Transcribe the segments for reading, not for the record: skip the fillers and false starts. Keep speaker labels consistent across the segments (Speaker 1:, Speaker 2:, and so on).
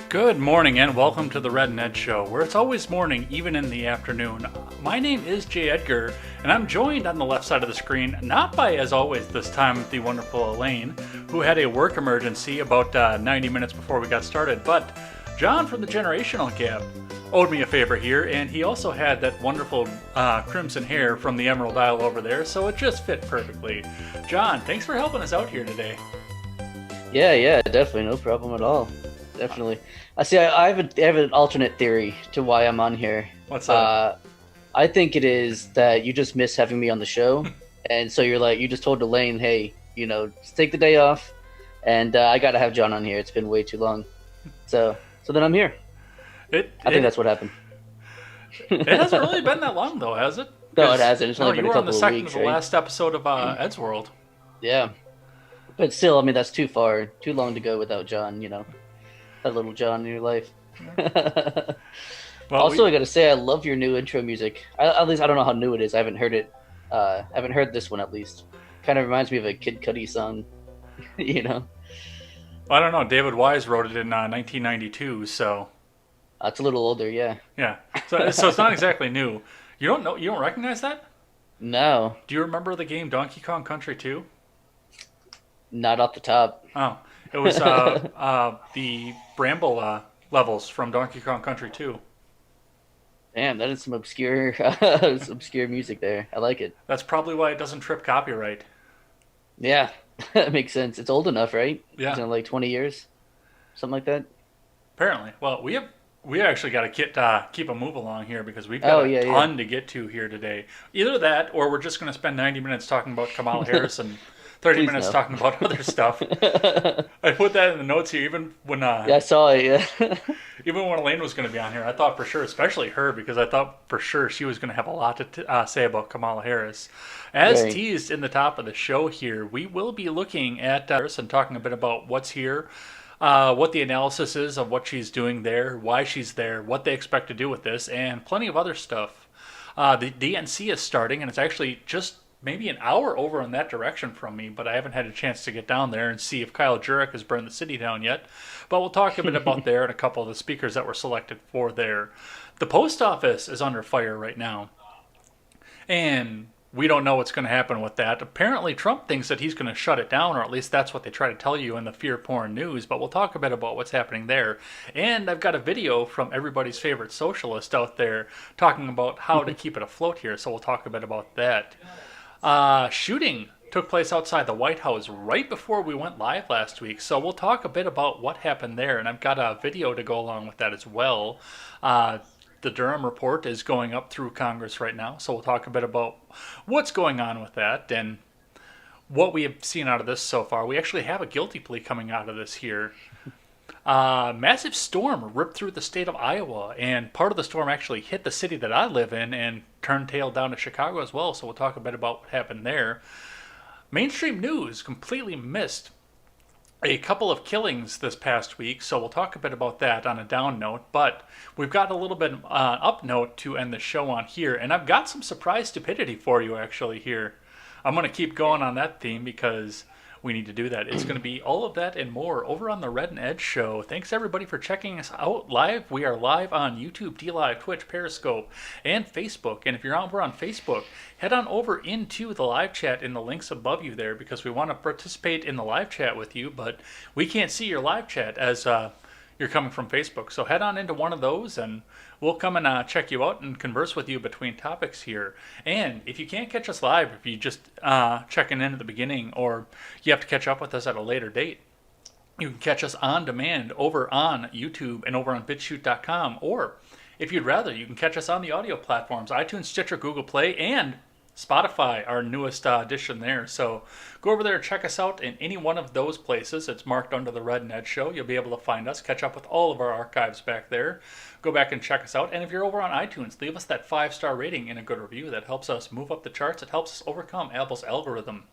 Speaker 1: Good morning and welcome to the Red and Ed Show, where it's always morning, even in the afternoon. My name is Jay Edgar, and I'm joined on the left side of the screen, not by, as always this time, the wonderful Elaine, who had a work emergency about 90 minutes before we got started, but John from the Generational Gap owed me a favor here, and he also had that wonderful crimson hair from the Emerald Isle over there, so it just fit perfectly. John, thanks for helping us out here today.
Speaker 2: Yeah, definitely, no problem at all. Definitely. I have an alternate theory to why I'm on here.
Speaker 1: What's that?
Speaker 2: I think it is that you just miss having me on the show, and so you just told Elaine, hey, just take the day off, and I got to have John on here. It's been way too long, so then I'm here. I think that's what happened.
Speaker 1: It hasn't really been that long, though, has it?
Speaker 2: No, it hasn't. It's only been a couple of weeks.
Speaker 1: You were on the second to the last episode of Ed's World.
Speaker 2: Yeah, but still, I mean, that's too long to go without John. A little John in your life.
Speaker 1: Well,
Speaker 2: also, I gotta say, I love your new intro music. At least I don't know how new it is. I haven't heard it. I haven't heard this one at least. Kind of reminds me of a Kid Cudi song.
Speaker 1: I don't know. David Wise wrote it in 1992, so
Speaker 2: it's a little older. Yeah.
Speaker 1: Yeah. So it's not exactly new. You don't know? You don't recognize that?
Speaker 2: No.
Speaker 1: Do you remember the game Donkey Kong Country 2?
Speaker 2: Not off the top.
Speaker 1: Oh. It was the Bramble levels from Donkey Kong Country 2.
Speaker 2: Damn, that is some obscure music there. I like it.
Speaker 1: That's probably why it doesn't trip copyright.
Speaker 2: Yeah, that makes sense. It's old enough, right?
Speaker 1: Yeah.
Speaker 2: Isn't it like 20 years? Something like that?
Speaker 1: Apparently. Well, we actually got to keep a move along here because we've got a ton to get to here today. Either that or we're just going to spend 90 minutes talking about Kamala Harris and 30 minutes talking about other stuff. I put that in the notes here, even when
Speaker 2: I saw it. Yeah.
Speaker 1: Even when Elaine was going to be on here, I thought for sure, especially her, because I thought for sure she was going to have a lot to say about Kamala Harris. As teased in the top of the show here, we will be looking at Harris and talking a bit about what's here, what the analysis is of what she's doing there, why she's there, what they expect to do with this, and plenty of other stuff. The DNC is starting, and it's actually just maybe an hour over in that direction from me, but I haven't had a chance to get down there and see if Kyle Jurek has burned the city down yet. But we'll talk a bit about there and a couple of the speakers that were selected for there. The post office is under fire right now, and we don't know what's going to happen with that. Apparently, Trump thinks that he's going to shut it down, or at least that's what they try to tell you in the fear-porn news, but we'll talk a bit about what's happening there. And I've got a video from everybody's favorite socialist out there talking about how to keep it afloat here, so we'll talk a bit about that. Shooting took place outside the White House right before we went live last week, so we'll talk a bit about what happened there, and I've got a video to go along with that as well. The Durham report is going up through Congress right now, so we'll talk a bit about what's going on with that and what we have seen out of this so far. We actually have a guilty plea coming out of this here. Massive storm ripped through the state of Iowa, and part of the storm actually hit the city that I live in and turned tail down to Chicago as well, so we'll talk a bit about what happened there. Mainstream news completely missed a couple of killings this past week, so we'll talk a bit about that on a down note, but we've got a little bit up note to end the show on here, and I've got some surprise stupidity for you actually here. I'm going to keep going on that theme because we need to do that. It's going to be all of that and more over on the Red and Edge Show. Thanks everybody for checking us out live. We are live on YouTube, DLive, Twitch, Periscope, and Facebook. And if you're over on Facebook, head on over into the live chat in the links above you there, because we want to participate in the live chat with you, but we can't see your live chat as you're coming from Facebook. So head on into one of those and we'll come and check you out and converse with you between topics here. And if you can't catch us live, if you just checking in at the beginning, or you have to catch up with us at a later date, you can catch us on demand over on YouTube and over on BitChute.com. Or if you'd rather, you can catch us on the audio platforms, iTunes, Stitcher, Google Play, and Spotify, our newest addition there. So go over there and check us out in any one of those places. It's marked under the Red and Ed Show. You'll be able to find us, catch up with all of our archives back there. Go back and check us out. And if you're over on iTunes, leave us that 5-star rating and a good review. That helps us move up the charts. It helps us overcome Apple's algorithm.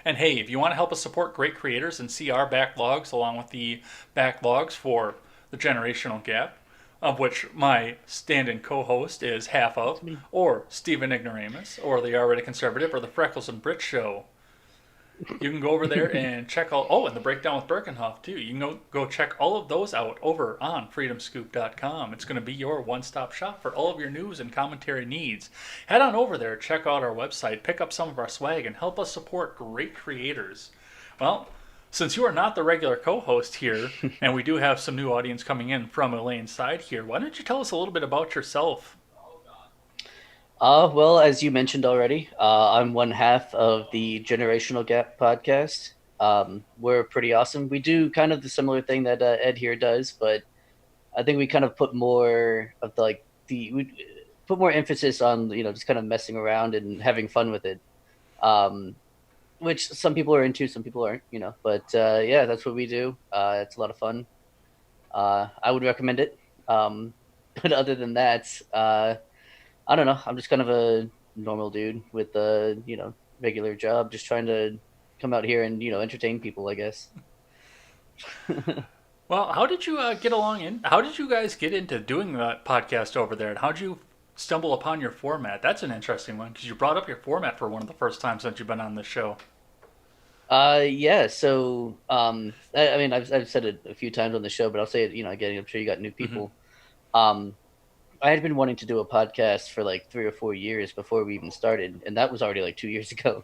Speaker 1: And hey, if you want to help us support great creators and see our backlogs along with the backlogs for the generational gap, of which my stand-in co-host is half of, or Stephen Ignoramus, or the Already Conservative, or the Freckles and Brit Show. You can go over there and check all... Oh, and the Breakdown with Birkenhoff, too. You can go check all of those out over on freedomscoop.com. It's going to be your one-stop shop for all of your news and commentary needs. Head on over there, check out our website, pick up some of our swag, and help us support great creators. Well, since you are not the regular co-host here, and we do have some new audience coming in from Elaine's side here, why don't you tell us a little bit about yourself?
Speaker 2: Well, as you mentioned already, I'm one half of the Generational Gap podcast. We're pretty awesome. We do kind of the similar thing that Ed here does, but I think we kind of put more of we put more emphasis on, just kind of messing around and having fun with it. Which some people are into, some people aren't, But yeah, that's what we do. It's a lot of fun. I would recommend it. But other than that, I don't know. I'm just kind of a normal dude with a, regular job, just trying to come out here and, entertain people, I guess.
Speaker 1: Well, how did you get along in? How did you guys get into doing that podcast over there? And how did you stumble upon your format? That's an interesting one, because you brought up your format for one of the first times since you've been on this show.
Speaker 2: Yeah. So, I mean, I've said it a few times on the show, but I'll say it, again, I'm sure you got new people. Mm-hmm. I had been wanting to do a podcast for like 3 or 4 years before we even started, and that was already like 2 years ago.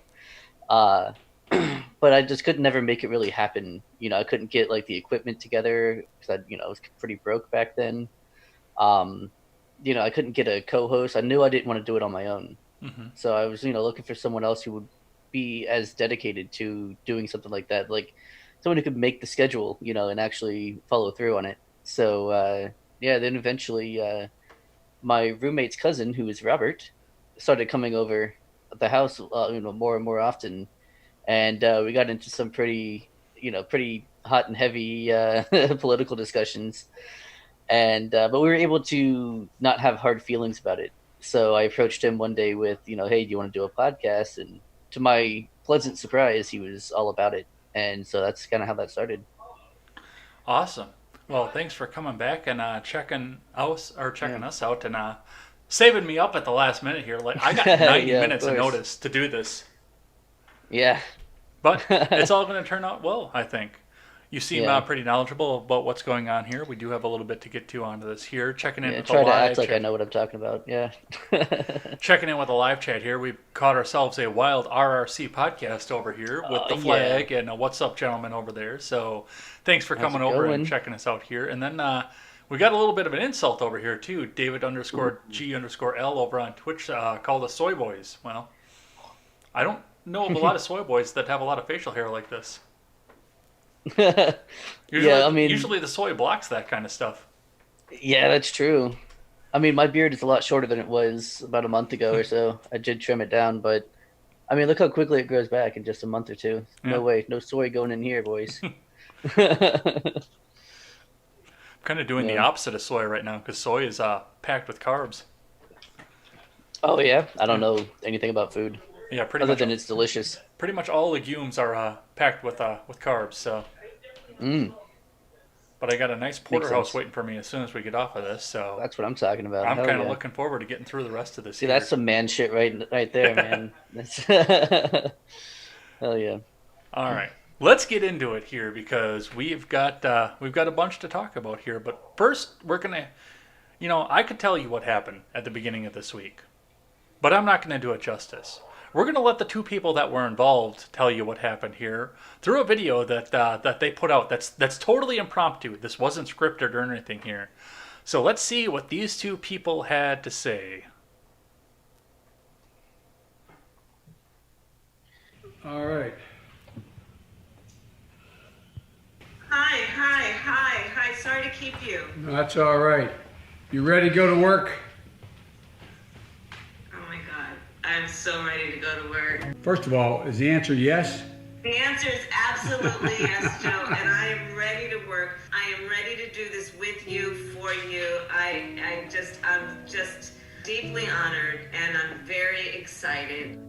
Speaker 2: But I just could never make it really happen. I couldn't get like the equipment together because I was pretty broke back then. I couldn't get a co-host. I knew I didn't want to do it on my own. Mm-hmm. So I was, looking for someone else who would be as dedicated to doing something like that, like someone who could make the schedule, and actually follow through on it. So yeah, then eventually my roommate's cousin, who is Robert, started coming over at the house, more and more often, and we got into some pretty hot and heavy political discussions, and but we were able to not have hard feelings about it. So I approached him one day with, hey, do you want to do a podcast? And to my pleasant surprise, he was all about it, and so that's kind of how that started.
Speaker 1: Awesome. Well, thanks for coming back and checking us out and saving me up at the last minute here. Like, I got 90 minutes of notice to do this.
Speaker 2: Yeah.
Speaker 1: But it's all going to turn out well, I think. You seem pretty knowledgeable about what's going on here. We do have a little bit to get to onto this here. Checking in with the live
Speaker 2: chat. Try to act like I know what I'm talking about. Yeah.
Speaker 1: Checking in with the live chat here. We've caught ourselves a wild RRC podcast over here with the flag and what's up, gentlemen, over there. So thanks for coming over and checking us out here. And then we got a little bit of an insult over here, too. David_G_L over on Twitch called us soy boys. Well, I don't know of a lot of soy boys that have a lot of facial hair like this. Usually the soy blocks that kind of stuff.
Speaker 2: Yeah, that's true. I mean, my beard is a lot shorter than it was about a month ago or so. I did trim it down, but I mean, look how quickly it grows back in just a month or two. No way, no soy going in here, boys.
Speaker 1: I'm kind of doing the opposite of soy right now because soy is packed with carbs.
Speaker 2: Oh yeah, I don't know anything about food.
Speaker 1: Yeah, pretty
Speaker 2: other
Speaker 1: much.
Speaker 2: Than it's delicious.
Speaker 1: Pretty much all legumes are packed with carbs. So. But I got a nice porterhouse waiting for me as soon as we get off of this. So
Speaker 2: that's what I'm talking about.
Speaker 1: I'm kind of looking forward to getting through the rest of this.
Speaker 2: That's some man shit right there, man. That's hell yeah.
Speaker 1: All right, let's get into it here because we've got a bunch to talk about here. But first, we're gonna, I could tell you what happened at the beginning of this week, but I'm not gonna do it justice. We're gonna let the two people that were involved tell you what happened here through a video that they put out. That's totally impromptu. This wasn't scripted or anything here. So let's see what these two people had to say.
Speaker 3: All right.
Speaker 4: Hi. Sorry to keep you.
Speaker 3: No, that's all right. You ready to go to work?
Speaker 4: Oh my God. I'm so ready to go to work.
Speaker 3: First of all, is the answer yes?
Speaker 4: The answer is absolutely yes, Joe. And I am ready to work. I am ready to do this with you, for you. I'm just deeply honored and I'm very excited.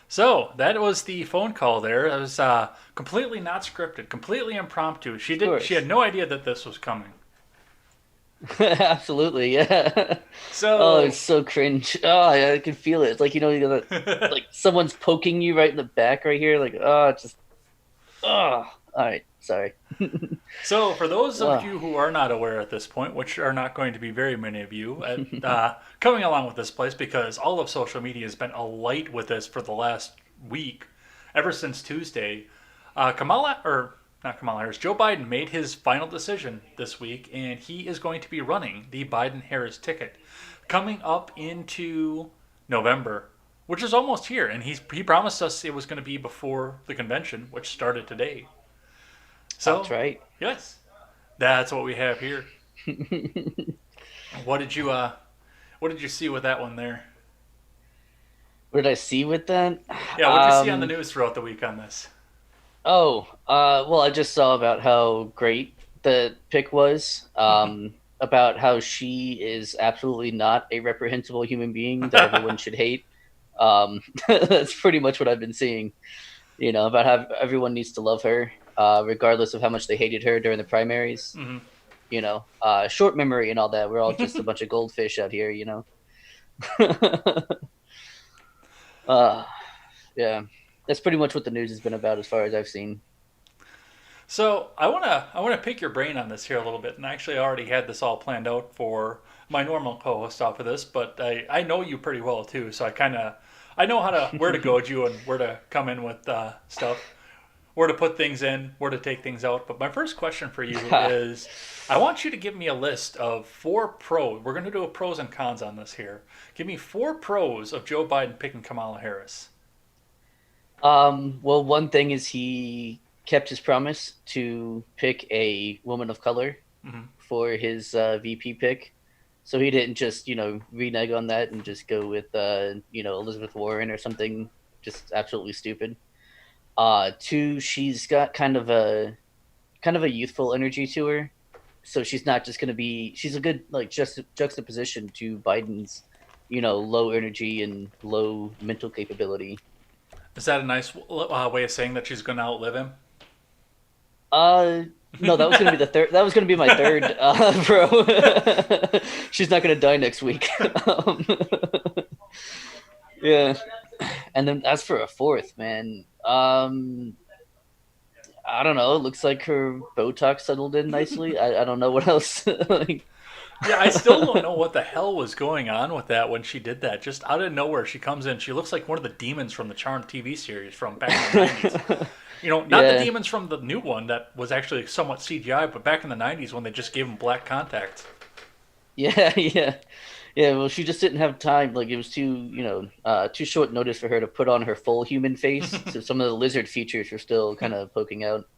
Speaker 1: So that was the phone call there. It was completely not scripted, completely impromptu. She had no idea that this was coming.
Speaker 2: Absolutely, yeah.
Speaker 1: So
Speaker 2: Oh, it's so cringe. Oh, yeah, I can feel it. It's like like someone's poking you right in the back right here. Like, all right, sorry.
Speaker 1: So, for those of
Speaker 2: Ugh.
Speaker 1: you who are not aware at this point, which are not going to be very many of you, coming along with this place because all of social media has been alight with this for the last week, ever since Tuesday. Not Kamala Harris, Joe Biden made his final decision this week, and he is going to be running the Biden-Harris ticket coming up into November, which is almost here. And he promised us it was going to be before the convention, which started today. So,
Speaker 2: That's right.
Speaker 1: yes, that's what we have here. What did you see with that one there?
Speaker 2: What did I see with that?
Speaker 1: Yeah, what did you see on the news throughout the week on this?
Speaker 2: Well, I just saw about how great the pick was. About how she is absolutely not a reprehensible human being that everyone should hate. That's pretty much what I've been seeing. About how everyone needs to love her, regardless of how much they hated her during the primaries. Short memory and all that. We're all just a bunch of goldfish out here, uh, yeah. That's pretty much what the news has been about as far as I've seen.
Speaker 1: So I wanna pick your brain on this here a little bit, and actually I already had this all planned out for my normal co-host off of this, but I know you pretty well too, so I know where to goad you and where to come in with stuff, where to put things in, where to take things out. But my first question for you is, I want you to give me a list of 4 pros. We're going to do a pros and cons on this here. Give me 4 pros of Joe Biden picking Kamala Harris.
Speaker 2: Well, one thing is he kept his promise to pick a woman of color for his VP pick. So he didn't just, renege on that and just go with, Elizabeth Warren or something just absolutely stupid. 2, she's got kind of a youthful energy to her. So she's not just going to be, she's a good, juxtaposition to Biden's, low energy and low mental capability.
Speaker 1: Is that a nice way of saying that she's going to outlive him?
Speaker 2: No, that was gonna be the third. That was gonna be my third, bro. She's not gonna die next week. Yeah, and then as for a 4th, man, I don't know. It looks like her Botox settled in nicely. I don't know what else.
Speaker 1: Yeah, I still don't know what the hell was going on with that when she did that. Just out of nowhere, she comes in. She looks like one of the demons from the Charmed TV series from back in the 90s. Not the demons from the new one that was actually somewhat CGI, but back in the 90s when they just gave them black contacts.
Speaker 2: Yeah. Well, she just didn't have time. Like, it was too short notice for her to put on her full human face. So some of the lizard features were still kind of poking out.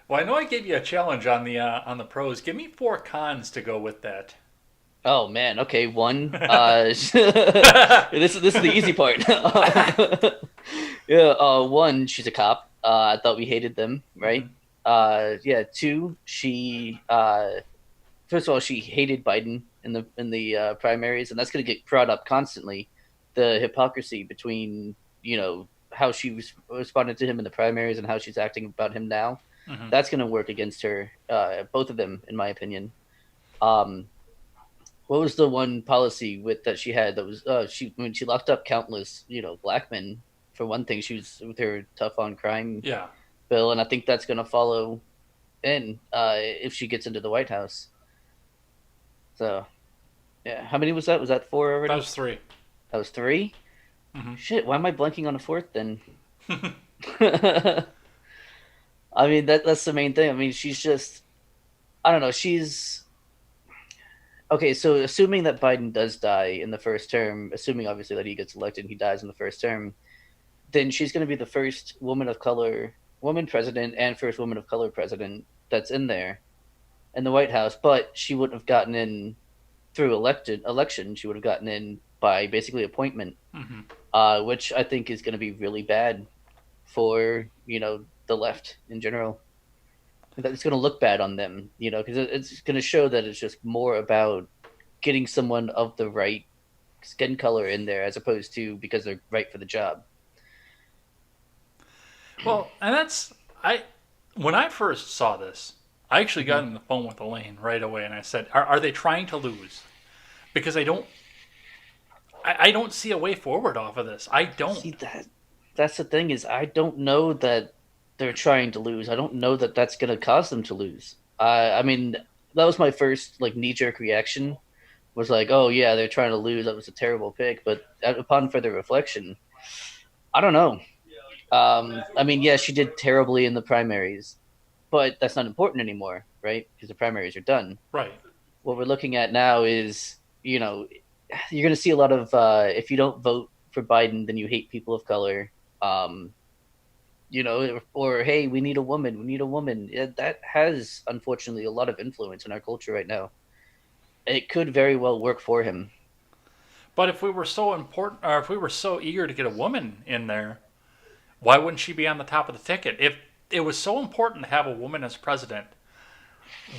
Speaker 1: Well, I know I gave you a challenge on the pros. Give me 4 cons to go with that.
Speaker 2: Oh man, okay, 1. This is the easy part. Yeah, 1, she's a cop. I thought we hated them, right? 2, she first of all, she hated Biden in the primaries, and that's going to get brought up constantly. The hypocrisy between how she responded to him in the primaries and how she's acting about him now. That's going to work against her, both of them, in my opinion. what was the one policy with that she had that was she when she locked up countless black men for one thing. She was with her tough on crime
Speaker 1: Yeah.
Speaker 2: bill, and I think that's going to follow in if she gets into the White House. So yeah, how many was that? Was that four
Speaker 1: That
Speaker 2: already?
Speaker 1: was three.
Speaker 2: That was 3.
Speaker 1: Mhm.
Speaker 2: Shit, why am I blanking on a fourth then? I mean that's the main thing. I mean she's just I don't know. She's okay. So assuming that Biden does die in the first term, assuming obviously that he gets elected and he dies in the first term, then she's going to be the first woman of color, woman president, and first woman of color president that's in there in the White House. But she wouldn't have gotten in through election. She would have gotten in by basically appointment,
Speaker 1: Hmm.
Speaker 2: which I think is going to be really bad for the left in general. It's going to look bad on them, because it's going to show that it's just more about getting someone of the right skin color in there as opposed to because they're right for the job.
Speaker 1: Well, and that's I. When I first saw this, I actually got
Speaker 2: Mm-hmm.
Speaker 1: on the phone with Elaine right away, and I said, "Are they trying to lose?" Because I don't see a way forward off of this. I don't.
Speaker 2: See that's the thing is I don't know that they're trying to lose. I don't know that that's going to cause them to lose. I mean that was my first like knee jerk reaction was like, oh yeah, they're trying to lose. That was a terrible pick. But upon further reflection, I don't know. I mean, yeah, she did terribly in the primaries, but that's not important anymore, right? Because the primaries are done.
Speaker 1: Right.
Speaker 2: What we're looking at now is, you're going to see a lot of if you don't vote for Biden, then you hate people of color. Um, or hey, we need a woman. We need a woman. Yeah, that has unfortunately a lot of influence in our culture right now. It could very well work for him.
Speaker 1: But if we were so important, or if we were so eager to get a woman in there, why wouldn't she be on the top of the ticket? If it was so important to have a woman as president,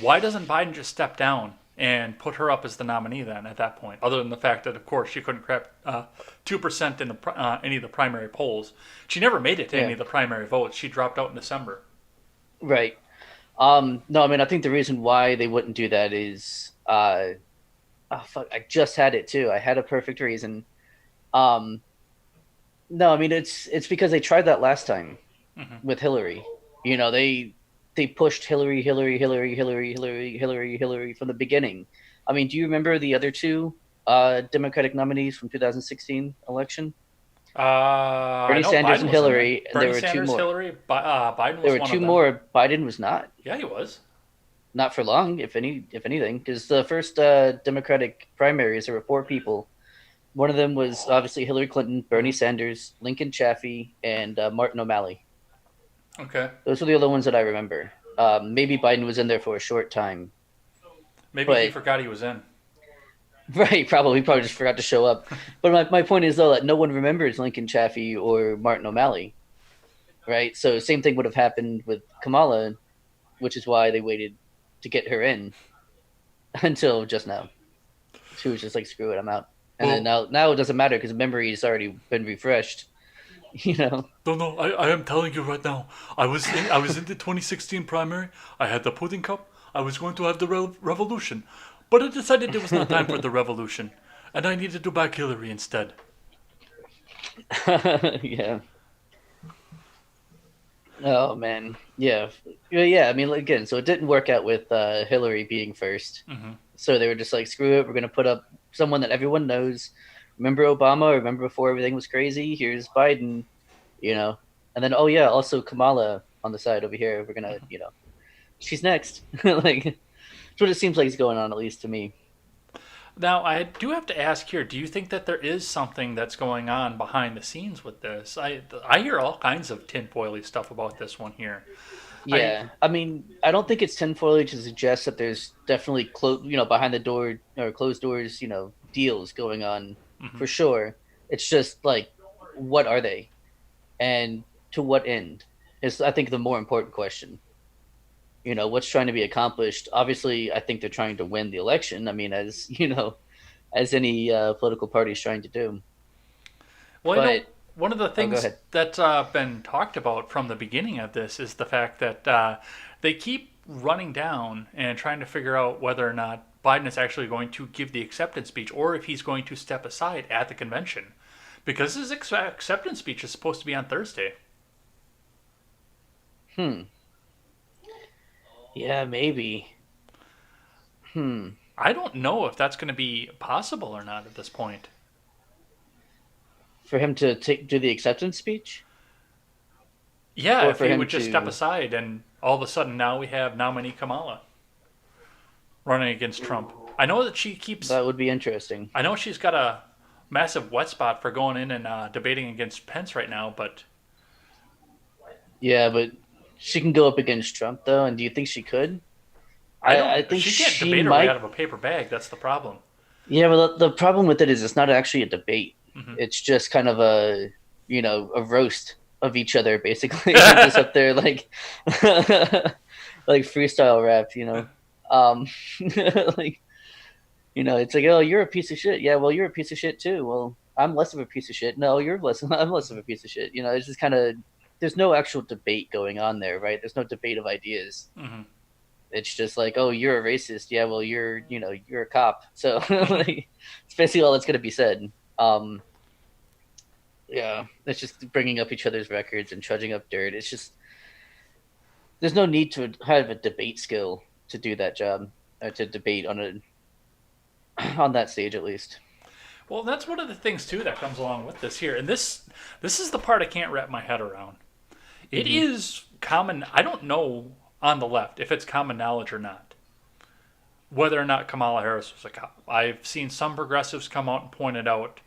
Speaker 1: why doesn't Biden just step down and put her up as the nominee then at that point? Other than the fact that, of course, she couldn't grab 2% in any of the primary polls. She never made it to any
Speaker 2: Yeah,
Speaker 1: of the primary votes. She dropped out in December.
Speaker 2: right. No, I mean, I think the reason why they wouldn't do that is, oh fuck, I just had it too. I had a perfect reason. Um, no, I mean it's because they tried that last time
Speaker 1: Hmm.
Speaker 2: with Hillary. They pushed Hillary, Hillary, Hillary, Hillary, Hillary, Hillary, Hillary from the beginning. I mean, do you remember the other two Democratic nominees from 2016 election?
Speaker 1: I
Speaker 2: Bernie
Speaker 1: know
Speaker 2: Sanders
Speaker 1: Biden
Speaker 2: and
Speaker 1: was in there.
Speaker 2: Hillary, and there
Speaker 1: Bernie
Speaker 2: were two
Speaker 1: Sanders,
Speaker 2: more.
Speaker 1: Hillary, Biden
Speaker 2: There
Speaker 1: was
Speaker 2: were
Speaker 1: one
Speaker 2: two
Speaker 1: of them.
Speaker 2: more. Biden was not.
Speaker 1: Yeah, he was.
Speaker 2: Not for long, if anything, because the first Democratic primaries there were 4 people. One of them was obviously Hillary Clinton, Bernie Sanders, Lincoln Chafee, and Martin O'Malley.
Speaker 1: Okay.
Speaker 2: Those were the other ones that I remember. Maybe Biden was in there for a short time,
Speaker 1: Maybe he
Speaker 2: but
Speaker 1: forgot he was in.
Speaker 2: right, probably just forgot to show up. But my point is though that no one remembers Lincoln Chafee or Martin O'Malley, right? So same thing would have happened with Kamala, which is why they waited to get her in until just now. She was just like, screw it, I'm out. And then
Speaker 1: Well,
Speaker 2: now it doesn't matter because memory has already been refreshed. You know,
Speaker 1: no, no, I am telling you right now. I was in the 2016 primary. I had the pudding cup. I was going to have the revolution, but I decided it was not time for the revolution, and I needed to back Hillary instead.
Speaker 2: yeah. Oh man, yeah, yeah. I mean, again, so it didn't work out with Hillary being first.
Speaker 1: Hmm.
Speaker 2: So they were just like, screw it, we're gonna put up someone that everyone knows. Remember Obama? Remember before everything was crazy? Here's Biden, and then oh yeah, also Kamala on the side over here. We're gonna, she's next. Like that's what it seems like is going on, at least to me.
Speaker 1: Now, I do have to ask here: do you think that there is something that's going on behind the scenes with this? I hear all kinds of tinfoily stuff about this one here. I
Speaker 2: Yeah, I mean, I don't think it's tinfoil to suggest that there's definitely behind the door or closed doors, deals going on
Speaker 1: mhm.
Speaker 2: for sure. It's just like, what are they, and to what end? Is I think the more important question. What's trying to be accomplished. Obviously, I think they're trying to win the election. I mean, as as any political party is trying to do.
Speaker 1: Well,
Speaker 2: But
Speaker 1: one of the
Speaker 2: oh, go
Speaker 1: things
Speaker 2: ahead.
Speaker 1: that's been talked about from the beginning of this is the fact that they keep running down and trying to figure out whether or not Biden is actually going to give the acceptance speech or if he's going to step aside at the convention. Because his acceptance speech is supposed to be on Thursday.
Speaker 2: Yeah, maybe.
Speaker 1: I don't know if that's going to be possible or not at this point.
Speaker 2: For him to do the acceptance speech?
Speaker 1: Yeah,
Speaker 2: Or
Speaker 1: if
Speaker 2: for
Speaker 1: he
Speaker 2: him
Speaker 1: would just
Speaker 2: to-
Speaker 1: step aside and all of a sudden now we have nominee Kamala running against Trump. I know that she keeps...
Speaker 2: That would be interesting.
Speaker 1: I know she's got a massive wet spot for going in and debating against Pence right now, but...
Speaker 2: Yeah, but she can go up against Trump, though, and do you think she could? I think
Speaker 1: she can't
Speaker 2: she
Speaker 1: debate her
Speaker 2: might.
Speaker 1: way out of a paper bag. That's the problem.
Speaker 2: Yeah, but the problem with it is it's not actually a debate.
Speaker 1: Mm-hmm.
Speaker 2: It's just kind of a roast of each other, basically. Just up there like like freestyle rap, like it's like, oh, you're a piece of shit. Yeah, well, you're a piece of shit too. Well, I'm less of a piece of shit. No, you're less. I'm less of a piece of shit. It's just kind of there's no actual debate going on there, right? There's no debate of ideas.
Speaker 1: Mm-hmm.
Speaker 2: It's just like, oh, you're a racist. Yeah, well, you're a cop. So like, it's basically all that's going to be said. Yeah, it's just bringing up each other's records and trudging up dirt. It's just there's no need to have a debate skill to do that job, to debate on that stage at least.
Speaker 1: Well, that's one of the things too that comes along with this here, and this is the part I can't wrap my head around. It is common. I don't know on the left if it's common knowledge or not whether or not Kamala Harris was a cop. I've seen some progressives come out and point it out.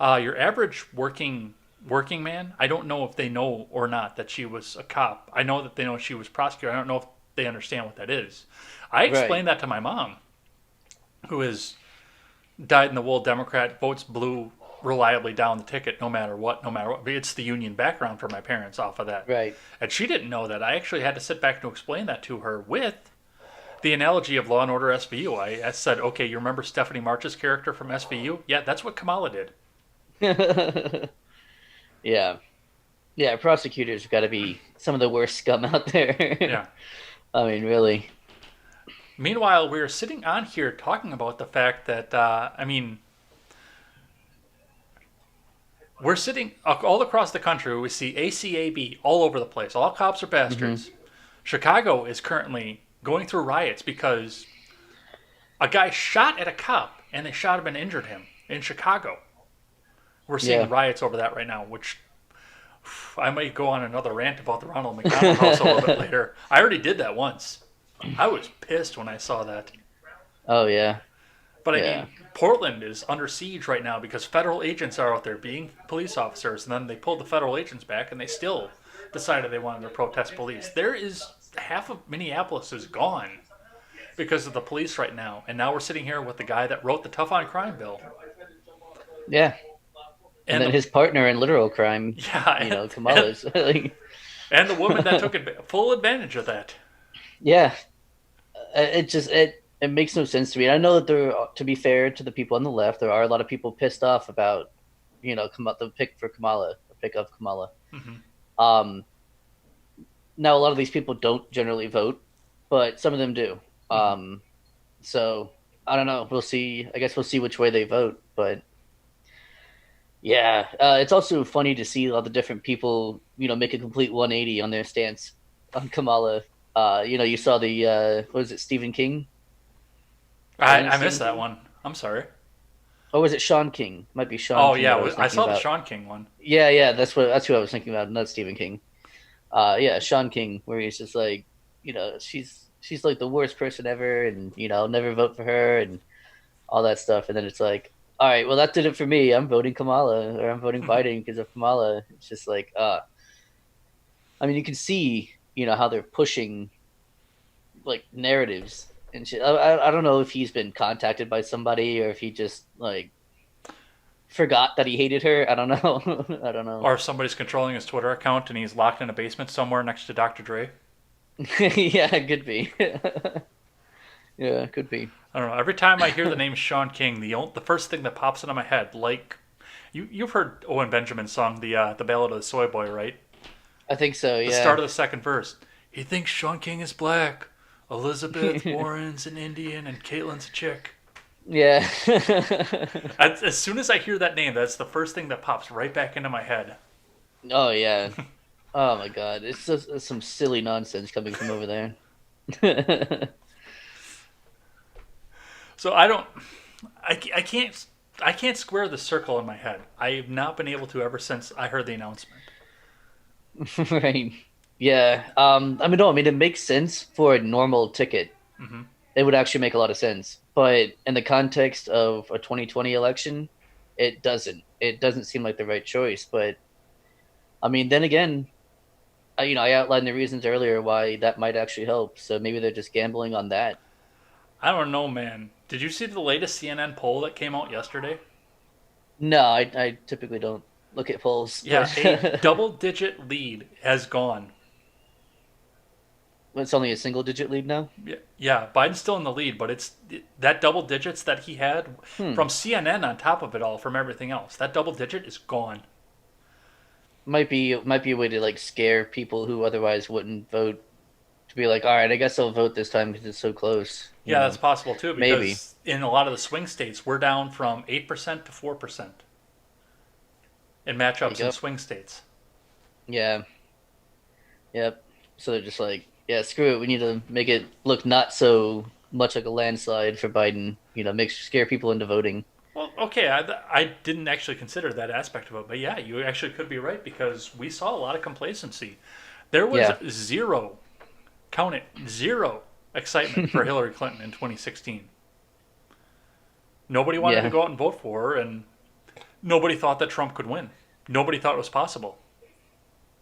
Speaker 1: Your average working man, I don't know if they know or not that she was a cop. I know that they know she was prosecutor. I don't know if they understand what that is. I explained that to my mom, who is dyed-in-the-wool Democrat, votes blue reliably down the ticket no matter what. It's the union background for my parents off of that.
Speaker 2: Right.
Speaker 1: And she didn't know that. I actually had to sit back and explain that to her with the analogy of Law & Order SVU. I said, okay, you remember Stephanie March's character from SVU? Yeah, that's what Kamala did.
Speaker 2: Yeah. Yeah, prosecutors have got to be some of the worst scum out there.
Speaker 1: Yeah.
Speaker 2: I mean, really.
Speaker 1: Meanwhile, we're sitting on here talking about the fact that, we're sitting all across the country. We see ACAB all over the place. All cops are bastards. Chicago is currently going through riots because a guy shot at a cop and they shot him and injured him in Chicago. We're seeing riots over that right now, which I might go on another rant about the Ronald McDonald House a little bit later. I already did that once. I was pissed when I saw that.
Speaker 2: Oh, yeah.
Speaker 1: But I mean, Portland is under siege right now because federal agents are out there being police officers, and then they pulled the federal agents back, and they still decided they wanted to protest police. There is half of Minneapolis is gone because of the police right now, and now we're sitting here with the guy that wrote the tough on crime bill.
Speaker 2: Yeah. And then his partner in literal crime, Kamala's.
Speaker 1: And the woman that took full advantage of that.
Speaker 2: Yeah. It makes no sense to me. I know that to be fair to the people on the left, there are a lot of people pissed off about, the pick for Kamala, the pick of Kamala.
Speaker 1: Mm-hmm.
Speaker 2: Now, a lot of these people don't generally vote, but some of them do. So, I don't know. We'll see. I guess we'll see which way they vote. But, yeah. It's also funny to see all the different people, make a complete 180 on their stance on Kamala. You saw the, what was it, Stephen King?
Speaker 1: I missed that one. I'm sorry.
Speaker 2: Oh, was it Sean King? Might be Sean.
Speaker 1: Oh,
Speaker 2: King
Speaker 1: yeah. I saw the Sean King one.
Speaker 2: Yeah. That's who I was thinking about, not Stephen King. Yeah, Sean King, where he's just like, she's like the worst person ever, and I'll never vote for her, and all that stuff. And then it's like, all right, well, that did it for me. I'm voting Kamala, or I'm voting Biden because of Kamala. It's just like, I mean, you can see, how they're pushing, like, narratives and shit. I don't know if he's been contacted by somebody or if he just, like, forgot that he hated her. I don't know. I don't know.
Speaker 1: Or if somebody's controlling his Twitter account and he's locked in a basement somewhere next to Dr. Dre.
Speaker 2: Yeah, it could be. Yeah, it could be.
Speaker 1: I don't know. Every time I hear the name Sean King, the first thing that pops into my head, like, you've heard Owen Benjamin's song, the Ballad of the Soy Boy, right?
Speaker 2: I think so, yeah.
Speaker 1: The start of the second verse. He thinks Sean King is black. Elizabeth Warren's an Indian and Caitlin's a chick.
Speaker 2: Yeah.
Speaker 1: As soon as I hear that name, that's the first thing that pops right back into my head.
Speaker 2: Oh yeah. Oh my God, it's just it's some silly nonsense coming from over there.
Speaker 1: So I can't square the circle in my head. I have not been able to ever since I heard the announcement.
Speaker 2: Right. Yeah. No, I mean, it makes sense for a normal ticket.
Speaker 1: Hmm.
Speaker 2: It would actually make a lot of sense. But in the context of a 2020 election, it doesn't. It doesn't seem like the right choice. But I mean, then again, I outlined the reasons earlier why that might actually help. So maybe they're just gambling on that.
Speaker 1: I don't know, man. Did you see the latest CNN poll that came out yesterday?
Speaker 2: No, I typically don't look at polls.
Speaker 1: Yeah, a
Speaker 2: But
Speaker 1: double-digit lead has gone.
Speaker 2: it's only a single digit lead now.
Speaker 1: Yeah, Biden's still in the lead, but it's that double digits that he had
Speaker 2: Hmm.
Speaker 1: from CNN on top of it all, from everything else. That double digit is gone.
Speaker 2: Might be a way to like scare people who otherwise wouldn't vote to be like, all right, I guess I'll vote this time because it's so close.
Speaker 1: Yeah, that's possible too, because
Speaker 2: Maybe.
Speaker 1: in a lot of the swing states, we're down from 8% to 4% in matchups in swing states.
Speaker 2: Yeah. Yep. So they're just like, yeah, screw it. We need to make it look not so much like a landslide for Biden. Scare people into voting.
Speaker 1: Well, okay, I didn't actually consider that aspect of it, but yeah, you actually could be right because we saw a lot of complacency. There was
Speaker 2: Yeah.
Speaker 1: zero, count it, zero excitement for Hillary Clinton in 2016. Nobody wanted
Speaker 2: Yeah.
Speaker 1: to go out and vote for her, and nobody thought that Trump could win. Nobody thought it was possible.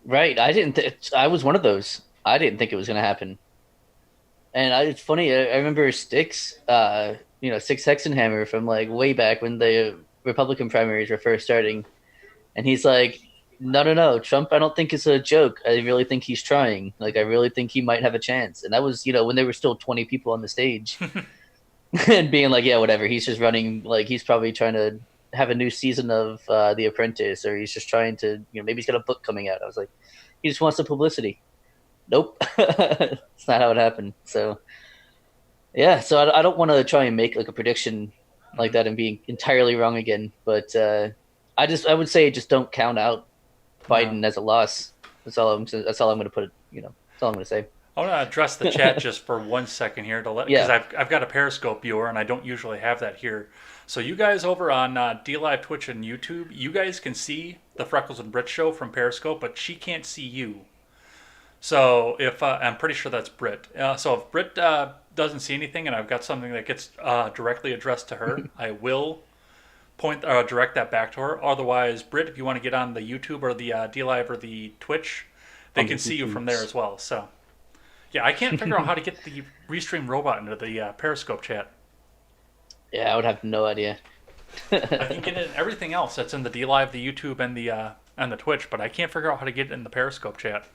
Speaker 2: Right. I was one of those. I didn't think it was going to happen. And it's funny. I remember Sticks, Six Hexenhammer from like way back when the Republican primaries were first starting. And he's like, no, no, no. Trump, I don't think it's a joke. I really think he's trying. Like, I really think he might have a chance. And that was, when there were still 20 people on the stage and being like, yeah, whatever. He's just running. Like, he's probably trying to have a new season of The Apprentice, or he's just trying to, maybe he's got a book coming out. I was like, he just wants the publicity. Nope. It's not how it happened. So, yeah. So I don't want to try and make like a prediction like that and being entirely wrong again. But I would say just don't count out Biden as a loss. That's all I'm going to put it. That's all I'm going to say.
Speaker 1: I want to address the chat just for 1 second here to let because I've got a Periscope viewer and I don't usually have that here. So you guys over on DLive, Twitch, and YouTube, you guys can see the Freckles and Brit show from Periscope, but she can't see you. So if I'm pretty sure that's Brit. So if Brit doesn't see anything and I've got something that gets directly addressed to her, I will direct that back to her. Otherwise, Brit, if you want to get on the YouTube or the DLive or the Twitch, they can see you from there as well. So yeah, I can't figure out how to get the Restream robot into the Periscope chat.
Speaker 2: Yeah, I would have no idea.
Speaker 1: I can get it in everything else that's in the DLive, the YouTube, and the Twitch, but I can't figure out how to get it in the Periscope chat.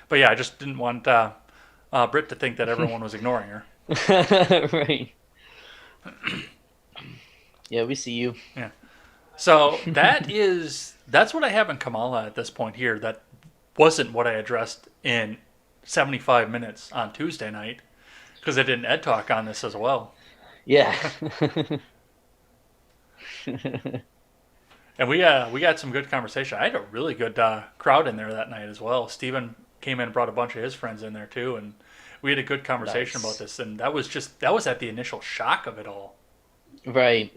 Speaker 1: But yeah, I just didn't want Britt to think that everyone was ignoring her.
Speaker 2: Right. Yeah, we see you.
Speaker 1: Yeah. So that's what I have in Kamala at this point here. That wasn't what I addressed in 75 minutes on Tuesday night because I did an Ed Talk on this as well.
Speaker 2: Yeah.
Speaker 1: And we got some good conversation. I had a really good crowd in there that night as well. Steven came in and brought a bunch of his friends in there too, and we had a good conversation about this. And that was at the initial shock of it all.
Speaker 2: Right.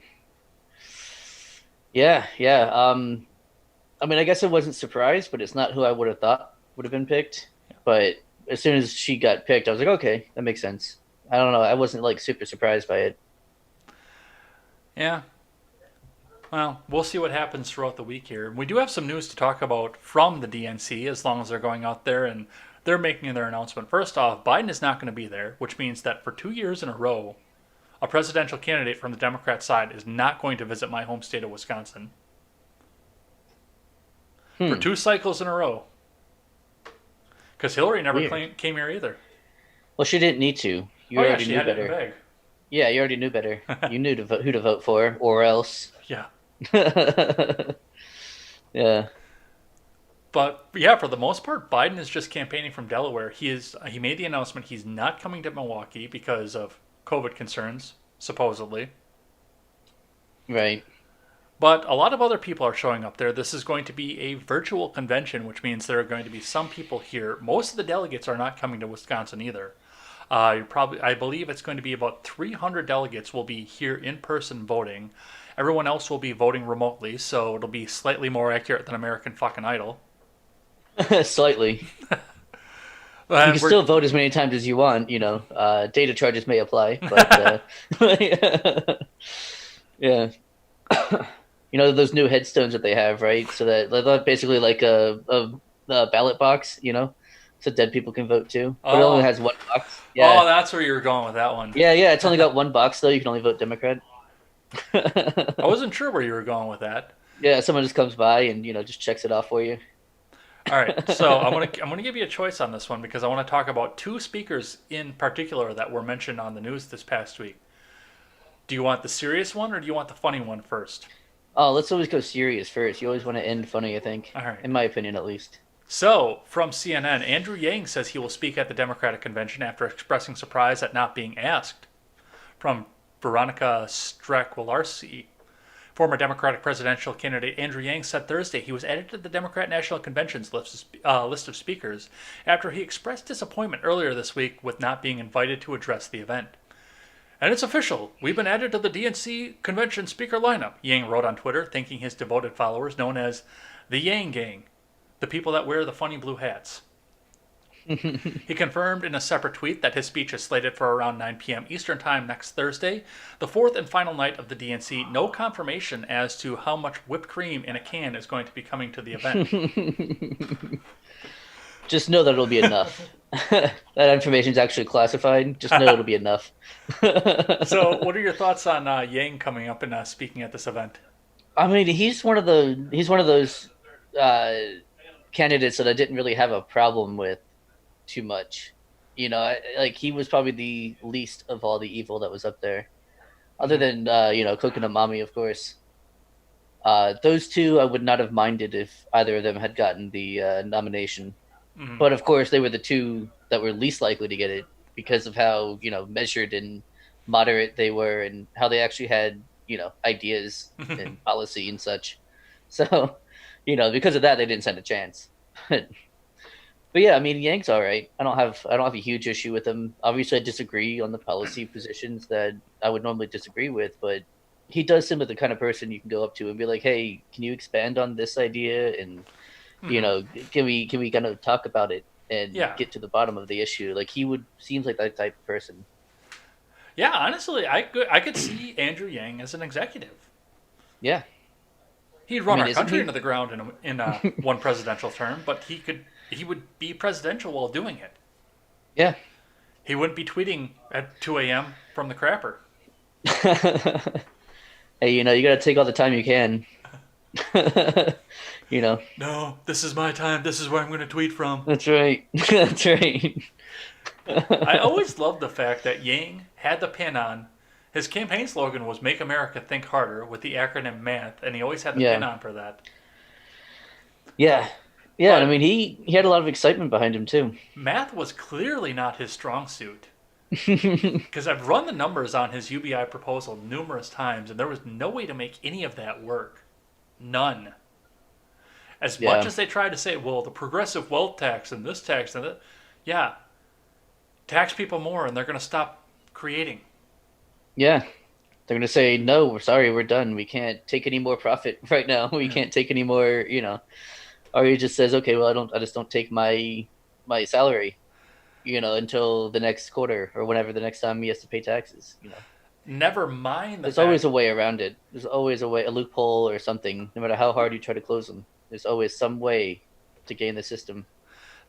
Speaker 2: Yeah, yeah. I mean, I guess I wasn't surprised, but it's not who I would have thought would have been picked. Yeah. But as soon as she got picked, I was like, okay, that makes sense. I don't know. I wasn't like super surprised by it.
Speaker 1: Yeah. Well, we'll see what happens throughout the week here. We do have some news to talk about from the DNC as long as they're going out there and they're making their announcement. First off, Biden is not going to be there, which means that for 2 years in a row, a presidential candidate from the Democrat side is not going to visit my home state of Wisconsin. For 2 cycles in a row. Because Hillary never came here either.
Speaker 2: Well, she didn't need to. You already
Speaker 1: she
Speaker 2: knew
Speaker 1: had
Speaker 2: better.
Speaker 1: it in the bag.
Speaker 2: Yeah, you already knew better. You knew who to vote for, or else.
Speaker 1: Yeah.
Speaker 2: Yeah.
Speaker 1: But yeah, for the most part, Biden is just campaigning from Delaware. He made the announcement he's not coming to Milwaukee because of COVID concerns, supposedly.
Speaker 2: Right.
Speaker 1: But a lot of other people are showing up there. This is going to be a virtual convention, which means there are going to be some people here. Most of the delegates are not coming to Wisconsin either. I believe it's going to be about 300 delegates will be here in person voting. Everyone else will be voting remotely, so it'll be slightly more accurate than American fucking Idol.
Speaker 2: Slightly. You
Speaker 1: And
Speaker 2: can still vote as many times as you want. Data charges may apply, but yeah. Those new headstones that they have, right? So that they're basically like a ballot box, so dead people can vote too. But it only has one box. Yeah.
Speaker 1: Oh, that's where you were going with that one.
Speaker 2: Yeah. It's only got one box though. You can only vote Democrat.
Speaker 1: I wasn't sure where you were going with that.
Speaker 2: Yeah, someone just comes by and just checks it off for you.
Speaker 1: All right, so I'm gonna give you a choice on this one because I want to talk about two speakers in particular that were mentioned on the news this past week. Do you want the serious one or do you want the funny one first?
Speaker 2: Oh, let's always go serious first. You always want to end funny, I think.
Speaker 1: All right.
Speaker 2: In my opinion, at least.
Speaker 1: So, from CNN, Andrew Yang says he will speak at the Democratic convention after expressing surprise at not being asked. From Veronica Strakwilarski, former Democratic presidential candidate Andrew Yang said Thursday he was added to the Democrat National Convention's list of speakers after he expressed disappointment earlier this week with not being invited to address the event. And it's official. We've been added to the DNC convention speaker lineup, Yang wrote on Twitter, thanking his devoted followers known as the Yang Gang, the people that wear the funny blue hats. He confirmed in a separate tweet that his speech is slated for around 9 p.m. Eastern Time next Thursday, the fourth and final night of the DNC. No confirmation as to how much whipped cream in a can is going to be coming to the event.
Speaker 2: Just know that it'll be enough. That information is actually classified. Just know it'll be enough.
Speaker 1: So, what are your thoughts on Yang coming up and speaking at this event?
Speaker 2: I mean, he's one of those candidates that I didn't really have a problem with too much. He was probably the least of all the evil that was up there, other than Coconut Mommy, of course. Those two I would not have minded if either of them had gotten the nomination. Mm-hmm. But of course, they were the two that were least likely to get it because of how measured and moderate they were, and how they actually had ideas and policy and such. So, because of that, they didn't stand a chance. But yeah, I mean, Yang's all right. I don't have a huge issue with him. Obviously, I disagree on the policy positions that I would normally disagree with, but he does seem like the kind of person you can go up to and be like, "Hey, can you expand on this idea?" And can we kind of talk about it and get to the bottom of the issue? Like seems like that type of person.
Speaker 1: Yeah, honestly, I could see Andrew Yang as an executive.
Speaker 2: Yeah,
Speaker 1: he'd run our country into the ground in one presidential term, but he would be presidential while doing it.
Speaker 2: Yeah,
Speaker 1: he wouldn't be tweeting at 2 a.m. from the crapper.
Speaker 2: Hey, you got to take all the time you can.
Speaker 1: No, this is my time. This is where I'm going to tweet from.
Speaker 2: That's right. That's right.
Speaker 1: I always loved the fact that Yang had the pin on. His campaign slogan was "Make America Think Harder" with the acronym MATH, and he always had the pin on for that.
Speaker 2: Yeah. Yeah, but, I mean, he had a lot of excitement behind him, too.
Speaker 1: Math was clearly not his strong suit. Because I've run the numbers on his UBI proposal numerous times, and there was no way to make any of that work. None. As much as they tried to say, well, the progressive wealth tax and this tax and that, yeah, tax people more and they're going to stop creating.
Speaker 2: Yeah. They're going to say, no, we're sorry, we're done. We can't take any more profit right now. We can't take any more, Or he just says, okay, well, I just don't take my salary, until the next quarter or whenever the next time he has to pay taxes,
Speaker 1: Never mind
Speaker 2: There's always a way around it. There's always a loophole or something. No matter how hard you try to close them, there's always some way to gain the system.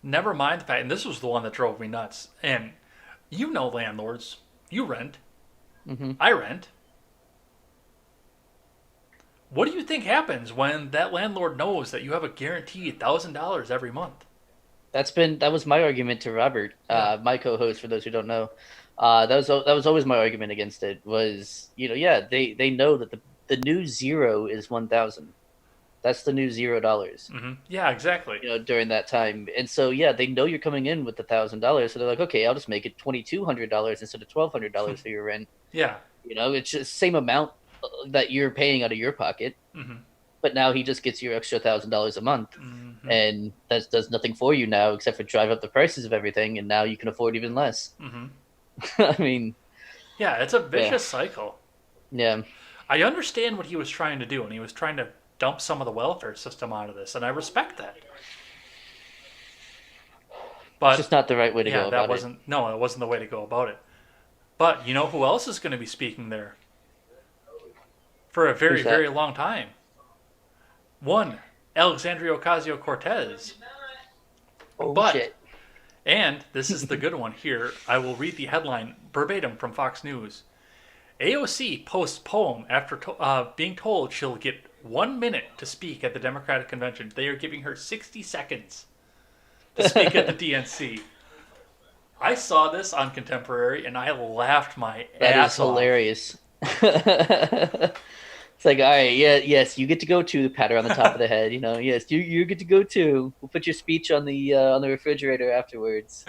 Speaker 1: Never mind the fact, and this was the one that drove me nuts. And landlords, you rent. Mm-hmm. I rent. What do you think happens when that landlord knows that you have a guaranteed $1,000 every month?
Speaker 2: That was my argument to Robert, my co-host. For those who don't know, that was always my argument against it. Was they know that the new zero is 1,000, That's the new $0.
Speaker 1: Yeah, exactly.
Speaker 2: During that time. And so, yeah, they know you're coming in with $1,000. So they're like, okay, I'll just make it $2,200 instead of $1,200 for your rent.
Speaker 1: Yeah.
Speaker 2: It's just the same amount that you're paying out of your pocket. But now he just gets your extra $1,000 a month. And that does nothing for you now except for drive up the prices of everything. And now you can afford even less. I mean,
Speaker 1: yeah, it's a vicious cycle.
Speaker 2: Yeah.
Speaker 1: I understand what he was trying to do, and he was trying to dump some of the welfare system out of this, and I respect that. But
Speaker 2: it's just not the right way to go about it.
Speaker 1: No, it wasn't the way to go about it. But you know who else is going to be speaking there? For a very, very long time. One, Alexandria Ocasio-Cortez.
Speaker 2: Oh, shit.
Speaker 1: And this is the good one here. I will read the headline verbatim from Fox News. AOC posts poem after being told she'll get 1 minute to speak at the Democratic Convention. They are giving her 60 seconds to speak at the DNC. I saw this on Contemporary, and I laughed my ass off.
Speaker 2: That is hilarious. It's like, all right, yes, you get to go to, pat her on the top of the head. Yes, you get to go too. We'll put your speech on the refrigerator afterwards.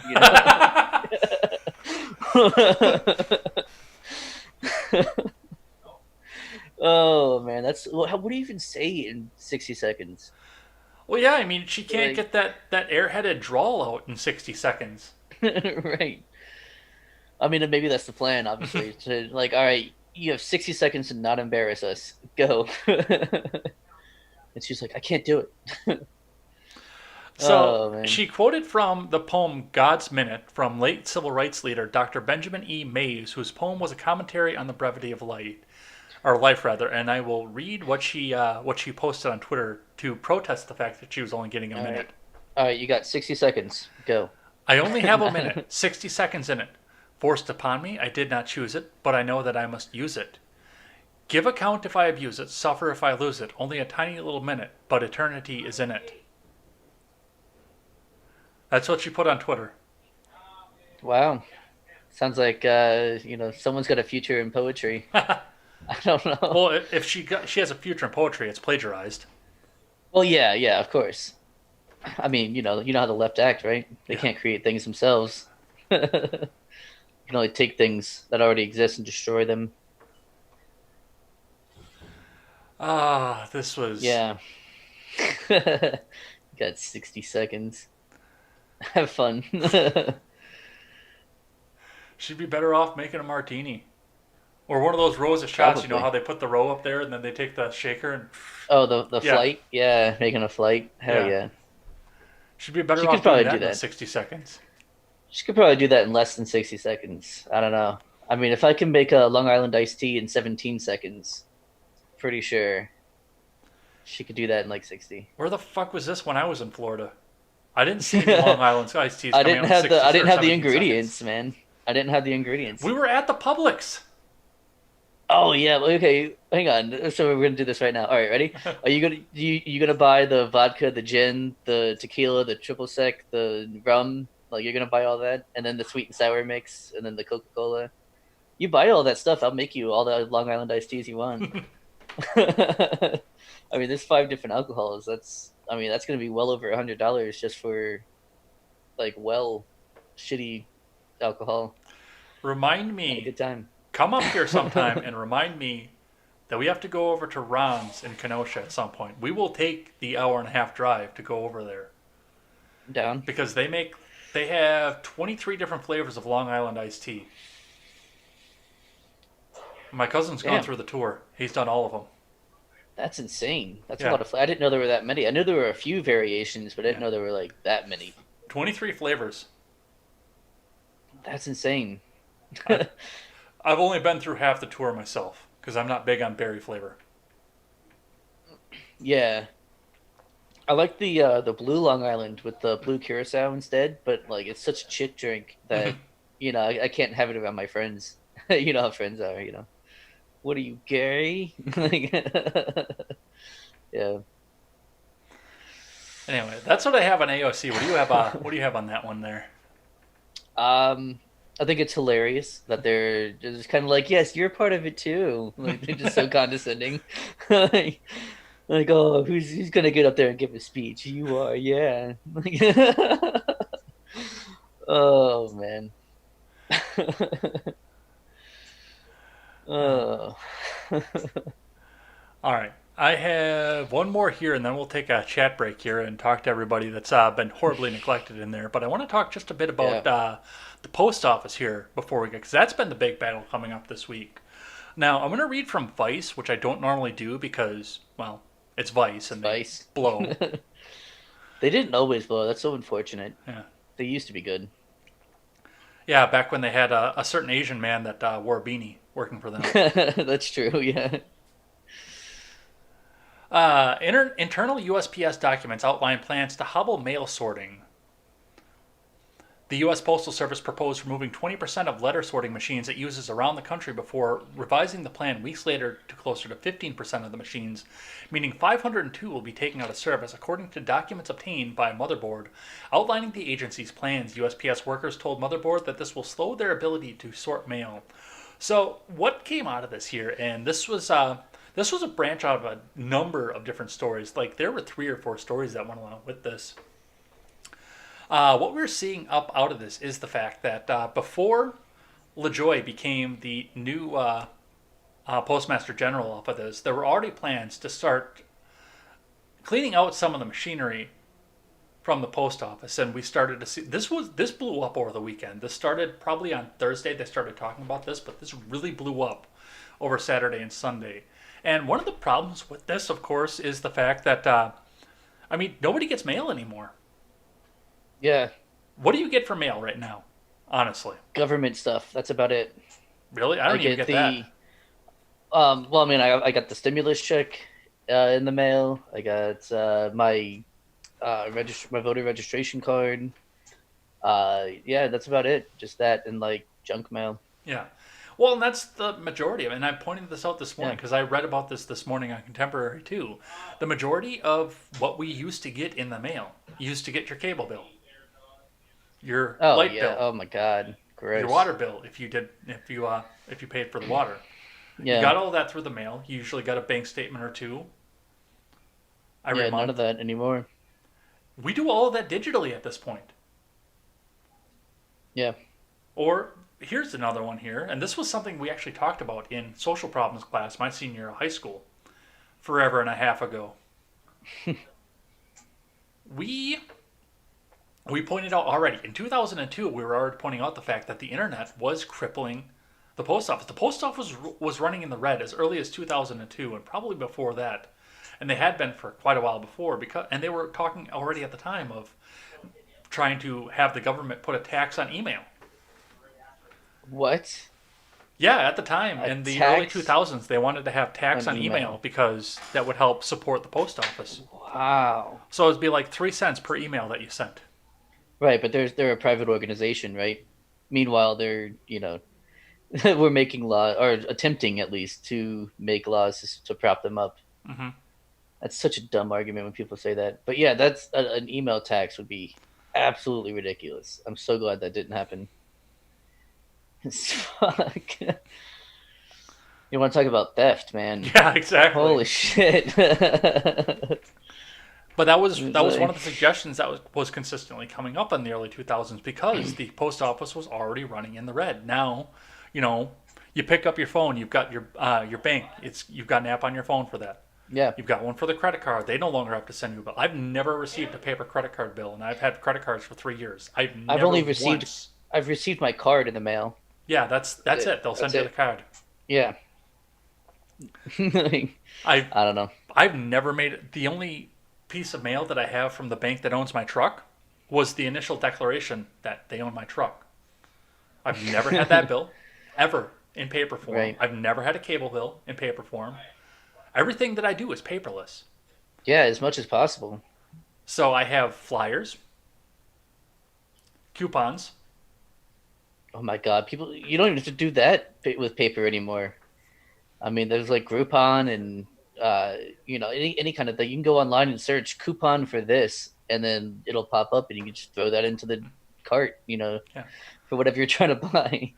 Speaker 2: Oh man, what do you even say in 60 seconds?
Speaker 1: Well, yeah, I mean, she can't get that airheaded drawl out in 60 seconds.
Speaker 2: Right. I mean, maybe that's the plan, obviously. To all right, you have 60 seconds to not embarrass us. Go. And she's like, I can't do it.
Speaker 1: So she quoted from the poem God's Minute from late civil rights leader Dr. Benjamin E. Mays, whose poem was a commentary on the brevity of life, and I will read what she posted on Twitter to protest the fact that she was only getting a minute.
Speaker 2: All right, you got 60 seconds. Go.
Speaker 1: I only have a minute, 60 seconds in it. Forced upon me, I did not choose it, but I know that I must use it. Give account if I abuse it, suffer if I lose it. Only a tiny little minute, but eternity is in it. That's what she put on Twitter.
Speaker 2: Wow. Sounds like, someone's got a future in poetry. I don't know.
Speaker 1: Well, if she has a future in poetry, it's plagiarized.
Speaker 2: Well, yeah, of course. I mean, you know how the left act, right? They can't create things themselves. You can only take things that already exist and destroy them.
Speaker 1: This was...
Speaker 2: Yeah. Got 60 seconds. Have fun.
Speaker 1: She'd be better off making a martini. Or one of those rows of shots.
Speaker 2: Probably.
Speaker 1: You know how they put the row up there and then they take the shaker and...
Speaker 2: Oh, the flight? Yeah, making a flight. Hell yeah.
Speaker 1: She'd be better off doing that in 60 seconds.
Speaker 2: She could probably do that in less than 60 seconds. I don't know. I mean, if I can make a Long Island iced tea in 17 seconds, pretty sure she could do that in like 60.
Speaker 1: Where the fuck was this when I was in Florida? I didn't see any Long Island iced teas.
Speaker 2: I didn't have the ingredients, seconds. Man. I didn't have the ingredients.
Speaker 1: We were at the Publix.
Speaker 2: Oh yeah, okay. Hang on. So we're gonna do this right now. All right, ready? Are you gonna buy the vodka, the gin, the tequila, the triple sec, the rum? Like you're gonna buy all that, and then the sweet and sour mix, and then the Coca-Cola. You buy all that stuff, I'll make you all the Long Island iced teas you want. I mean, there's 5 different alcohols. That's gonna be well over $100 just for like shitty alcohol.
Speaker 1: Remind me.
Speaker 2: Have a good time.
Speaker 1: Come up here sometime and remind me that we have to go over to Ron's in Kenosha at some point. We will take the 1.5-hour drive to go over there.
Speaker 2: Down.
Speaker 1: Because they have 23 different flavors of Long Island iced tea. My cousin's gone through the tour. He's done all of them.
Speaker 2: That's insane. That's a lot of. I didn't know there were that many. I knew there were a few variations, but I didn't know there were like that many.
Speaker 1: 23 flavors.
Speaker 2: That's insane.
Speaker 1: I've only been through half the tour myself because I'm not big on berry flavor.
Speaker 2: Yeah, I like the blue Long Island with the blue curacao instead, but like it's such a chit drink that I can't have it around my friends. You know how friends are. What are you, gay? Yeah.
Speaker 1: Anyway, that's what I have on AOC. What do you have? What do you have on that one there?
Speaker 2: I think it's hilarious that they're just kind of like, yes, you're part of it too. Like they're just so condescending. Like, oh, who's gonna get up there and give a speech? You are, yeah. Oh man. Oh.
Speaker 1: All right. I have one more here, and then we'll take a chat break here and talk to everybody that's been horribly neglected in there. But I want to talk just a bit about
Speaker 2: Yeah.
Speaker 1: the post office here before we get, because that's been the big battle coming up this week. Now, I'm going to read from Vice, which I don't normally do because, well, it's Vice and they
Speaker 2: Vice.
Speaker 1: blow.
Speaker 2: They didn't always blow. That's so unfortunate.
Speaker 1: Yeah.
Speaker 2: They used to be good.
Speaker 1: Yeah, back when they had a certain Asian man that wore a beanie working for them.
Speaker 2: That's true, yeah.
Speaker 1: Internal USPS documents outline plans to hobble mail sorting. The U.S. Postal Service proposed removing 20% of letter sorting machines it uses around the country before revising the plan weeks later to closer to 15% of the machines, meaning 502 will be taken out of service, according to documents obtained by Motherboard. Outlining the agency's plans, USPS workers told Motherboard that this will slow their ability to sort mail. So, what came out of this here? And this was a branch out of a number of different stories. Like, there were 3 or 4 stories that went along with this. What we're seeing up out of this is the fact that before LaJoy became the new Postmaster General off of this, there were already plans to start cleaning out some of the machinery from the post office, and we started to see this blew up over the weekend. This started probably on Thursday. They started talking about this, but this really blew up over Saturday and Sunday. And one of the problems with this, of course, is the fact that nobody gets mail anymore.
Speaker 2: Yeah.
Speaker 1: What do you get for mail right now? Honestly,
Speaker 2: Government stuff. That's about it.
Speaker 1: really, I don't even get that.
Speaker 2: Well, I mean, I got the stimulus check in the mail. I got my my voter registration card. Yeah, that's about it. Just that and like junk mail.
Speaker 1: Yeah. Well, and that's the majority of it. And I pointed this out this morning
Speaker 2: Yeah.
Speaker 1: because I read about this morning on Contemporary too. The majority of what we used to get in the mail, you used to get your cable bill, your
Speaker 2: Oh
Speaker 1: light
Speaker 2: yeah.
Speaker 1: bill,
Speaker 2: Oh my God. Gross.
Speaker 1: your water bill if you paid for the water.
Speaker 2: Yeah.
Speaker 1: You got all that through the mail. You usually got a bank statement or two every
Speaker 2: Yeah. None
Speaker 1: month.
Speaker 2: of that anymore.
Speaker 1: We do all of that digitally at this point.
Speaker 2: Yeah.
Speaker 1: Or here's another one here, and this was something we actually talked about in social problems class my senior year of high school, forever and a half ago. we we pointed out already in 2002. We were already pointing out the fact that the internet was crippling the post office. The post office was running in the red as early as 2002, and probably before that, and they had been for quite a while before. And they were talking already at the time of trying to have the government put a tax on email.
Speaker 2: What?
Speaker 1: Yeah, at the time,
Speaker 2: A
Speaker 1: in the early
Speaker 2: tax
Speaker 1: 2000s, they wanted to have tax
Speaker 2: on
Speaker 1: on email
Speaker 2: email.
Speaker 1: because that would help support the post office.
Speaker 2: Wow.
Speaker 1: So it would be like 3 cents per email that you sent.
Speaker 2: Right, but they're a private organization, right? Meanwhile, they're we're making law or attempting at least to make laws to prop them up.
Speaker 1: Hmm.
Speaker 2: That's such a dumb argument when people say that. But yeah, that's an email tax would be absolutely ridiculous. I'm so glad that didn't happen. Fuck. You want to talk about theft, man?
Speaker 1: Yeah, exactly.
Speaker 2: Holy shit.
Speaker 1: But that was
Speaker 2: It's
Speaker 1: one
Speaker 2: like-
Speaker 1: of the suggestions that was consistently coming up in the early 2000s because the post office was already running in the red. Now, you pick up your phone, you've got your bank. You've got an app on your phone for that.
Speaker 2: Yeah.
Speaker 1: You've got one for the credit card. They no longer have to send you a bill. I've never received a paper credit card bill, and I've had credit cards for 3 years. I've
Speaker 2: only received my card in the mail.
Speaker 1: Yeah, that's it. They'll send
Speaker 2: That's
Speaker 1: you
Speaker 2: it.
Speaker 1: the card.
Speaker 2: Yeah. I don't know.
Speaker 1: I've never made it. The only piece of mail that I have from the bank that owns my truck was the initial declaration that they own my truck. I've never had that bill, ever, in paper form.
Speaker 2: Right.
Speaker 1: I've never had a cable bill in paper form. Everything that I do is paperless.
Speaker 2: Yeah, as much as possible.
Speaker 1: So I have flyers, coupons.
Speaker 2: Oh my God, people! You don't even have to do that with paper anymore. I mean, there's like Groupon and any kind of thing. You can go online and search coupon for this, and then it'll pop up, and you can just throw that into the cart.
Speaker 1: Yeah.
Speaker 2: For whatever you're trying to buy.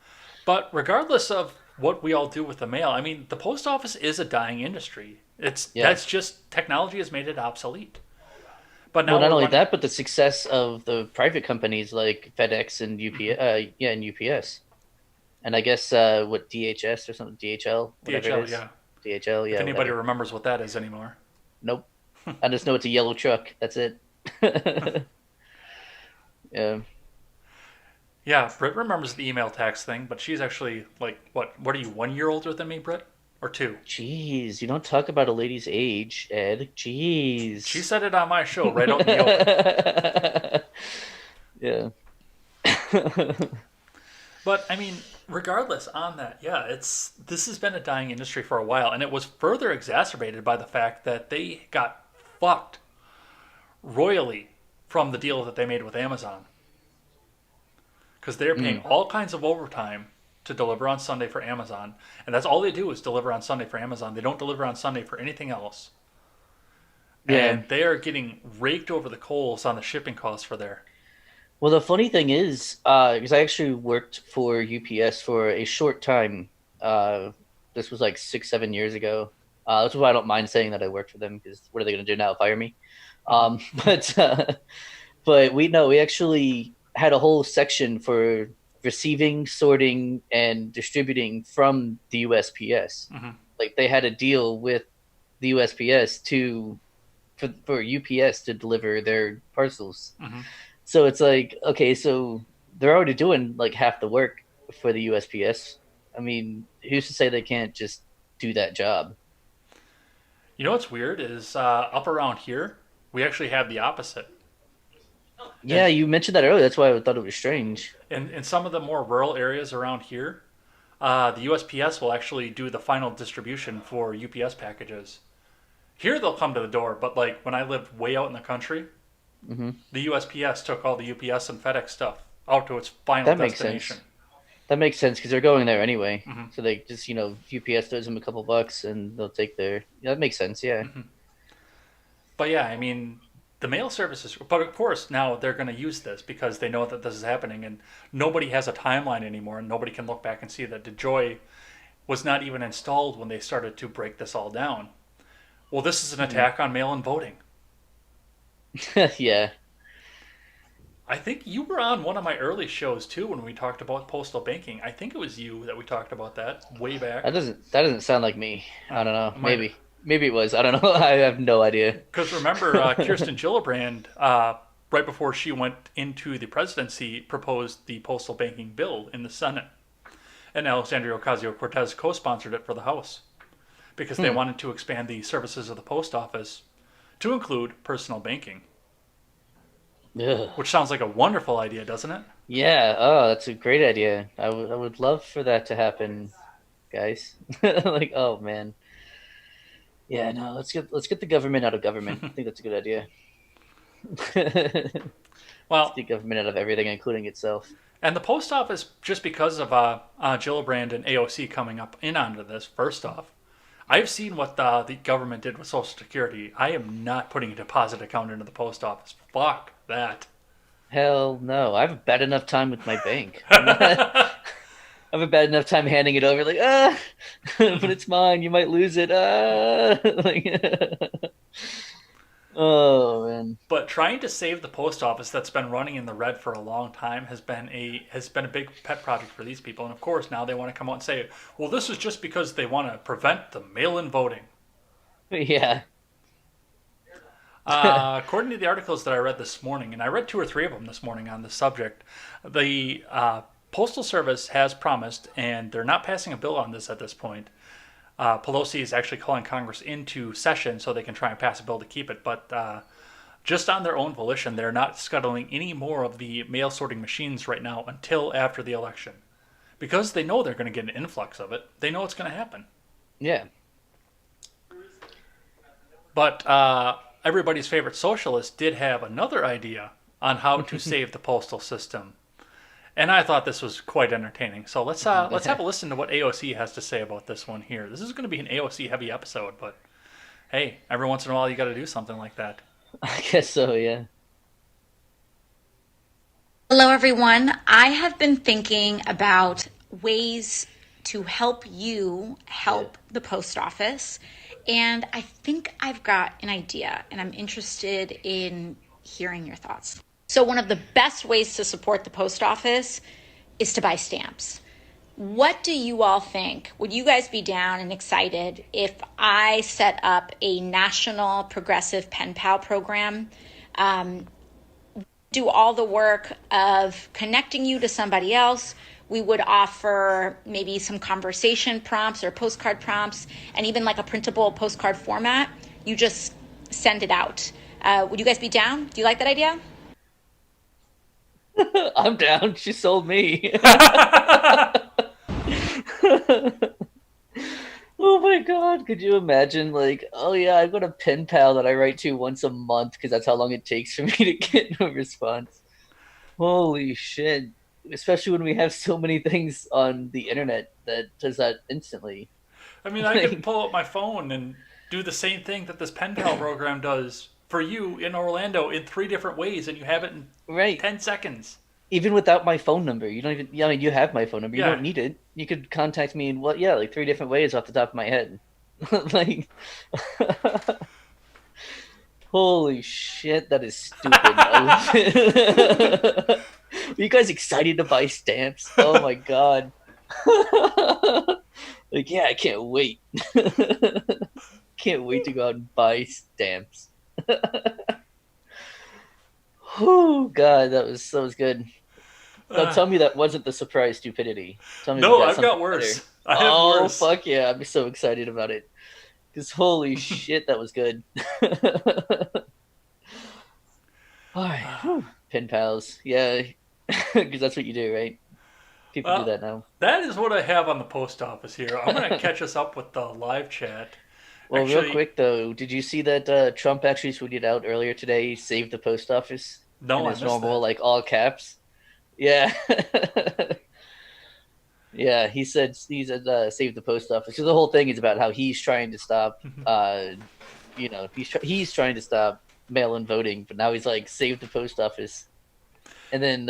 Speaker 1: But regardless of what we all do with the mail. I mean, the post office is a dying industry.
Speaker 2: Yeah.
Speaker 1: That's just technology has made it obsolete. But
Speaker 2: Well,
Speaker 1: now
Speaker 2: not
Speaker 1: we're
Speaker 2: only
Speaker 1: running.
Speaker 2: that, but the success of the private companies like FedEx and
Speaker 1: Mhm.
Speaker 2: yeah, and UPS, and I guess what DHS or something, DHL, whatever it
Speaker 1: DHL,
Speaker 2: is,
Speaker 1: yeah.
Speaker 2: DHL,
Speaker 1: If
Speaker 2: yeah,
Speaker 1: anybody
Speaker 2: whatever.
Speaker 1: remembers what that is anymore.
Speaker 2: Nope, I just know it's a yellow truck. That's it. Yeah.
Speaker 1: Yeah, Britt remembers the email tax thing, but she's actually like what are you, 1 year older than me, Britt? Or two?
Speaker 2: Jeez, you don't talk about a lady's age, Ed.
Speaker 1: She
Speaker 2: Jeez.
Speaker 1: said it on my show right out in the open.
Speaker 2: Yeah.
Speaker 1: But I mean, regardless on that, yeah, it's this has been a dying industry for a while, and it was further exacerbated by the fact that they got fucked royally from the deal that they made with Amazon. Because they're paying
Speaker 2: Mm,
Speaker 1: all kinds of overtime to deliver on Sunday for Amazon, and that's all they do is deliver on Sunday for Amazon. They don't deliver on Sunday for anything else,
Speaker 2: yeah.
Speaker 1: and they are getting raked over the coals on the shipping costs for there.
Speaker 2: Well, the funny thing is, because I actually worked for UPS for a short time. Uh, this was like 6, 7 years ago. That's why I don't mind saying that I worked for them because what are they going to do now? Fire me?
Speaker 1: Hmm.
Speaker 2: Um, but uh, but we know we actually had a whole section for receiving, sorting, and distributing from the USPS.
Speaker 1: Hmm.
Speaker 2: Like they had a deal with the USPS for UPS to deliver their parcels.
Speaker 1: Hmm.
Speaker 2: So it's like, okay, so they're already doing like half the work for the USPS. I mean, who's to say they can't just do that job?
Speaker 1: You know what's weird is up around here we actually have the opposite.
Speaker 2: Yeah,
Speaker 1: And
Speaker 2: you mentioned that earlier. That's why I thought it was strange.
Speaker 1: in some of the more rural areas around here, the USPS will actually do the final distribution for UPS packages. Here they'll come to the door, but like when I lived way out in the country,
Speaker 2: Hmm.
Speaker 1: the USPS took all the UPS and FedEx stuff out to its final
Speaker 2: That makes
Speaker 1: destination.
Speaker 2: sense. That makes sense because they're going there anyway.
Speaker 1: Hmm.
Speaker 2: So they just, UPS throws them a couple bucks and they'll take their. Yeah, that makes sense. Yeah.
Speaker 1: Hmm. But yeah, I mean, the mail services, but of course now they're going to use this because they know that this is happening and nobody has a timeline anymore and nobody can look back and see that DeJoy was not even installed when they started to break this all down. Well, this is an
Speaker 2: Hmm.
Speaker 1: attack on mail in voting.
Speaker 2: Yeah.
Speaker 1: I think you were on one of my early shows too when we talked about postal banking. I think it was you that we talked about that way back.
Speaker 2: That doesn't sound like me. I don't know.
Speaker 1: It might have.
Speaker 2: Maybe it was. I don't know. I have no idea.
Speaker 1: Because remember, Kirsten Gillibrand, right before she went into the presidency, proposed the postal banking bill in the Senate. And Alexandria Ocasio Cortez co sponsored it for the House because they
Speaker 2: Hmm.
Speaker 1: wanted to expand the services of the post office to include personal banking,
Speaker 2: Ugh.
Speaker 1: which sounds like a wonderful idea, doesn't it?
Speaker 2: Yeah. Oh, that's a great idea. I would love for that to happen, guys. Like, oh man. Yeah. No. Let's get the government out of government. I think that's a good idea. Let's
Speaker 1: Well,
Speaker 2: get government out of everything, including itself.
Speaker 1: and the post office, just because of Gillibrand and AOC coming up in onto this, first off, I've seen what the government did with Social Security. I am not putting a deposit account into the post office. Fuck that.
Speaker 2: Hell no. I have a bad enough time with my bank. I'm not. I have a bad enough time handing it over. Like, but it's mine. You might lose it. Like, oh man.
Speaker 1: But trying to save the post office that's been running in the red for a long time has been a big pet project for these people. And of course, now they want to come out and say, "Well, this is just because they want to prevent the mail-in voting."
Speaker 2: Yeah.
Speaker 1: According to the articles that I read this morning, and I read two or three of them this morning on this subject, the Postal Service has promised, and they're not passing a bill on this at this point. Pelosi is actually calling Congress into session so they can try and pass a bill to keep it, but just on their own volition, they're not scuttling any more of the mail sorting machines right now until after the election. Because they know they're going to get an influx of it, they know it's going to happen.
Speaker 2: Yeah.
Speaker 1: But everybody's favorite socialist did have another idea on how to save the postal system. And I thought this was quite entertaining. So let's have a listen to what AOC has to say about this one here. This is going to be an AOC heavy episode, but hey, every once in a while you got to do something like that.
Speaker 2: I guess so, yeah.
Speaker 5: Hello, everyone. I have been thinking about ways to help you help the post office. And I think I've got an idea, and I'm interested in hearing your thoughts. So one of the best ways to support the post office is to buy stamps. What do you all think? Would you guys be down and excited if I set up a national progressive pen pal program? Do all the work of connecting you to somebody else. We would offer maybe some conversation prompts or postcard prompts, and even like a printable postcard format. You just send it out. Would you guys be down? Do you like that idea?
Speaker 2: I'm down. She sold me. Oh my god, could you imagine, like, oh yeah, I've got a pen pal that I write to once a month because that's how long it takes for me to get a response. Holy shit. Especially when we have so many things on the internet that does that instantly.
Speaker 1: I mean, I could pull up my phone and do the same thing that this pen pal program does for you in Orlando in 3 different ways, and you have it in
Speaker 2: Right.
Speaker 1: 10 seconds.
Speaker 2: Even without my phone number. You don't even, I mean, you have my phone number. You
Speaker 1: Yeah.
Speaker 2: don't need it. You could contact me in like 3 different ways off the top of my head. Like, holy shit, that is stupid. Are you guys excited to buy stamps? Oh my god. Like, yeah, I can't wait. Can't wait to go out and buy stamps. Oh god, that was good. Now tell me that wasn't the surprise stupidity. Tell me
Speaker 1: No,
Speaker 2: we
Speaker 1: I've got
Speaker 2: something
Speaker 1: worse.
Speaker 2: better.
Speaker 1: I have
Speaker 2: Oh
Speaker 1: worse.
Speaker 2: fuck yeah, I'm so excited about it. Because holy shit, that was good. Alright, whew. Pen pals. Yeah, because that's what you do, right? People do that now.
Speaker 1: That is what I have on the post office here. I'm going to catch us up with the live chat.
Speaker 2: Well,
Speaker 1: Actually,
Speaker 2: real quick though, did you see that Trump actually tweeted out earlier today, "Save the post office"?
Speaker 1: No,
Speaker 2: in
Speaker 1: I
Speaker 2: his
Speaker 1: missed
Speaker 2: normal,
Speaker 1: that.
Speaker 2: like all caps. Yeah. Yeah, he said save the post office. So the whole thing is about how he's trying to stop, he's trying to stop mail-in voting, but now he's like save the post office. And then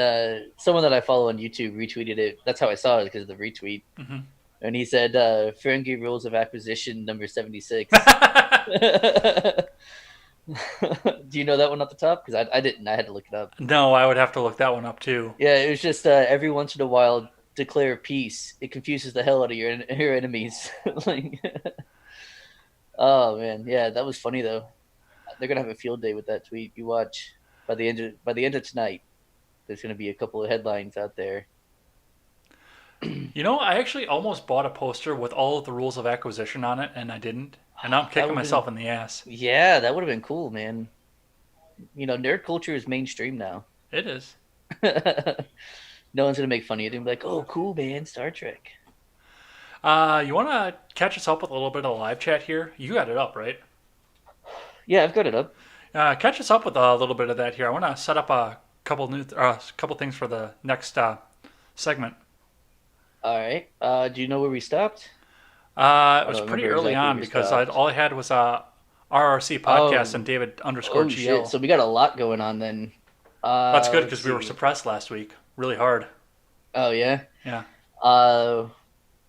Speaker 2: someone that I follow on YouTube retweeted it. That's how I saw it, because of the retweet.
Speaker 1: Mm-hmm.
Speaker 2: And he said, Ferengi Rules of Acquisition number 76. Do you know that one off the top? Because I didn't. I had to look it up.
Speaker 1: No, I would have to look that one up too.
Speaker 2: Yeah, it was just every once in a while, declare peace. It confuses the hell out of your enemies. Like, oh man, yeah, that was funny though. They're gonna have a field day with that tweet. You watch. By the end of tonight, there's gonna be a couple of headlines out there.
Speaker 1: You know, I actually almost bought a poster with all of the rules of acquisition on it, and I didn't. And now I'm kicking myself in the ass.
Speaker 2: Yeah, that would have been cool, man. You know, nerd culture is mainstream now.
Speaker 1: It is.
Speaker 2: No one's gonna make fun of you. They're gonna be like, "Oh, cool, man, Star Trek."
Speaker 1: You want to catch us up with a little bit of live chat here? You got it up, right?
Speaker 2: Yeah, I've got it up.
Speaker 1: Catch us up with a little bit of that here. I want to set up a couple things for the next segment.
Speaker 2: All right. Do you know where we stopped?
Speaker 1: It was pretty
Speaker 2: remember
Speaker 1: early
Speaker 2: exactly
Speaker 1: on
Speaker 2: where we
Speaker 1: because
Speaker 2: stopped.
Speaker 1: all I had was RRC podcast and David
Speaker 2: Oh
Speaker 1: _GL.
Speaker 2: shit! So we got a lot going on then.
Speaker 1: That's good because
Speaker 2: let's
Speaker 1: we were
Speaker 2: see.
Speaker 1: suppressed last week really hard.
Speaker 2: Oh yeah.
Speaker 1: Yeah.
Speaker 2: Let's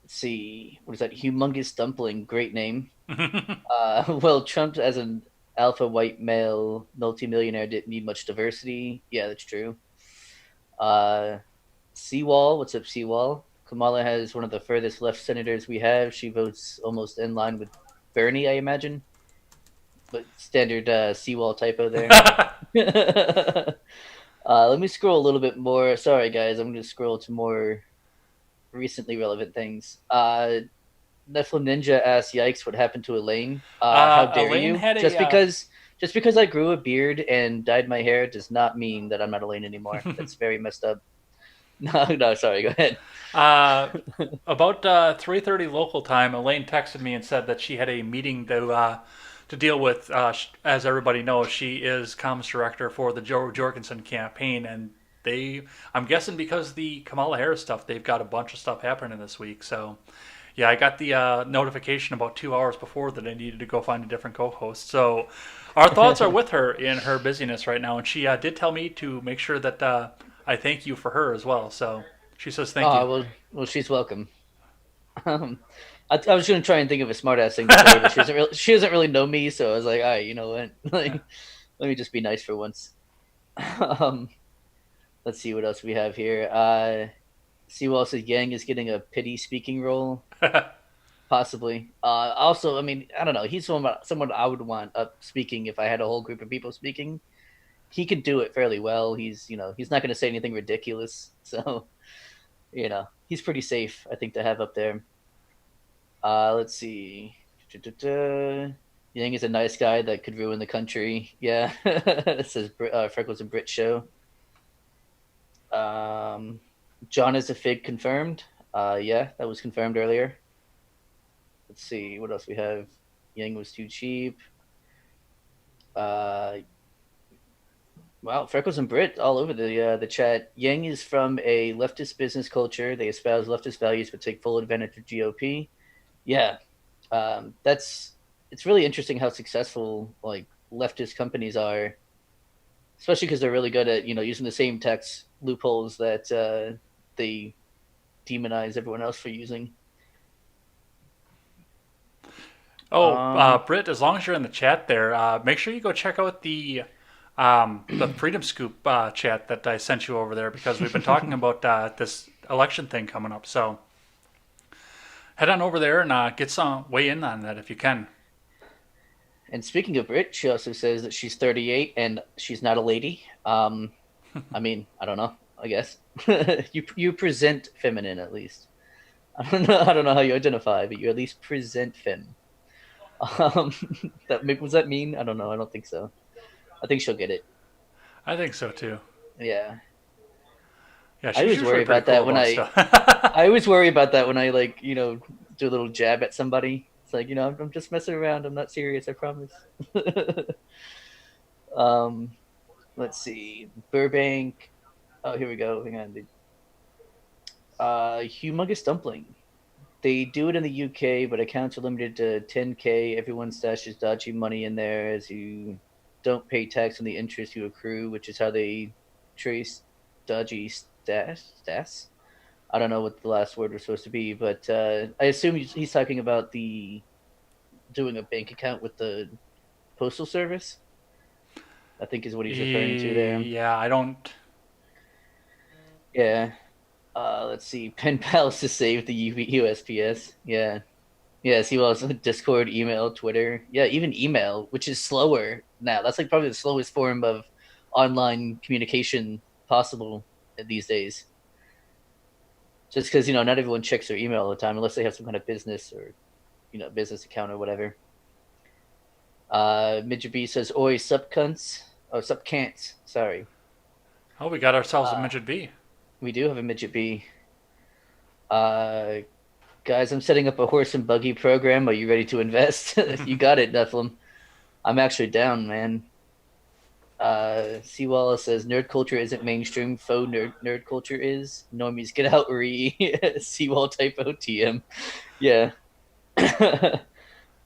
Speaker 2: see. What is that? Humongous Dumpling. Great name. Well, Trump as an alpha white male multimillionaire didn't need much diversity. Yeah, that's true. Seawall. What's up, Seawall? Kamala has one of the furthest left senators we have. She votes almost in line with Bernie, I imagine. But standard Seawall typo there. Let me scroll a little bit more. Sorry, guys. I'm going to scroll to more recently relevant things. Nephilim Ninja asks, "Yikes! What happened to Elaine? How dare
Speaker 1: Elaine
Speaker 2: you?
Speaker 1: had
Speaker 2: Just because I grew a beard and dyed my hair does not mean that I'm not Elaine anymore. That's very messed up." No, sorry. Go ahead.
Speaker 1: About 3:30 local time, Elaine texted me and said that she had a meeting to deal with. As everybody knows, she is comms director for the Joe Jorgensen campaign, and I'm guessing because of the Kamala Harris stuff, they've got a bunch of stuff happening this week. So, yeah, I got the notification about 2 hours before that I needed to go find a different co-host. So, our thoughts are with her in her busyness right now, and she did tell me to make sure that I thank you for her as well. So she says thank you.
Speaker 2: Well, she's welcome. Um, I was going to try and think of a smart ass thing to say, but she doesn't really know me, so I was like, all right, you know what? Like, let me just be nice for once. Um, let's see what else we have here. Seawall says Yang is getting a pity speaking role, possibly. Also, I mean, I don't know. He's someone I would want up speaking if I had a whole group of people speaking. He could do it fairly well. He's not going to say anything ridiculous, so he's pretty safe, I think, to have up there. Let's see. Yang is a nice guy that could ruin the country. Yeah, it says Freckles and Brit show. John is a fig confirmed. Yeah, that was confirmed earlier. Let's see what else we have. Yang was too cheap. Wow, Freckles and Brit all over the chat. Yang is from a leftist business culture. They espouse leftist values but take full advantage of GOP. Yeah, it's really interesting how successful like leftist companies are, especially because they're really good at using the same tax loopholes that they demonize everyone else for using.
Speaker 1: Britt, as long as you're in the chat there, make sure you go check out the Freedom Scoop chat that I sent you over there, because we've been talking about this election thing coming up. So head on over there and get some weigh in on that if you can.
Speaker 2: And speaking of Brit, she also says that she's 38 and she's not a lady. I mean, I don't know. I guess you present feminine at least. I don't know how you identify, but you at least present femme. Was that mean? I don't know. I don't think so. I think she'll get it.
Speaker 1: I think so too.
Speaker 2: Yeah.
Speaker 1: Yeah,
Speaker 2: I always worry about that when I always worry about that when I do a little jab at somebody. It's like, I'm just messing around. I'm not serious. I promise. Let's see. Burbank. Oh, here we go. Hang on. Humongous Dumpling. They do it in the UK, but accounts are limited to 10K. Everyone stashes dodgy money in there as you don't pay tax on the interest you accrue, which is how they trace dodgy stas. I don't know what the last word was supposed to be, but I assume he's talking about doing a bank account with the Postal Service. I think is what he's referring to there.
Speaker 1: Yeah, I don't.
Speaker 2: Yeah. Let's see. Pen pals to save the USPS. Yeah. Yeah, see what else? Discord, email, Twitter. Yeah, even email, which is slower now. That's like probably the slowest form of online communication possible these days. Just because, not everyone checks their email all the time unless they have some kind of business or, business account or whatever. Midget B says, oi, sup cunts. Oh, sup cants. Sorry.
Speaker 1: Oh, we got ourselves a Midget B.
Speaker 2: We do have a Midget B. Guys, I'm setting up a horse and buggy program. Are you ready to invest? You got it, Nephilim. I'm actually down, man. C. Wallace says, nerd culture isn't mainstream. Faux nerd culture is. Normies, get out, Seawall typo TM. Yeah.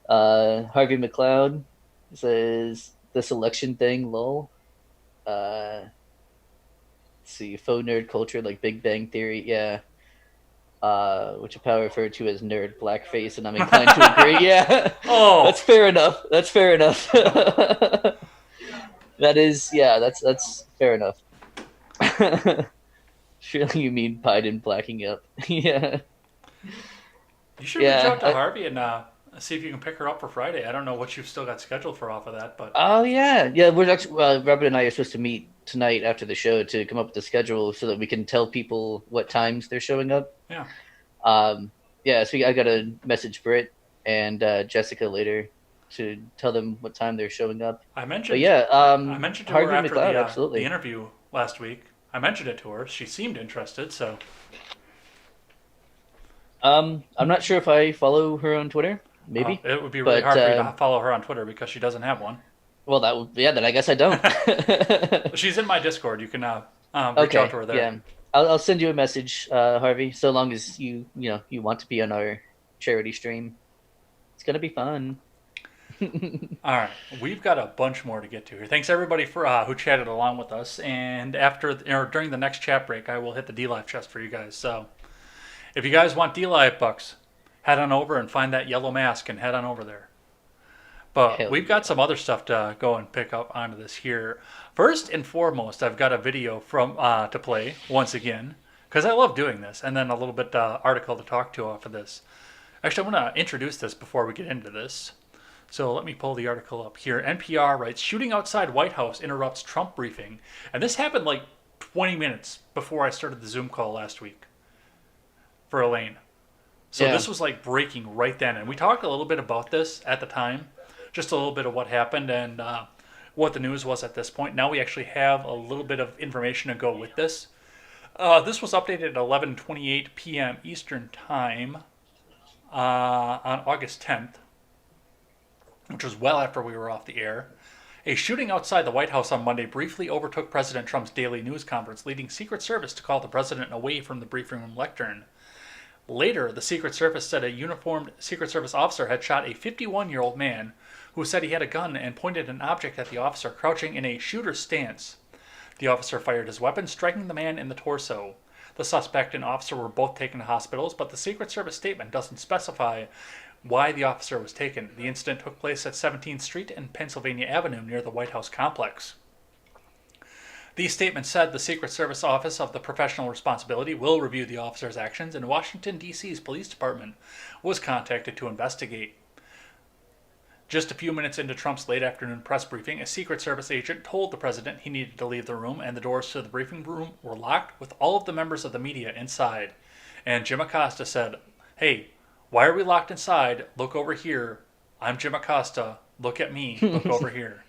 Speaker 2: Harvey McLeod says, this election thing, lol. Let's see, faux nerd culture, like Big Bang Theory, yeah. Which I probably refer to as nerd blackface, and I'm inclined to agree. Yeah, that's fair enough. That's fair enough. That's fair enough. Surely you mean Biden blacking up? Yeah.
Speaker 1: You should reach out to Harvey and see if you can pick her up for Friday. I don't know what you've still got scheduled for off of that, but
Speaker 2: oh yeah. We're actually Robert and I are supposed to meet tonight after the show to come up with the schedule so that we can tell people what times they're showing up.
Speaker 1: Yeah.
Speaker 2: So I got to message Britt and Jessica later to tell them what time they're showing up.
Speaker 1: I mentioned to
Speaker 2: Harvey
Speaker 1: her after
Speaker 2: McLeod,
Speaker 1: the interview last week. I mentioned it to her. She seemed interested, so.
Speaker 2: I'm not sure if I follow her on Twitter. Maybe.
Speaker 1: It would be really hard for you to follow her on Twitter because she doesn't have one.
Speaker 2: Well, then I guess I don't.
Speaker 1: She's in my Discord. You can reach out to her there.
Speaker 2: Yeah. I'll send you a message, Harvey, so long as you want to be on our charity stream. It's going to be fun.
Speaker 1: All right. We've got a bunch more to get to here. Thanks, everybody, for who chatted along with us. And during the next chat break, I will hit the D-Live chest for you guys. So if you guys want D-Live bucks, head on over and find that yellow mask and head on over there. But
Speaker 2: Hell
Speaker 1: we've got some other stuff to go and pick up onto this here. First and foremost, I've got a video from to play once again because I love doing this, and then a little bit article to talk to off of this. Actually, I want to introduce this before we get into this. So let me pull the article up here. NPR writes, shooting outside White House interrupts Trump briefing. And this happened like 20 minutes before I started the Zoom call last week for Elaine. So This was like breaking right then. And we talked a little bit about this at the time. Just a little bit of what happened and what the news was at this point. Now we actually have a little bit of information to go with this. This was updated at 11:28 p.m. Eastern Time on August 10th, which was well after we were off the air. A shooting outside the White House on Monday briefly overtook President Trump's daily news conference, leading Secret Service to call the president away from the briefing room lectern. Later, the Secret Service said a uniformed Secret Service officer had shot a 51-year-old man who said he had a gun and pointed an object at the officer crouching in a shooter's stance. The officer fired his weapon, striking the man in the torso. The suspect and officer were both taken to hospitals, but the Secret Service statement doesn't specify why the officer was taken. The incident took place at 17th Street and Pennsylvania Avenue near the White House complex. The statement said the Secret Service Office of the Professional Responsibility will review the officer's actions, and Washington, D.C.'s police department was contacted to investigate. Just a few minutes into Trump's late afternoon press briefing, a Secret Service agent told the president he needed to leave the room, and the doors to the briefing room were locked with all of the members of the media inside. And Jim Acosta said, "Hey, why are we locked inside? Look over here. I'm Jim Acosta. Look at me. Look over here."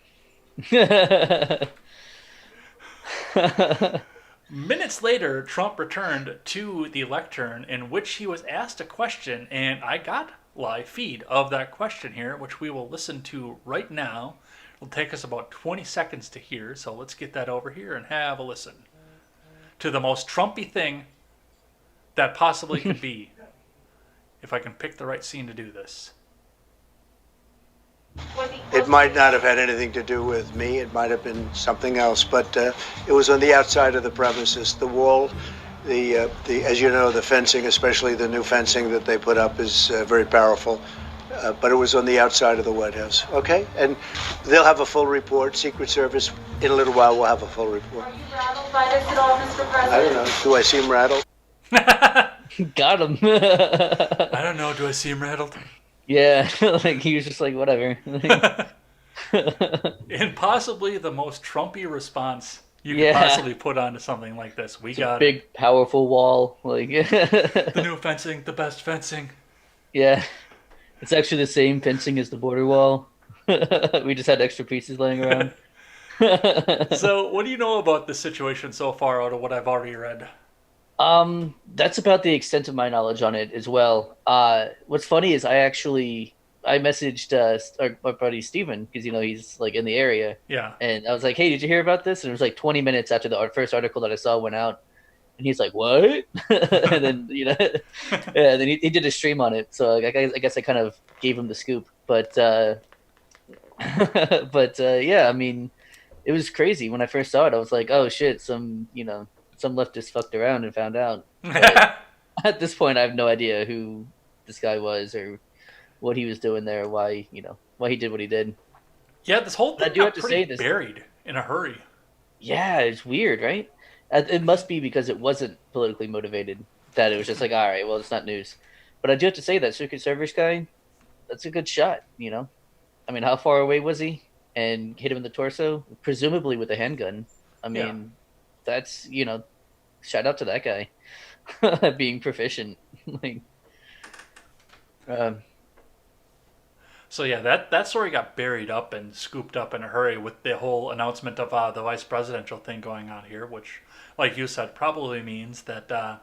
Speaker 1: Minutes later, Trump returned to the lectern in which he was asked a question, and I got live feed of that question here, which we will listen to right now. It'll take us about 20 seconds to hear, so let's get that over here and have a listen to the most Trumpy thing that possibly could be, if I can pick the right scene to do this.
Speaker 6: It might not have had anything to do with me. It might have been something else, but it was on the outside of the premises. The wall, the as you know, the fencing, especially the new fencing that they put up, is very powerful. But it was on the outside of the White House. Okay, and they'll have a full report. Secret Service in a little while will have a full report.
Speaker 7: Are you rattled by this at all, Mr. President?
Speaker 6: I don't know. Do I seem rattled?
Speaker 2: Got him.
Speaker 1: I don't know. Do I seem rattled?
Speaker 2: Yeah, like he was just like, whatever.
Speaker 1: And possibly the most Trumpy response you could possibly put onto something like this. We got
Speaker 2: a big, powerful wall. Like
Speaker 1: the new fencing, the best fencing.
Speaker 2: Yeah, it's actually the same fencing as the border wall. We just had extra pieces laying around.
Speaker 1: So, what do you know about this situation so far out of what I've already read?
Speaker 2: That's about the extent of my knowledge on it as well. What's funny is I messaged our buddy Steven, because he's like in the area.
Speaker 1: Yeah.
Speaker 2: And I was like, "Hey, did you hear about this?" And it was like 20 minutes after the first article that I saw went out, and he's like, "What?" And then yeah, then he did a stream on it. So I guess I kind of gave him the scoop. But yeah, I mean, it was crazy when I first saw it. I was like, "Oh shit!" Some leftist fucked around and found out. But at this point, I have no idea who this guy was or what he was doing there, why he did what he did.
Speaker 1: Yeah, this whole thing
Speaker 2: I do have to say this,
Speaker 1: buried in a hurry.
Speaker 2: Yeah, it's weird, right? It must be because it wasn't politically motivated, that it was just like, all right, well, it's not news. But I do have to say that Secret Service guy, that's a good shot, I mean, how far away was he? And hit him in the torso, presumably with a handgun. I mean, that's, shout out to that guy being proficient.
Speaker 1: So yeah, that story got buried up and scooped up in a hurry with the whole announcement of the vice presidential thing going on here, which, like you said, probably means that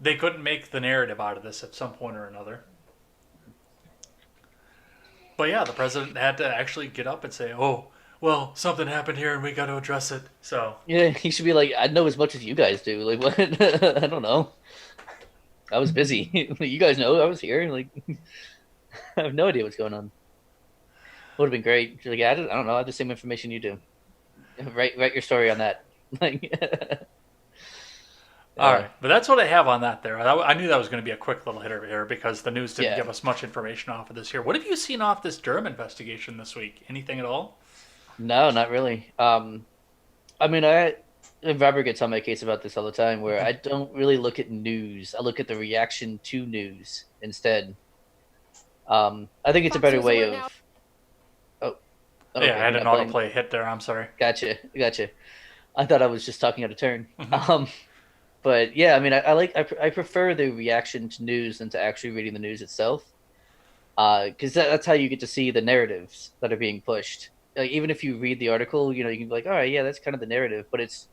Speaker 1: they couldn't make the narrative out of this at some point or another. But yeah, the president had to actually get up and say, "Oh, well, something happened here and we got to address it." So
Speaker 2: yeah, he should be like, "I know as much as you guys do." Like, what? I don't know. I was busy. You guys know I was here. Like, I have no idea what's going on. Would have been great. Like, I don't know. I have the same information you do. Write your story on that. Like,
Speaker 1: All right, but that's what I have on that there. I knew that was going to be a quick little hitter here because the news didn't give us much information off of this here. What have you seen off this Durham investigation this week? Anything at all?
Speaker 2: No, not really. I mean, and Robert gets on my case about this all the time, where I don't really look at news. I look at the reaction to news instead. I think it's a better way of. Oh, okay,
Speaker 1: yeah, I had an autoplay hit there. I'm sorry.
Speaker 2: Gotcha. I thought I was just talking out of turn. But yeah, I mean, I prefer the reaction to news than to actually reading the news itself, because that's how you get to see the narratives that are being pushed. Like, even if you read the article, you can be like, all right, yeah, that's kind of the narrative, but it's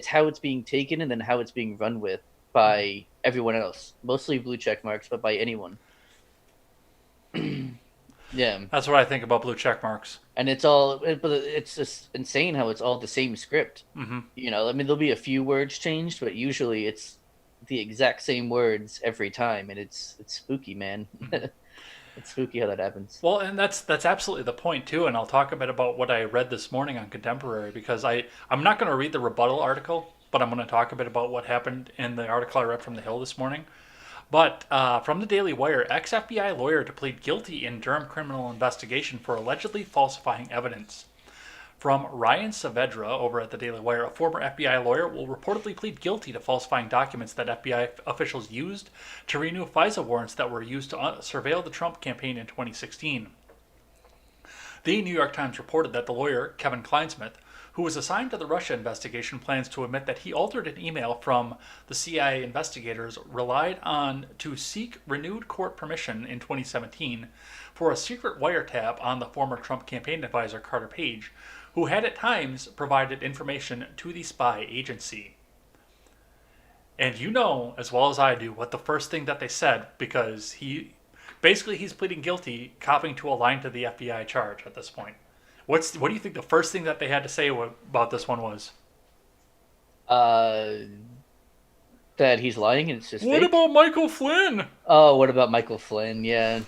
Speaker 2: how it's being taken and then how it's being run with by everyone else, mostly blue check marks, but by anyone. Yeah,
Speaker 1: that's what I think about blue check marks.
Speaker 2: And it's just insane how it's all the same script.
Speaker 1: Mm-hmm.
Speaker 2: I mean, there'll be a few words changed, but usually it's the exact same words every time, and it's spooky, man. It's spooky how that happens.
Speaker 1: Well, and that's absolutely the point too. And I'll talk a bit about what I read this morning on Contemporary, because I'm not going to read the rebuttal article, but I'm going to talk a bit about what happened in the article I read from the Hill this morning. But from the Daily Wire, ex-FBI lawyer to plead guilty in Durham criminal investigation for allegedly falsifying evidence. From Ryan Saavedra over at the Daily Wire, a former FBI lawyer will reportedly plead guilty to falsifying documents that FBI officials used to renew FISA warrants that were used to surveil the Trump campaign in 2016. The New York Times reported that the lawyer, Kevin Kleinsmith, who was assigned to the Russia investigation, plans to admit that he altered an email from the CIA investigators relied on to seek renewed court permission in 2017 for a secret wiretap on the former Trump campaign advisor Carter Page, who had at times provided information to the spy agency. And you know as well as I do what the first thing that they said, because he's pleading guilty, copying to a line to the FBI charge at this point. What do you think the first thing that they had to say about this one was?
Speaker 2: That he's lying and it's just
Speaker 1: What
Speaker 2: fake?
Speaker 1: about Michael Flynn?
Speaker 2: Oh, what about Michael Flynn? Yeah.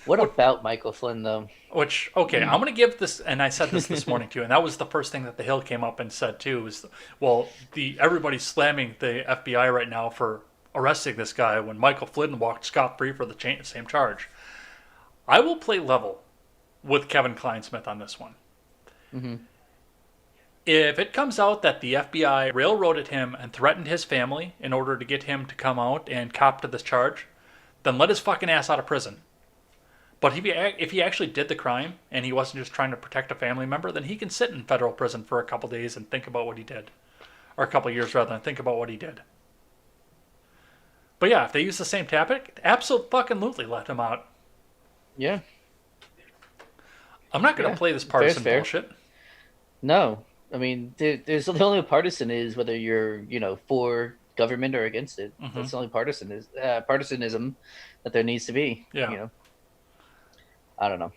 Speaker 2: What about Michael Flynn, though?
Speaker 1: Which, okay, I'm going to give this, and I said this morning too, and that was the first thing that the Hill came up and said too, was, well, everybody's slamming the FBI right now for arresting this guy when Michael Flynn walked scot-free for the same charge. I will play level with Kevin Kleinsmith on this one.
Speaker 2: Mm-hmm.
Speaker 1: If it comes out that the FBI railroaded him and threatened his family in order to get him to come out and cop to this charge, then let his fucking ass out of prison. But if he actually did the crime and he wasn't just trying to protect a family member, then he can sit in federal prison for a couple days and think about what he did. Or a couple years rather, and think about what he did. But yeah, if they use the same tactic, absolutely let him out.
Speaker 2: Yeah.
Speaker 1: I'm not going to play this partisan bullshit.
Speaker 2: No. I mean, there's the only partisan is whether you're, for government or against it. Mm-hmm. That's the only partisanism that there needs to be.
Speaker 1: Yeah.
Speaker 2: I don't know.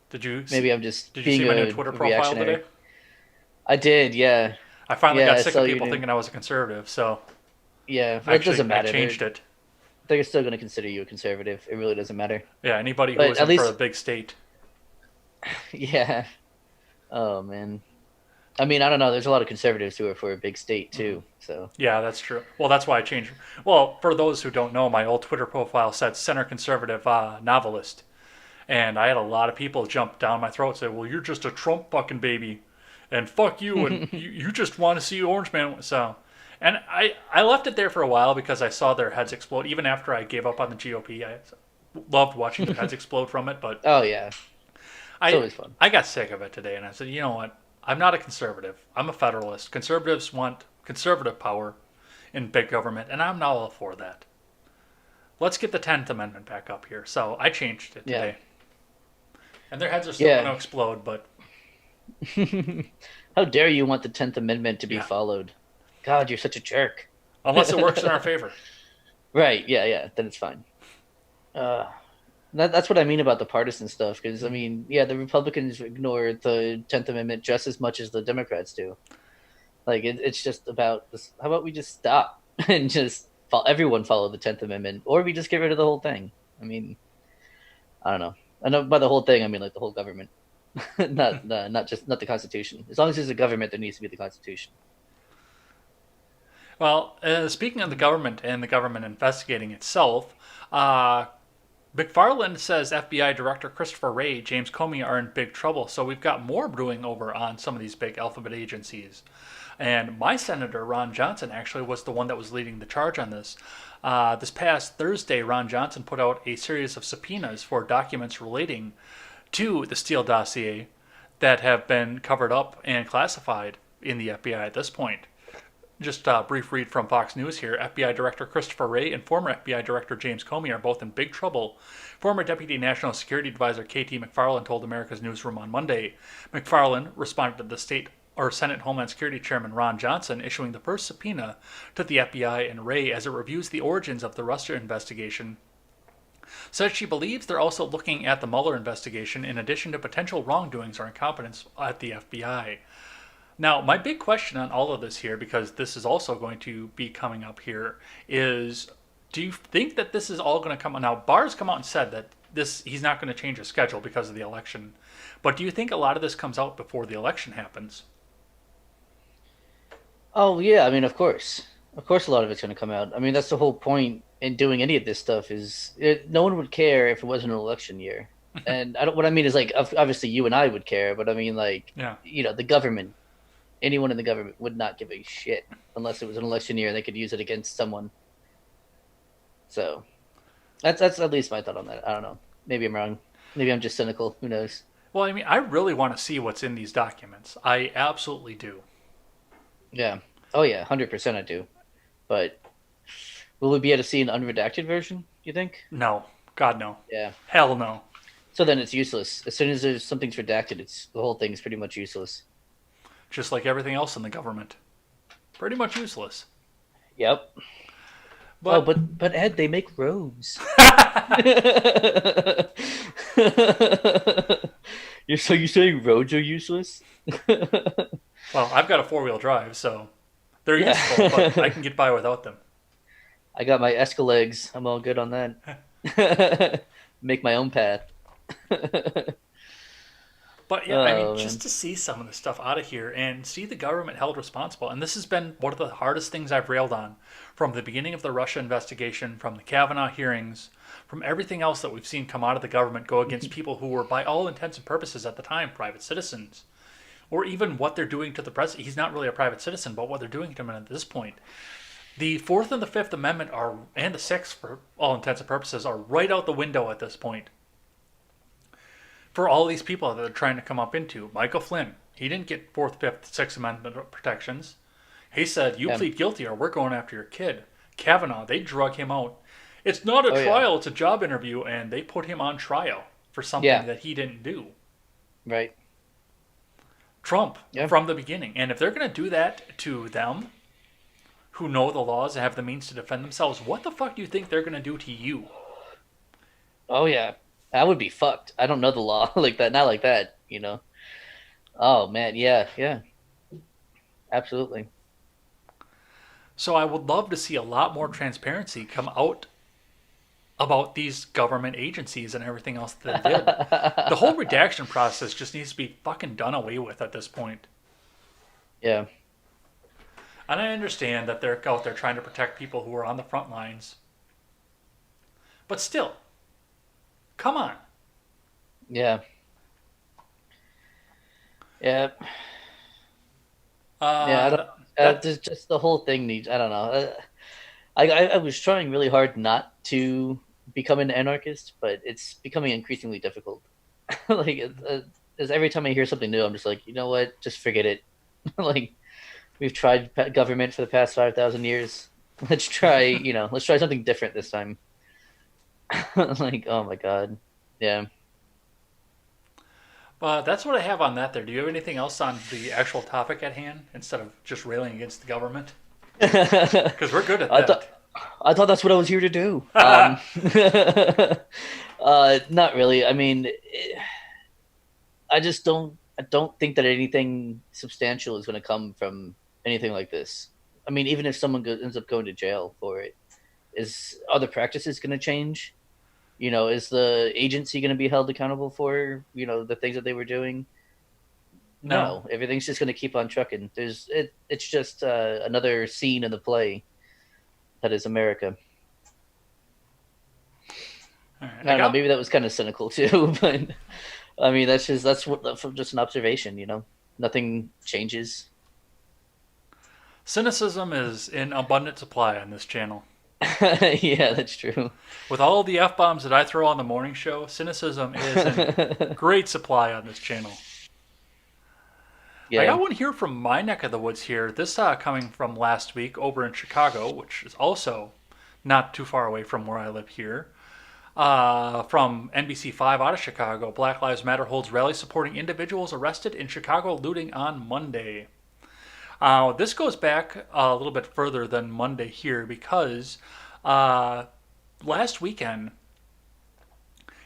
Speaker 1: Did you
Speaker 2: see
Speaker 1: my new Twitter profile today?
Speaker 2: I did, yeah.
Speaker 1: I finally got sick of people thinking I was a conservative, so
Speaker 2: yeah, it doesn't matter.
Speaker 1: I changed it.
Speaker 2: They're still going to consider you a conservative. It really doesn't matter.
Speaker 1: Yeah, anybody who was for a big state.
Speaker 2: Yeah. Oh man. I mean, I don't know. There's a lot of conservatives who are for a big state too. So
Speaker 1: yeah, that's true. Well, that's why I changed. Well, for those who don't know, my old Twitter profile said center conservative novelist. And I had a lot of people jump down my throat and say, well, you're just a Trump fucking baby. And fuck you. And you just want to see Orange Man. So, and I left it there for a while because I saw their heads explode. Even after I gave up on the GOP, I loved watching their heads explode from it. But
Speaker 2: oh, yeah. It's always fun.
Speaker 1: I got sick of it today. And I said, you know what? I'm not a conservative. I'm a federalist. Conservatives want conservative power in big government. And I'm not all for that. Let's get the 10th Amendment back up here. So I changed it today. Yeah. And their heads are still going to explode, but...
Speaker 2: How dare you want the 10th Amendment to be followed? God, you're such a jerk.
Speaker 1: Unless it works in our favor.
Speaker 2: Right, yeah, then it's fine. That's what I mean about the partisan stuff, because, I mean, yeah, the Republicans ignore the 10th Amendment just as much as the Democrats do. Like, it's just about this. How about we just stop and just everyone follow the 10th Amendment, or we just get rid of the whole thing? I mean, I don't know. I know by the whole thing, I mean like the whole government, not the Constitution. As long as there's a government, there needs to be the Constitution.
Speaker 1: Well, speaking of the government and the government investigating itself, McFarland says FBI Director Christopher Wray, James Comey are in big trouble. So we've got more brewing over on some of these big alphabet agencies. And my senator, Ron Johnson, actually was the one that was leading the charge on this. This past Thursday, Ron Johnson put out a series of subpoenas for documents relating to the Steele dossier that have been covered up and classified in the FBI at this point. Just a brief read from Fox News here. FBI Director Christopher Wray and former FBI Director James Comey are both in big trouble. Former Deputy National Security Advisor K.T. McFarland told America's Newsroom on Monday. McFarland responded to the state or Senate Homeland Security Chairman Ron Johnson issuing the first subpoena to the FBI and Wray as it reviews the origins of the Russia investigation. Says she believes they're also looking at the Mueller investigation in addition to potential wrongdoings or incompetence at the FBI. Now, my big question on all of this here, because this is also going to be coming up here, is do you think that this is all going to come out? Now, Barr's come out and said that he's not going to change his schedule because of the election. But do you think a lot of this comes out before the election happens?
Speaker 2: Oh yeah, I mean, of course. Of course a lot of it's going to come out. I mean, that's the whole point in doing any of this stuff no one would care if it wasn't an election year. And what I mean is like, obviously you and I would care, but I mean like,
Speaker 1: Yeah.
Speaker 2: the government, anyone in the government would not give a shit unless it was an election year and they could use it against someone. So that's at least my thought on that. I don't know. Maybe I'm wrong. Maybe I'm just cynical. Who knows?
Speaker 1: Well, I mean, I really want to see what's in these documents. I absolutely do.
Speaker 2: Yeah. Oh yeah, 100% I do. But will we be able to see an unredacted version, you think?
Speaker 1: No. God, no.
Speaker 2: Yeah.
Speaker 1: Hell no.
Speaker 2: So then it's useless. As soon as something's redacted, the whole thing's pretty much useless.
Speaker 1: Just like everything else in the government. Pretty much useless.
Speaker 2: Yep.
Speaker 1: But,
Speaker 2: but Ed, they make robes. You're saying roads are useless?
Speaker 1: well, I've got a 4-wheel drive, so they're useful, but I can get by without them.
Speaker 2: I got my Escalegs. I'm all good on that. Make my own path.
Speaker 1: But yeah, I mean, just to see some of the stuff out of here and see the government held responsible. And this has been one of the hardest things I've railed on from the beginning of the Russia investigation, from the Kavanaugh hearings, from everything else that we've seen come out of the government go against people who were, by all intents and purposes at the time, private citizens. Or even what they're doing to the president. He's not really a private citizen, but what they're doing to him at this point. The Fourth and the Fifth Amendment and the Sixth, for all intents and purposes, are right out the window at this point. For all these people that they're trying to come up into. Michael Flynn, he didn't get Fourth, Fifth, Sixth Amendment protections. He said, you plead guilty or we're going after your kid. Kavanaugh, they drug him out. It's not a trial, it's a job interview, and they put him on trial for something that he didn't do.
Speaker 2: Right.
Speaker 1: Trump, from the beginning. And if they're going to do that to them, who know the laws and have the means to defend themselves, what the fuck do you think they're going to do to you?
Speaker 2: Oh, yeah. I would be fucked. I don't know the law like that. Not like that, Oh, man. Yeah. Absolutely.
Speaker 1: So I would love to see a lot more transparency come out about these government agencies and everything else that they did. The whole redaction process just needs to be fucking done away with at this point.
Speaker 2: Yeah.
Speaker 1: And I understand that they're out there trying to protect people who are on the front lines. But still, come on.
Speaker 2: Yeah. Yeah. Just the whole thing needs. I don't know. I was trying really hard not to become an anarchist, but it's becoming increasingly difficult. As every time I hear something new, I'm just like, you know what? Just forget it. We've tried government for the past 5,000 years. Let's try something different this time. Oh my god. Yeah.
Speaker 1: That's what I have on that there. Do you have anything else on the actual topic at hand instead of just railing against the government? Because we're good at that.
Speaker 2: I thought that's what I was here to do. Not really. I mean, I don't think that anything substantial is going to come from anything like this. I mean, even if someone ends up going to jail for it, are the practices going to change? Is the agency going to be held accountable for, the things that they were doing? No, everything's just going to keep on trucking. It's just another scene in the play that is America.
Speaker 1: All right.
Speaker 2: I don't know. Maybe that was kind of cynical too, but I mean, that's just an observation. Nothing changes.
Speaker 1: Cynicism is in abundant supply on this channel.
Speaker 2: Yeah, that's true.
Speaker 1: With all the F-bombs that I throw on the morning show, cynicism is in great supply on this channel.
Speaker 2: Yeah.
Speaker 1: I got one here from my neck of the woods here. This coming from last week over in Chicago, which is also not too far away from where I live here. From NBC5 out of Chicago, Black Lives Matter holds rally supporting individuals arrested in Chicago looting on Monday. This goes back a little bit further than Monday here because last weekend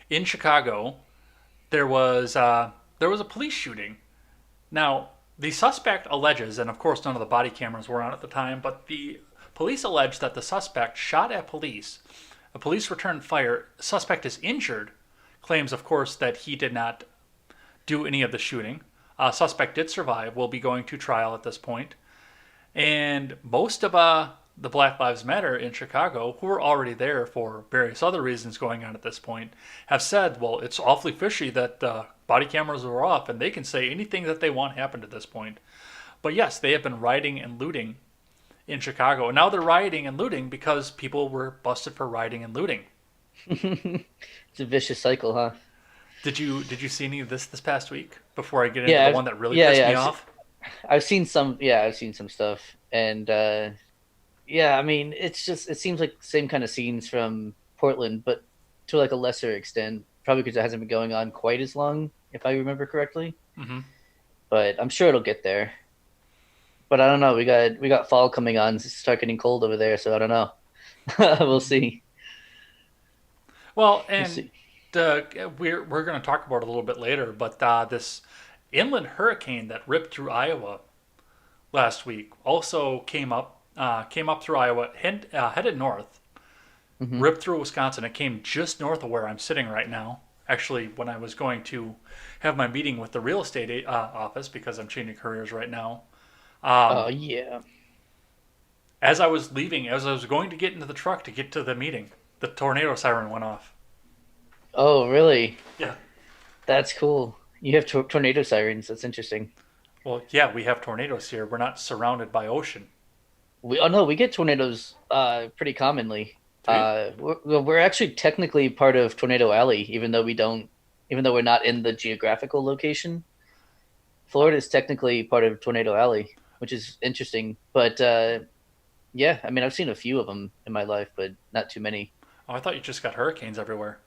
Speaker 1: in Chicago there was a police shooting. Now, the suspect alleges, and of course none of the body cameras were on at the time, but the police allege that the suspect shot at police. A police returned fire. Suspect is injured. Claims, of course, that he did not do any of the shooting. Suspect did survive. Will be going to trial at this point. And most of the Black Lives Matter in Chicago, who were already there for various other reasons going on at this point, have said, well, it's awfully fishy that body cameras were off and they can say anything that they want happened at this point. But yes, they have been rioting and looting in Chicago. And now they're rioting and looting because people were busted for rioting and looting.
Speaker 2: It's a vicious cycle, huh?
Speaker 1: Did you see any of this past week before I get into the one that really pissed me off?
Speaker 2: I've seen some stuff, and I mean, it seems like the same kind of scenes from Portland, but to like a lesser extent, probably because it hasn't been going on quite as long, if I remember correctly.
Speaker 1: Mm-hmm.
Speaker 2: But I'm sure it'll get there. But I don't know. We got fall coming on. It's start getting cold over there, so I don't know. We'll see.
Speaker 1: Well, and we're going to talk about it a little bit later, but this inland hurricane that ripped through Iowa last week also came up through Iowa, headed north, ripped through Wisconsin. It came just north of where I'm sitting right now. Actually, when I was going to have my meeting with the real estate office, because I'm changing careers right now.
Speaker 2: Yeah.
Speaker 1: As I was leaving, as I was going to get into the truck to get to the meeting, the tornado siren went off.
Speaker 2: Oh, really?
Speaker 1: Yeah.
Speaker 2: That's cool. You have tornado sirens. That's interesting.
Speaker 1: Well, yeah, we have tornadoes here. We're not surrounded by ocean.
Speaker 2: We get tornadoes pretty commonly. We're actually technically part of Tornado Alley, even though we're not in the geographical location. Florida is technically part of Tornado Alley, which is interesting. But yeah, I mean, I've seen a few of them in my life, but not too many.
Speaker 1: Oh, I thought you just got hurricanes everywhere.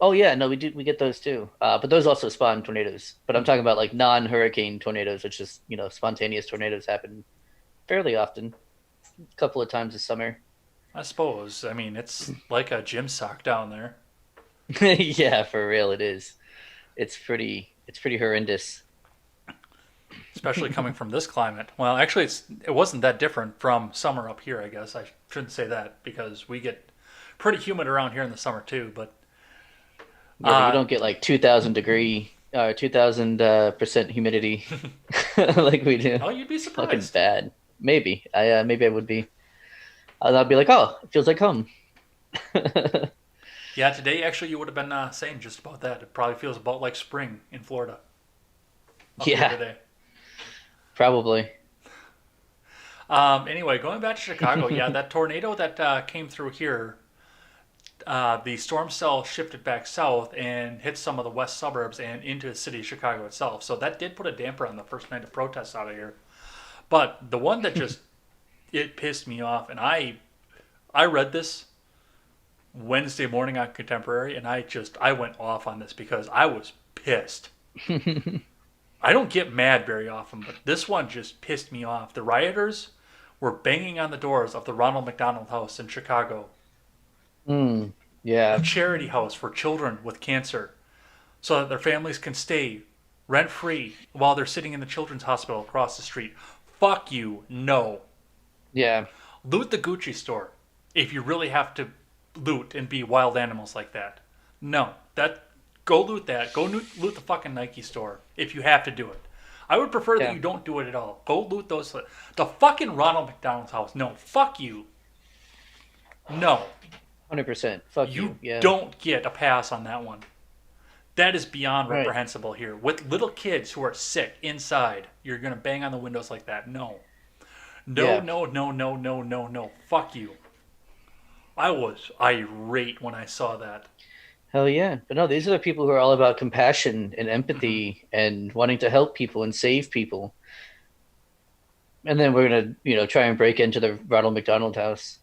Speaker 2: Oh yeah, no, we get those too. But those also spawn tornadoes. But I'm talking about like non-hurricane tornadoes, which is spontaneous tornadoes happen fairly often, a couple of times this summer.
Speaker 1: I suppose. I mean, it's like a gym sock down there.
Speaker 2: Yeah, for real, it is. It's pretty horrendous.
Speaker 1: Especially coming from this climate. Well, actually, it wasn't that different from summer up here, I guess. I shouldn't say that because we get pretty humid around here in the summer too. But
Speaker 2: yeah, you don't get like 2,000% humidity like we do.
Speaker 1: Oh, you'd be surprised.
Speaker 2: Fucking bad. Maybe I would be. I'd be like, oh, it feels like home.
Speaker 1: Yeah, today actually you would have been saying just about that. It probably feels about like spring in Florida.
Speaker 2: Yeah,
Speaker 1: today.
Speaker 2: Probably.
Speaker 1: Anyway, going back to Chicago, yeah, that tornado that came through here, the storm cell shifted back south and hit some of the west suburbs and into the city of Chicago itself. So that did put a damper on the first night of protests out of here. But the one that just it pissed me off, and I read this Wednesday morning on Contemporary, and I went off on this because I was pissed. I don't get mad very often, but this one just pissed me off. The rioters were banging on the doors of the Ronald McDonald House in Chicago.
Speaker 2: Yeah.
Speaker 1: A charity house for children with cancer so that their families can stay rent-free while they're sitting in the children's hospital across the street. Fuck you. No.
Speaker 2: Yeah.
Speaker 1: Loot the Gucci store if you really have to loot and be wild animals like that. No. Go loot that. Go loot the fucking Nike store if you have to do it. I would prefer that
Speaker 2: Yeah.
Speaker 1: you don't do it at all. Go loot those. The fucking Ronald McDonald's house. No, fuck you. No,
Speaker 2: 100%. Fuck
Speaker 1: you
Speaker 2: you. Yeah.
Speaker 1: don't get a pass on that one. That is beyond
Speaker 2: Right.
Speaker 1: reprehensible here. With little kids who are sick inside, you're going to bang on the windows like that. No. No,
Speaker 2: Yeah.
Speaker 1: no, no, no, no, no, no. Fuck you. I was irate when I saw that.
Speaker 2: Hell yeah. But no, these are the people who are all about compassion and empathy and wanting to help people and save people. And then we're gonna, try and break into the Ronald McDonald house.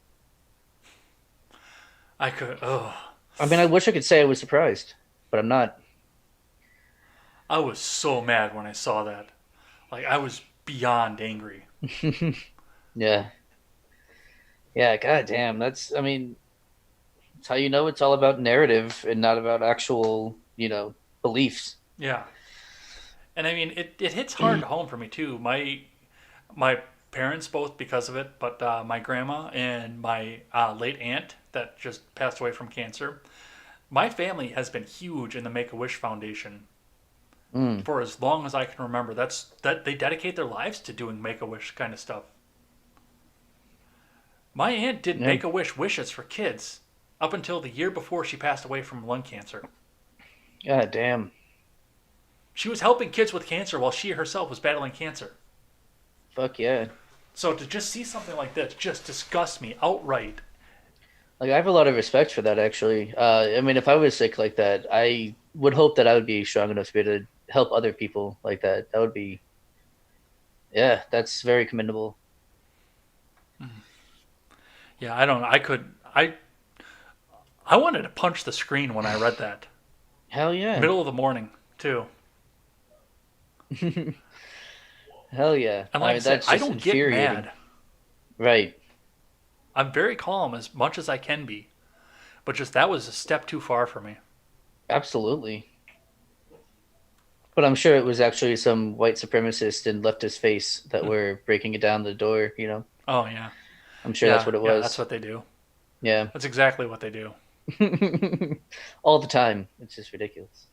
Speaker 1: I could. Oh,
Speaker 2: I mean, I wish I could say I was surprised, but I'm not.
Speaker 1: I was so mad when I saw that. Like I was beyond angry.
Speaker 2: Yeah. Yeah, goddamn. I mean, it's how you know it's all about narrative and not about actual, beliefs.
Speaker 1: Yeah. And I mean, it hits hard home for me too. My parents both because of it, but my grandma and my late aunt that just passed away from cancer. My family has been huge in the Make a Wish Foundation for as long as I can remember. That they dedicate their lives to doing Make a Wish kind of stuff. My aunt did
Speaker 2: Yeah.
Speaker 1: Make a Wish wishes for kids up until the year before she passed away from lung cancer.
Speaker 2: God damn.
Speaker 1: She was helping kids with cancer while she herself was battling cancer.
Speaker 2: Fuck yeah.
Speaker 1: So to just see something like this just disgusts me outright.
Speaker 2: Like, I have a lot of respect for that, actually. I mean, if I was sick like that, I would hope that I would be strong enough to be able to help other people like that. That would be, yeah, that's very commendable.
Speaker 1: Yeah, I don't know. I wanted to punch the screen when I read that.
Speaker 2: Hell yeah.
Speaker 1: Middle of the morning, too.
Speaker 2: Hell yeah.
Speaker 1: And
Speaker 2: I
Speaker 1: like I
Speaker 2: mean,
Speaker 1: said,
Speaker 2: that's
Speaker 1: I
Speaker 2: just
Speaker 1: don't get
Speaker 2: infuriating.
Speaker 1: mad.
Speaker 2: Right.
Speaker 1: I'm very calm as much as I can be. But just that was a step too far for me.
Speaker 2: Absolutely. But I'm sure it was actually some white supremacist and leftist face that were breaking it down the door.
Speaker 1: Oh, yeah.
Speaker 2: I'm sure that's what it
Speaker 1: Yeah,
Speaker 2: was.
Speaker 1: that's what they do.
Speaker 2: Yeah.
Speaker 1: That's exactly what they do.
Speaker 2: All the time. It's just ridiculous.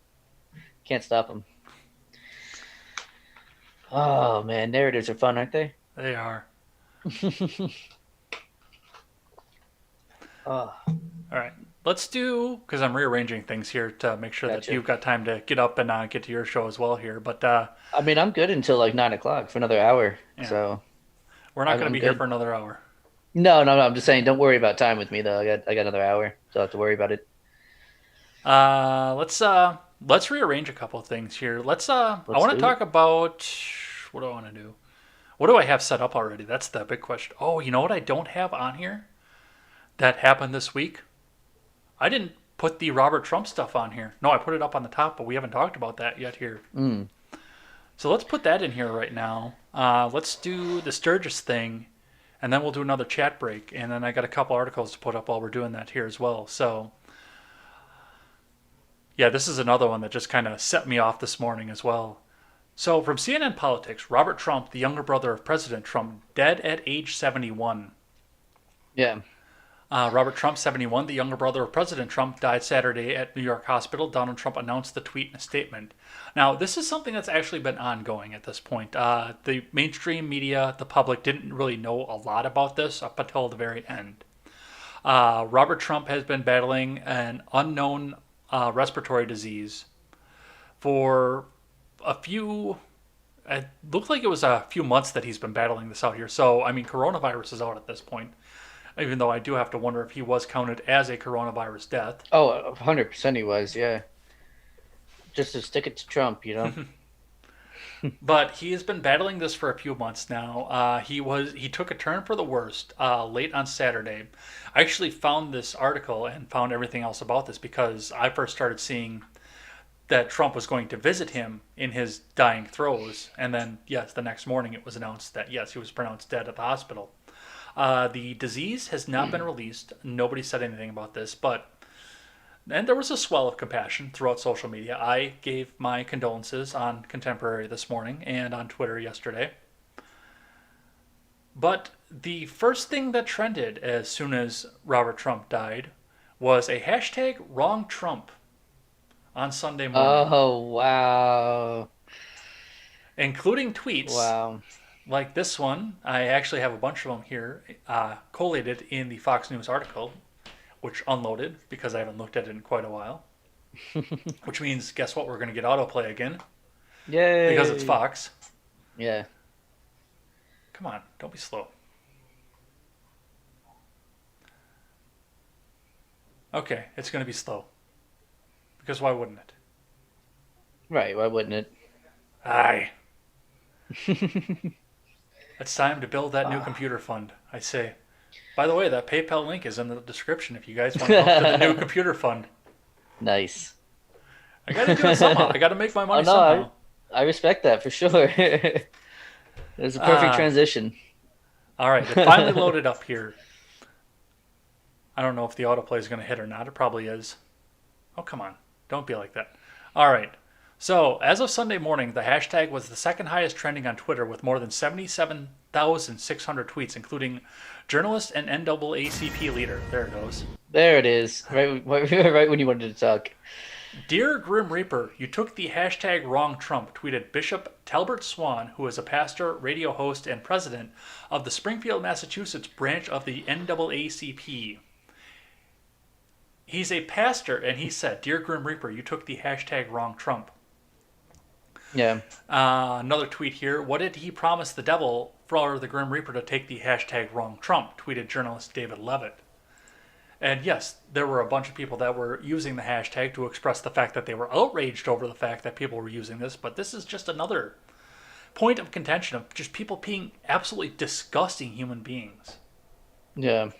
Speaker 2: Can't stop them. Oh, man. Narratives are fun, aren't they?
Speaker 1: They are.
Speaker 2: Oh,
Speaker 1: All right. Let's do, because I'm rearranging things here to make sure that
Speaker 2: Gotcha.
Speaker 1: you've got time to get up and get to your show as well here. But
Speaker 2: I mean, I'm good until like 9 o'clock for another hour.
Speaker 1: Yeah.
Speaker 2: So
Speaker 1: we're not going
Speaker 2: I'm
Speaker 1: to be here
Speaker 2: good.
Speaker 1: for another hour.
Speaker 2: no. I'm just saying, don't worry about time with me though. I got another hour, so I don't have to worry about it.
Speaker 1: Let's rearrange a couple of things here. I
Speaker 2: Let's
Speaker 1: want to
Speaker 2: do
Speaker 1: talk
Speaker 2: it.
Speaker 1: about what do I want to do? What do I have set up already? That's the big question. Oh, you know what I don't have on here? That happened this week. I didn't put the Robert Trump stuff on here. No, I put it up on the top, but we haven't talked about that yet here.
Speaker 2: Mm.
Speaker 1: So let's put that in here right now. Let's do the Sturgis thing, and then we'll do another chat break. And then I got a couple articles to put up while we're doing that here as well. So, yeah, this is another one that just kind of set me off this morning as well. So, from CNN Politics, Robert Trump, the younger brother of President Trump, dead at age 71.
Speaker 2: Yeah.
Speaker 1: Robert Trump, 71, the younger brother of President Trump, died Saturday at New York Hospital. Donald Trump announced the tweet in a statement. Now, this is something that's actually been ongoing at this point. The mainstream media, the public, didn't really know a lot about this up until the very end. Robert Trump has been battling an unknown respiratory disease for it looked like it was a few months that he's been battling this out here. So, I mean, coronavirus is out at this point. Even though I do have to wonder if he was counted as a coronavirus death.
Speaker 2: Oh, 100% he was. Yeah. Just to stick it to Trump.
Speaker 1: But he has been battling this for a few months now. He took a turn for the worst late on Saturday. I actually found this article and found everything else about this because I first started seeing that Trump was going to visit him in his dying throes. And then, yes, the next morning it was announced that, yes, he was pronounced dead at the hospital. The disease has not been released. Nobody said anything about this, and there was a swell of compassion throughout social media. I gave my condolences on Contemporary this morning and on Twitter yesterday. But the first thing that trended as soon as Robert Trump died was a hashtag wrong Trump on Sunday morning.
Speaker 2: Oh, wow.
Speaker 1: including tweets
Speaker 2: Wow.
Speaker 1: like this one. I actually have a bunch of them here, collated in the Fox News article, which unloaded because I haven't looked at it in quite a while. Which means, guess what? We're going to get autoplay again
Speaker 2: Yay!
Speaker 1: because it's Fox.
Speaker 2: Yeah.
Speaker 1: Come on, don't be slow. Okay, it's going to be slow. Because why wouldn't it?
Speaker 2: Right. Why wouldn't it?
Speaker 1: Aye. It's time to build that new computer fund, I say. By the way, that PayPal link is in the description if you guys want to help to the new computer fund.
Speaker 2: Nice.
Speaker 1: I got to do it somehow. I got to make my money
Speaker 2: Oh, no,
Speaker 1: somehow.
Speaker 2: I respect that for sure. It's a perfect transition.
Speaker 1: All right, it finally loaded up here. I don't know if the autoplay is going to hit or not. It probably is. Oh, come on. Don't be like that. All right. So, as of Sunday morning, the hashtag was the second highest trending on Twitter with more than 77,600 tweets, including journalist and NAACP leader. There it goes.
Speaker 2: There it is. Right when you wanted to talk.
Speaker 1: Dear Grim Reaper, you took the hashtag wrong Trump, tweeted Bishop Talbert Swan, who is a pastor, radio host, and president of the Springfield, Massachusetts branch of the NAACP. He's a pastor, and he said, Dear Grim Reaper, you took the hashtag wrong Trump.
Speaker 2: Yeah.
Speaker 1: Another tweet here. What did he promise the devil for the Grim Reaper to take the hashtag wrong Trump? Tweeted journalist David Levitt. And yes, there were a bunch of people that were using the hashtag to express the fact that they were outraged over the fact that people were using this. But this is just another point of contention of just people being absolutely disgusting human beings.
Speaker 2: Yeah.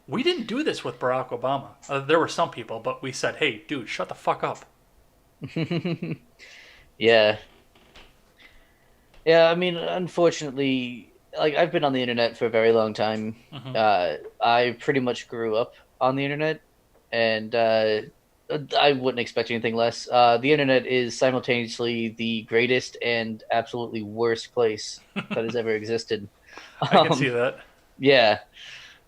Speaker 1: We didn't do this with Barack Obama. There were some people, but we said, hey, dude, shut the fuck up.
Speaker 2: Yeah. Yeah, I mean, unfortunately, like, I've been on the internet for a very long time. I pretty much grew up on the internet, and I wouldn't expect anything less. The internet is simultaneously the greatest and absolutely worst place that has ever existed.
Speaker 1: I can see that.
Speaker 2: Yeah.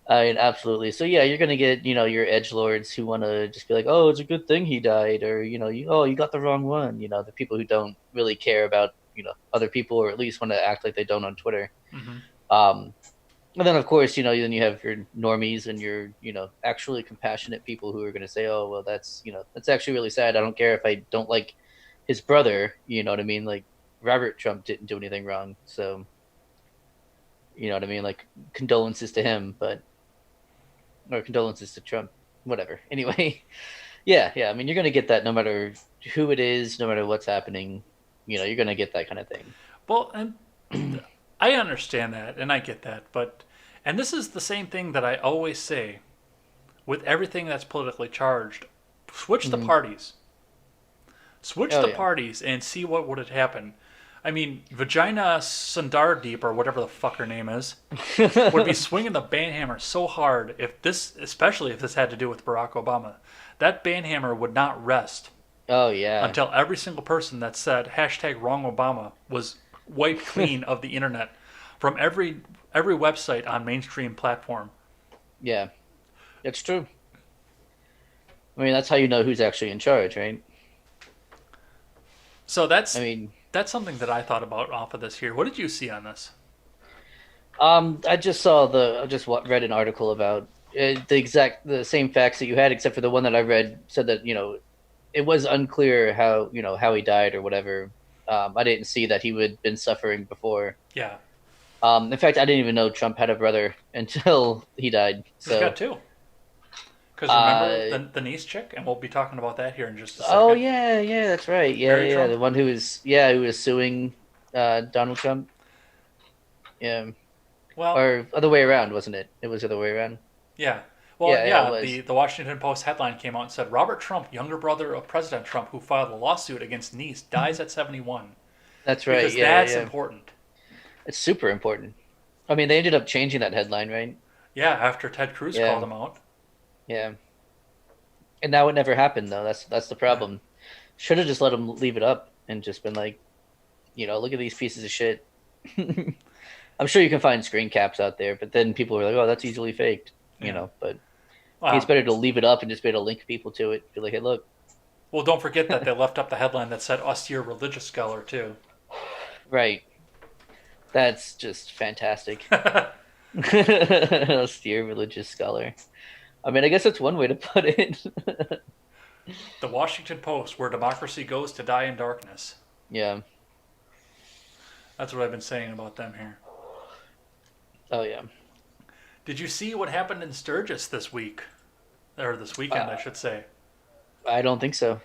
Speaker 2: I mean, absolutely. So yeah, you're gonna get, your edgelords who want to just be like, "Oh, it's a good thing he died," or you got the wrong one. The people who don't really care about other people, or at least want to act like they don't on Twitter. And then of course, then you have your normies and your actually compassionate people who are gonna say, "Oh, well, that's actually really sad. I don't care if I don't like his brother." You know what I mean? Like, Robert Trump didn't do anything wrong, so you know what I mean? Like, condolences to him, or condolences to Trump, whatever. Anyway, yeah. I mean, you're going to get that no matter who it is, no matter what's happening. You're going to get that kind of thing.
Speaker 1: Well, and I understand that, and I get that, and this is the same thing that I always say with everything that's politically charged. Switch the parties. Switch the parties and see what would have happened. I mean, Vagina Sundardeep, or whatever the fuck her name is, would be swinging the banhammer so hard especially if this had to do with Barack Obama. That banhammer would not rest.
Speaker 2: Oh, yeah.
Speaker 1: Until every single person that said hashtag wrong Obama was wiped clean of the internet from every website on mainstream platform.
Speaker 2: Yeah, it's true. I mean, that's how you know who's actually in charge, right?
Speaker 1: So that's something that I thought about off of this here. What did you see on this?
Speaker 2: I just read an article about the same facts that you had, except for the one that I read said that it was unclear how he died or whatever. I didn't see that he had been suffering before.
Speaker 1: Yeah.
Speaker 2: In fact, I didn't even know Trump had a brother until he died. So.
Speaker 1: He's got two. Because remember the niece chick, and we'll be talking about that here in just a second.
Speaker 2: Oh yeah, that's right. Yeah, the one who was suing Donald Trump. Yeah.
Speaker 1: Well,
Speaker 2: or other way around, wasn't it? It was the other way around.
Speaker 1: Yeah. Well, the Washington Post headline came out and said Robert Trump, younger brother of President Trump, who filed a lawsuit against niece, dies at 71.
Speaker 2: That's right.
Speaker 1: Because that's important.
Speaker 2: It's super important. I mean, they ended up changing that headline, right?
Speaker 1: Yeah, after Ted Cruz called him out. Yeah.
Speaker 2: And that would never happen, though. That's the problem. Yeah. Should have just let him leave it up and just been like, look at these pieces of shit. I'm sure you can find screen caps out there, but then people are like, oh, that's easily faked, but it's better to leave it up and just be able to link people to it. Be like, hey, look.
Speaker 1: Well, don't forget that they left up the headline that said austere religious scholar, too.
Speaker 2: Right. That's just fantastic. Austere religious scholar. I mean, I guess that's one way to put it.
Speaker 1: The Washington Post, where democracy goes to die in darkness.
Speaker 2: Yeah.
Speaker 1: That's what I've been saying about them here.
Speaker 2: Oh yeah.
Speaker 1: Did you see what happened in Sturgis this week? Or this weekend, I should say.
Speaker 2: I don't think so.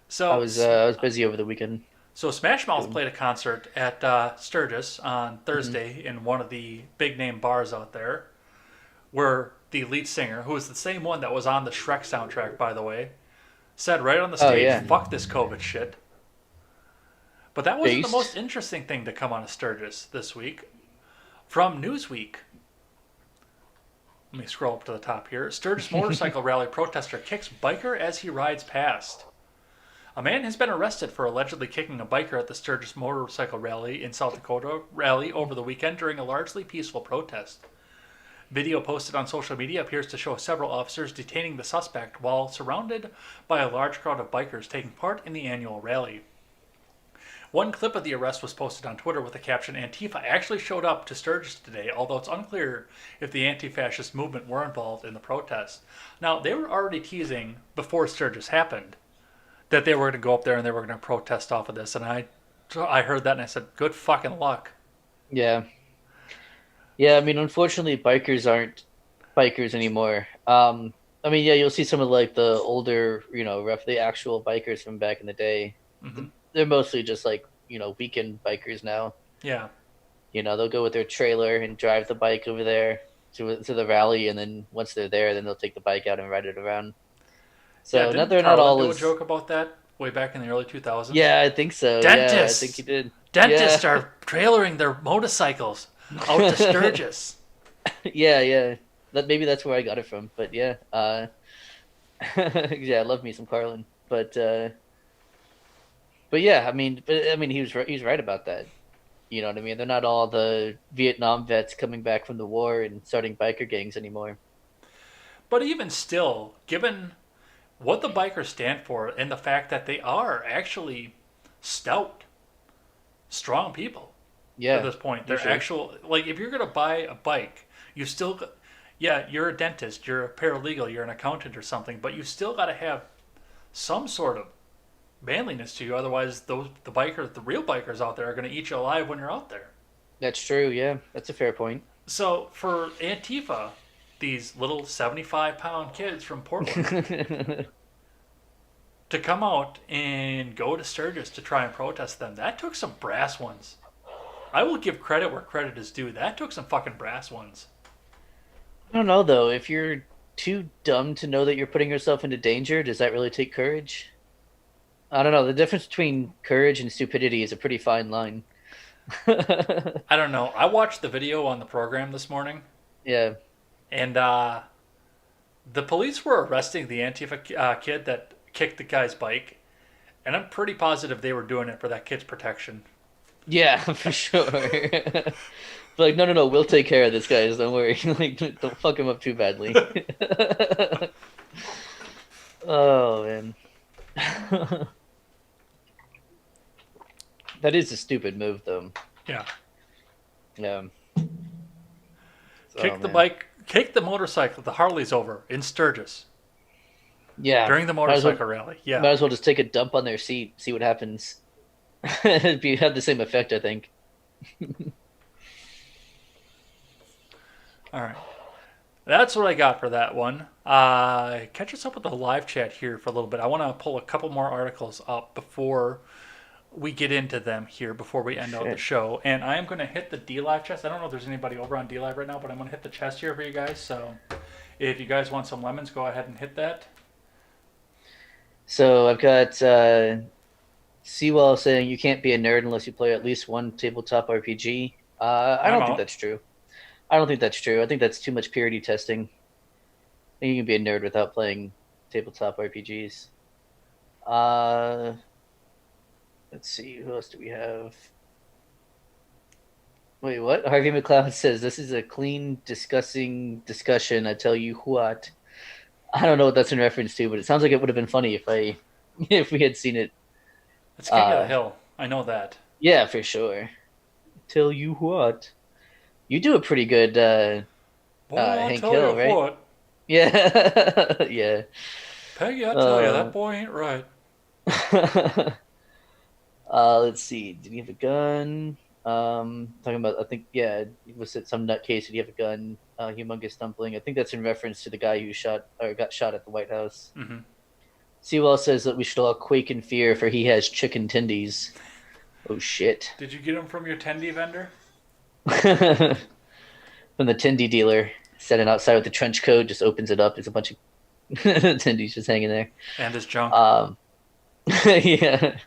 Speaker 1: So
Speaker 2: I was busy over the weekend.
Speaker 1: So Smash Mouth played a concert at Sturgis on Thursday in one of the big name bars out there, where the lead singer, who is the same one that was on the Shrek soundtrack, by the way, said right on the stage, "Fuck this COVID shit." But that wasn't the most interesting thing to come out of Sturgis this week. From Newsweek, let me scroll up to the top here. Sturgis motorcycle rally protester kicks biker as he rides past. A man has been arrested for allegedly kicking a biker at the Sturgis motorcycle rally in South Dakota over the weekend during a largely peaceful protest. Video posted on social media appears to show several officers detaining the suspect while surrounded by a large crowd of bikers taking part in the annual rally. One clip of the arrest was posted on Twitter with the caption, "Antifa actually showed up to Sturgis today, although it's unclear if the anti-fascist movement were involved in the protest." Now, they were already teasing, before Sturgis happened, that they were going to go up there and they were going to protest off of this. And I heard that and I said, good fucking luck.
Speaker 2: Yeah. Yeah, I mean, unfortunately, bikers aren't bikers anymore. I mean, yeah, you'll see some of like the older, the actual bikers from back in the day.
Speaker 1: Mm-hmm.
Speaker 2: They're mostly just like, weekend bikers now.
Speaker 1: Yeah.
Speaker 2: They'll go with their trailer and drive the bike over there to the rally, and then once they're there, then they'll take the bike out and ride it around. So
Speaker 1: yeah,
Speaker 2: they're not all
Speaker 1: do a joke about that way back in the early 2000s?
Speaker 2: Yeah, I think so.
Speaker 1: Dentists!
Speaker 2: Yeah, I think he did.
Speaker 1: Dentists are trailering their motorcycles out to Sturgis.
Speaker 2: Yeah. Maybe that's where I got it from. But yeah. Yeah, I love me some Carlin. But yeah, I mean, he's right about that. You know what I mean? They're not all the Vietnam vets coming back from the war and starting biker gangs anymore.
Speaker 1: But even still, given what the bikers stand for and the fact that they are actually stout, strong people at this point. They're actual, like, if you're going to buy a bike, you still, you're a dentist, you're a paralegal, you're an accountant or something, but you still got to have some sort of manliness to you. Otherwise, the real bikers out there are going to eat you alive when you're out there.
Speaker 2: That's true, yeah. That's a fair point.
Speaker 1: So for Antifa, these little 75-pound kids from Portland to come out and go to Sturgis to try and protest them, that took some brass ones. I will give credit where credit is due. That took some fucking brass ones.
Speaker 2: I don't know, though. If you're too dumb to know that you're putting yourself into danger, does that really take courage? I don't know. The difference between courage and stupidity is a pretty fine line.
Speaker 1: I don't know. I watched the video on the program this morning.
Speaker 2: Yeah.
Speaker 1: And the police were arresting the Antifa kid that kicked the guy's bike. And I'm pretty positive they were doing it for that kid's protection.
Speaker 2: Yeah, for sure. Like, no, we'll take care of this, guys. Don't worry. Like, don't fuck him up too badly. Oh, man. That is a stupid move, though.
Speaker 1: Yeah.
Speaker 2: Yeah.
Speaker 1: Kick the bike, kick the motorcycle, the Harleys over in Sturgis.
Speaker 2: Yeah.
Speaker 1: During the motorcycle rally. Yeah.
Speaker 2: Might as well just take a dump on their seat, see what happens. It'd have the same effect, I think.
Speaker 1: All right. That's what I got for that one. Catch us up with the live chat here for a little bit. I want to pull a couple more articles up before we get into them here, before we end out the show. And I am going to hit the D-Live chest. I don't know if there's anybody over on D-Live right now, but I'm going to hit the chest here for you guys. So if you guys want some lemons, go ahead and hit that.
Speaker 2: So I've got Seawall saying you can't be a nerd unless you play at least one tabletop RPG. I don't think that's true. I don't think that's true. I think that's too much purity testing. I think you can be a nerd without playing tabletop RPGs. Let's see. Who else do we have? Wait, what? Harvey McLeod says, this is a clean, discussing discussion. I tell you what. I don't know what that's in reference to, but it sounds like it would have been funny if we had seen it.
Speaker 1: It's King of the Hill. I know that.
Speaker 2: Yeah, for sure. tell you what. You do a pretty good
Speaker 1: Boy, I'll
Speaker 2: Hank
Speaker 1: tell
Speaker 2: Hill,
Speaker 1: you
Speaker 2: right?
Speaker 1: what.
Speaker 2: Yeah. Yeah.
Speaker 1: Peggy, I tell you, that boy ain't right.
Speaker 2: Let's see. Did he have a gun? Talking about, I think, yeah, it was at some nutcase. Did he have a gun? Humongous dumpling. I think that's in reference to the guy who shot or got shot at the White House.
Speaker 1: Mm-hmm.
Speaker 2: Sewell says that we should all quake in fear, for he has chicken tendies. Oh shit!
Speaker 1: Did you get them from your tendy vendor?
Speaker 2: From the tendy dealer, standing outside with the trench coat, just opens it up. There's a bunch of tendies just hanging there.
Speaker 1: And his junk.
Speaker 2: Yeah.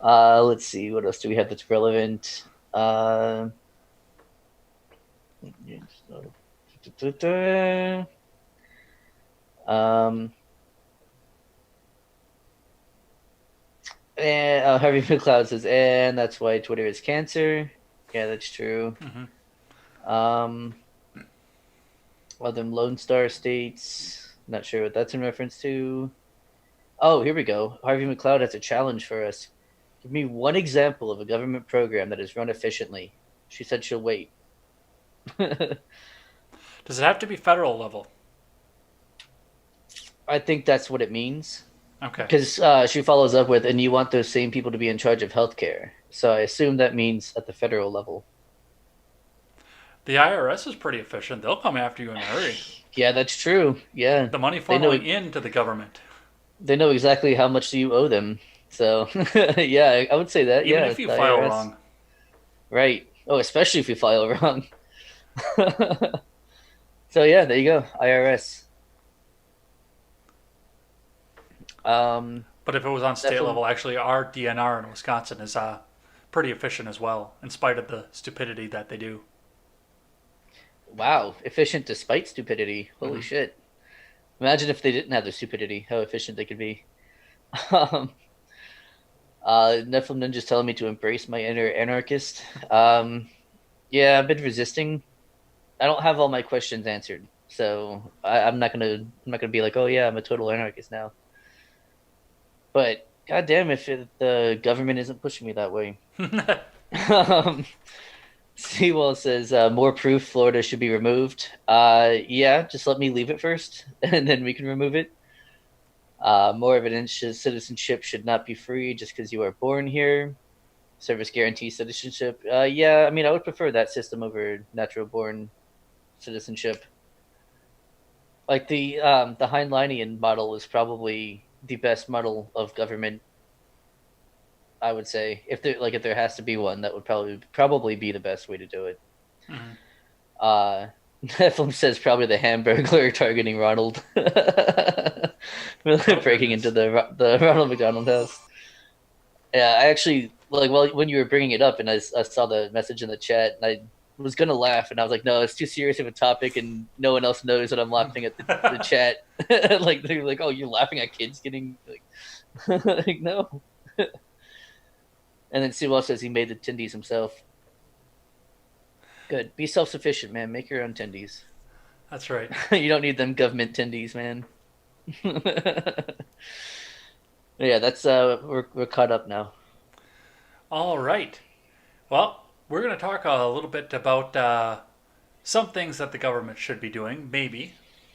Speaker 2: Let's see. What else do we have that's relevant? And Harvey McLeod says, and that's why Twitter is cancer. Yeah, that's true.
Speaker 1: Mm-hmm.
Speaker 2: Well, them Lone Star states. Not sure what that's in reference to. Oh, here we go. Harvey McLeod has a challenge for us. Give me one example of a government program that is run efficiently. She said she'll wait.
Speaker 1: Does it have to be federal level?
Speaker 2: I think that's what it means.
Speaker 1: Okay.
Speaker 2: Because she follows up with, and you want those same people to be in charge of healthcare. So I assume that means at the federal level.
Speaker 1: The IRS is pretty efficient. They'll come after you in a hurry.
Speaker 2: Yeah, that's true. Yeah.
Speaker 1: The money funneling into the government.
Speaker 2: They know exactly how much you owe them. So, yeah, I would say that.
Speaker 1: Even
Speaker 2: yeah,
Speaker 1: if you
Speaker 2: the
Speaker 1: file
Speaker 2: IRS.
Speaker 1: wrong.
Speaker 2: Right. Oh, especially if you file wrong. So, yeah, there you go. IRS.
Speaker 1: But if it was on state
Speaker 2: Definitely.
Speaker 1: level, actually, our DNR in Wisconsin is pretty efficient as well, in spite of the stupidity that they do.
Speaker 2: Wow. Efficient despite stupidity. Holy shit. Imagine if they didn't have the stupidity, how efficient they could be. Nephilim Ninja's telling me to embrace my inner anarchist. Yeah, I've been resisting. I don't have all my questions answered, so I'm not gonna be like, oh yeah, I'm a total anarchist now. But goddamn, if the government isn't pushing me that way. Seawall says more proof Florida should be removed. Yeah, just let me leave it first, and then we can remove it. More evidence citizenship should not be free just because you are born here. Service guarantee citizenship. Yeah, I mean, I would prefer that system over natural born citizenship. Like the Heinleinian model is probably the best model of government. I would say if there has to be one, that would probably be the best way to do it.
Speaker 1: Mm-hmm.
Speaker 2: Nephilim says probably the Hamburglar targeting Ronald, breaking into the Ronald McDonald house. Yeah, I actually when you were bringing it up, and I saw the message in the chat, and I was gonna laugh, and I was like, no, it's too serious of a topic, and no one else knows that I'm laughing at the chat. Like they're like, oh, you're laughing at kids getting like no. And then Sewell says he made the tendies himself. Good. Be self-sufficient, man. Make your own tendies.
Speaker 1: That's right.
Speaker 2: You don't need them government tendies, man. Yeah, that's we're caught up now.
Speaker 1: All right. Well, we're going to talk a little bit about some things that the government should be doing. Maybe.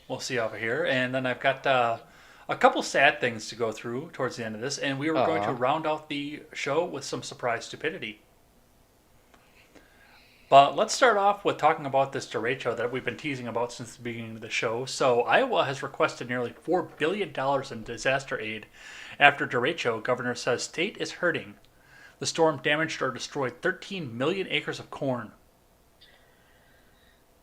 Speaker 1: We'll see over here. And then I've got a couple sad things to go through towards the end of this, and we were going to round out the show with some surprise stupidity. But let's start off with talking about this derecho that we've been teasing about since the beginning of the show. So Iowa has requested nearly $4 billion in disaster aid after derecho. Governor says state is hurting. The storm damaged or destroyed 13 million acres of corn.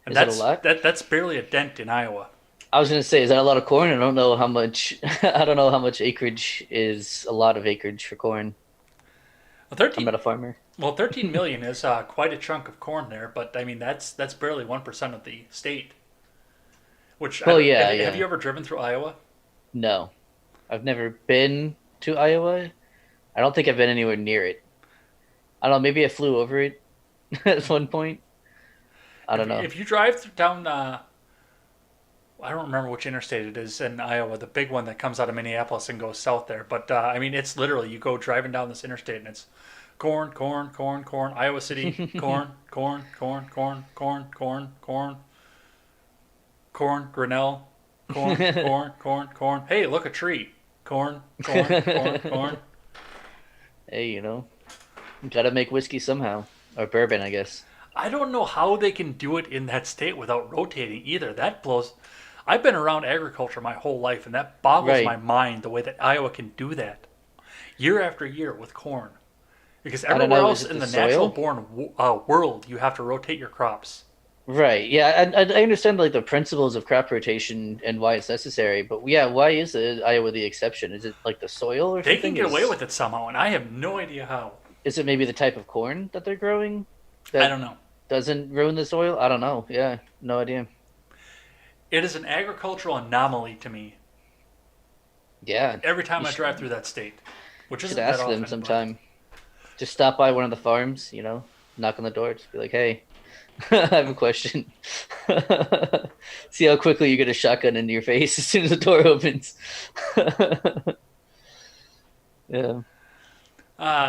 Speaker 1: And
Speaker 2: Is that a lot?
Speaker 1: That's barely a dent in Iowa.
Speaker 2: I was gonna say, is that a lot of corn? I don't know how much. I don't know how much acreage is a lot of acreage for corn.
Speaker 1: Well,
Speaker 2: I'm not a farmer.
Speaker 1: Well, 13 million is quite a chunk of corn there, but I mean that's barely 1% of the state. Which
Speaker 2: Have
Speaker 1: you ever driven through Iowa?
Speaker 2: No, I've never been to Iowa. I don't think I've been anywhere near it. I don't know. Maybe I flew over it at one point. I don't know.
Speaker 1: If you drive down, I don't remember which interstate it is in Iowa, the big one that comes out of Minneapolis and goes south there. But I mean, it's literally you go driving down this interstate and it's Corn, corn, corn, corn. Iowa City, corn, corn, corn, corn, corn, corn, corn, corn. Grinnell, corn, corn, corn, corn. Hey, look, a tree. Corn, corn, corn, corn.
Speaker 2: Hey, gotta make whiskey somehow. Or bourbon, I guess.
Speaker 1: I don't know how they can do it in that state without rotating either. That blows. I've been around agriculture my whole life, and that boggles my mind the way that Iowa can do that year after year with corn. Because everywhere else in the natural-born world, you have to rotate your crops.
Speaker 2: Right. Yeah, I understand like the principles of crop rotation and why it's necessary, but yeah, why is Iowa the exception? Is it like the soil or something?
Speaker 1: They can get away with it somehow, and I have no idea how.
Speaker 2: Is it maybe the type of corn that they're growing?
Speaker 1: I don't know.
Speaker 2: Doesn't ruin the soil? I don't know. Yeah, no idea.
Speaker 1: It is an agricultural anomaly to me.
Speaker 2: Yeah.
Speaker 1: Every time I drive through that state, which isn't
Speaker 2: that often. Ask them sometime. Just stop by one of the farms, knock on the door, just be like, hey, I have a question. See how quickly you get a shotgun into your face as soon as the door opens. Yeah.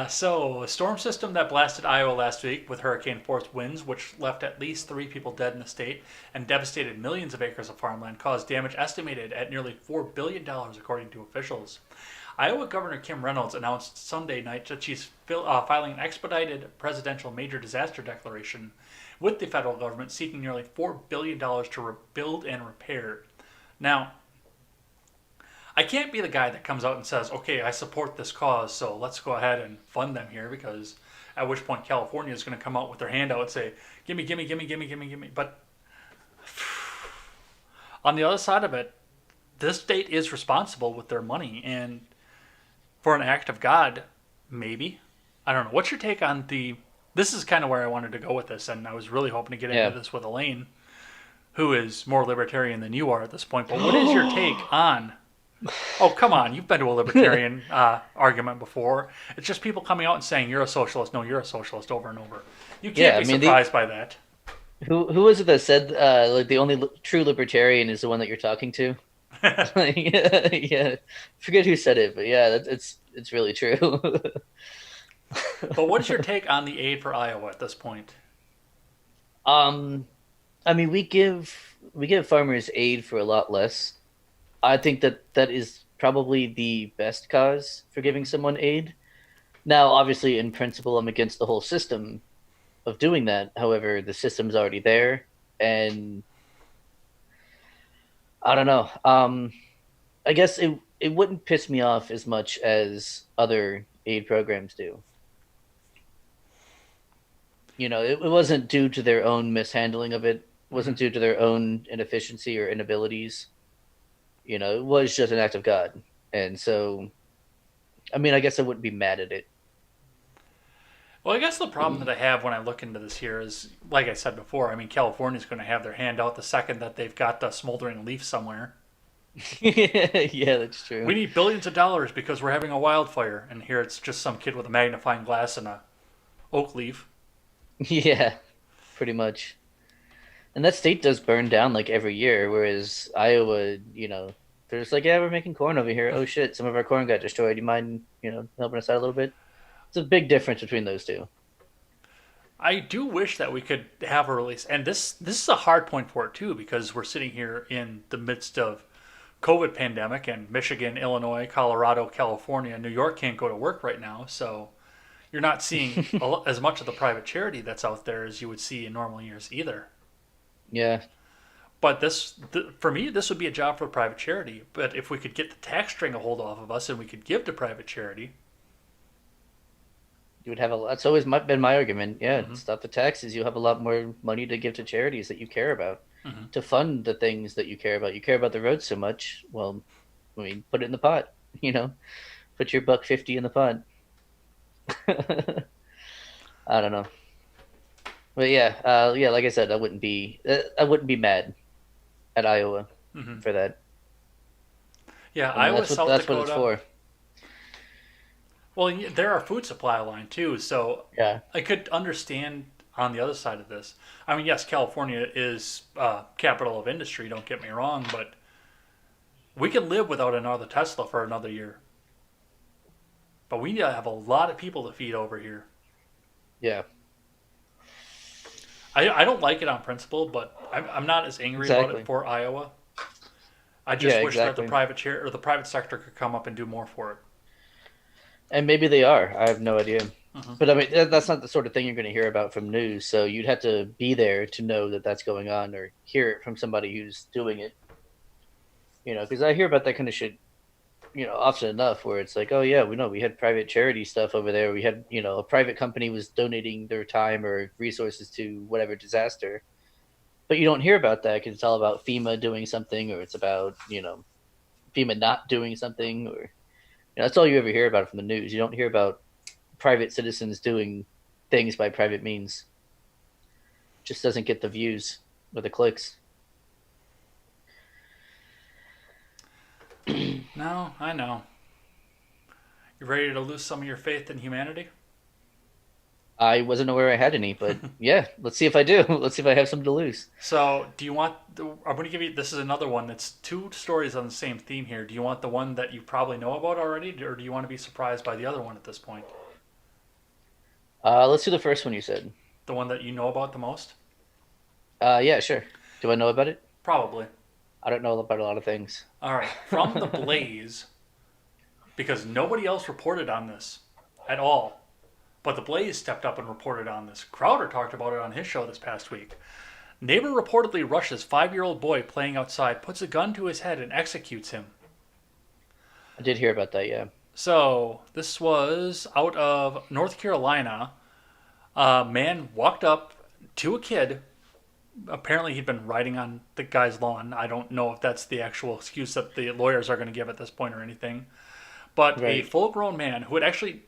Speaker 1: So, a storm system that blasted Iowa last week with hurricane-force winds, which left at least 3 people dead in the state and devastated millions of acres of farmland, caused damage estimated at nearly $4 billion, according to officials. Iowa Governor Kim Reynolds announced Sunday night that she's filing an expedited presidential major disaster declaration with the federal government, seeking nearly $4 billion to rebuild and repair. Now, I can't be the guy that comes out and says, okay, I support this cause, so let's go ahead and fund them here, because at which point California is going to come out with their hand out and say, gimme, gimme, gimme, gimme, gimme, gimme. But on the other side of it, this state is responsible with their money, and for an act of God, maybe. I don't know. What's your take on this is kind of where I wanted to go with this, and I was really hoping to get into this with Elaine, who is more libertarian than you are at this point. But what is your take on... Oh, come on. You've been to a libertarian argument before. It's just people coming out and saying, you're a socialist. No, you're a socialist, over and over. You can't be surprised by that.
Speaker 2: Who was it that said, like, the only true libertarian is the one that you're talking to? Yeah. Forget who said it, but yeah, it's really true.
Speaker 1: But what is your take on the aid for Iowa at this point?
Speaker 2: I mean, we give farmers aid for a lot less. I think that is probably the best cause for giving someone aid. Now, obviously, in principle, I'm against the whole system of doing that. However, the system's already there, and I don't know. I guess it wouldn't piss me off as much as other aid programs do. It wasn't due to their own mishandling of it. It wasn't due to their own inefficiency or inabilities. It was just an act of God. And so, I mean, I guess I wouldn't be mad at it.
Speaker 1: Well, I guess the problem that I have when I look into this here is, like I said before, I mean, California's going to have their hand out the second that they've got a smoldering leaf somewhere.
Speaker 2: Yeah, that's true.
Speaker 1: We need billions of dollars because we're having a wildfire. And here it's just some kid with a magnifying glass and a oak leaf.
Speaker 2: Yeah, pretty much. And that state does burn down like every year, whereas Iowa, they're just like, yeah, we're making corn over here. Oh shit, some of our corn got destroyed. You mind, helping us out a little bit? It's a big difference between those two.
Speaker 1: I do wish that we could have a release, and this is a hard point for it too, because we're sitting here in the midst of COVID pandemic, and Michigan, Illinois, Colorado, California, New York can't go to work right now, so you're not seeing as much of the private charity that's out there as you would see in normal years either.
Speaker 2: Yeah.
Speaker 1: But for me, this would be a job for private charity. But if we could get the tax string a hold off of us and we could give to private charity,
Speaker 2: you would have that's always been my argument. Yeah, stop the taxes. You'll have a lot more money to give to charities that you care about, to fund the things that you care about. You care about the roads so much. Well, I mean, put it in the pot. Put your $1.50 in the pot. I don't know. But yeah, like I said, I wouldn't be mad at Iowa for that.
Speaker 1: Yeah, Iowa, South Dakota.
Speaker 2: That's what it's for.
Speaker 1: Well, they're our food supply line too, so
Speaker 2: yeah,
Speaker 1: I could understand on the other side of this. I mean, yes, California is capital of industry. Don't get me wrong, but we can live without another Tesla for another year. But we have a lot of people to feed over here.
Speaker 2: Yeah,
Speaker 1: I don't like it on principle, but I'm not as angry about
Speaker 2: exactly.
Speaker 1: it for Iowa. I
Speaker 2: Yeah,
Speaker 1: just wish that the
Speaker 2: exactly.
Speaker 1: private chair or the private sector could come up and do more for it.
Speaker 2: And maybe they are. I have no idea.
Speaker 1: Hmm.
Speaker 2: But I mean, that's not the sort of thing you're going to hear about from news. So you'd have to be there to know that that's going on, or hear it from somebody who's doing it. Because I hear about that kind of shit, often enough, where it's like, oh yeah, we know we had private charity stuff over there. We had, a private company was donating their time or resources to whatever disaster. But you don't hear about that because it's all about FEMA doing something, or it's about FEMA not doing something, or that's all you ever hear about from the news. You don't hear about private citizens doing things by private means. Just doesn't get the views or the clicks.
Speaker 1: No, I know. You ready to lose some of your faith in humanity?
Speaker 2: I wasn't aware I had any, but yeah, let's see if I do. Let's see if I have some to lose.
Speaker 1: So, do you want? I'm going to give you. This is another one that's two stories on the same theme here. Do you want the one that you probably know about already, or do you want to be surprised by the other one at this point?
Speaker 2: Let's do the first one you said.
Speaker 1: The one that you know about the most?
Speaker 2: Yeah, sure. Do I know about it?
Speaker 1: Probably.
Speaker 2: I don't know about a lot of things.
Speaker 1: All right. From the Blaze, because nobody else reported on this at all, but the Blaze stepped up and reported on this. Crowder talked about it on his show this past week. Neighbor reportedly rushes 5-year-old boy playing outside, puts a gun to his head, and executes him.
Speaker 2: I did hear about that, yeah.
Speaker 1: So, this was out of North Carolina. A man walked up to a kid. Apparently, he'd been riding on the guy's lawn. I don't know if that's the actual excuse that the lawyers are going to give at this point or anything. But a
Speaker 2: Right.
Speaker 1: full grown man who had actually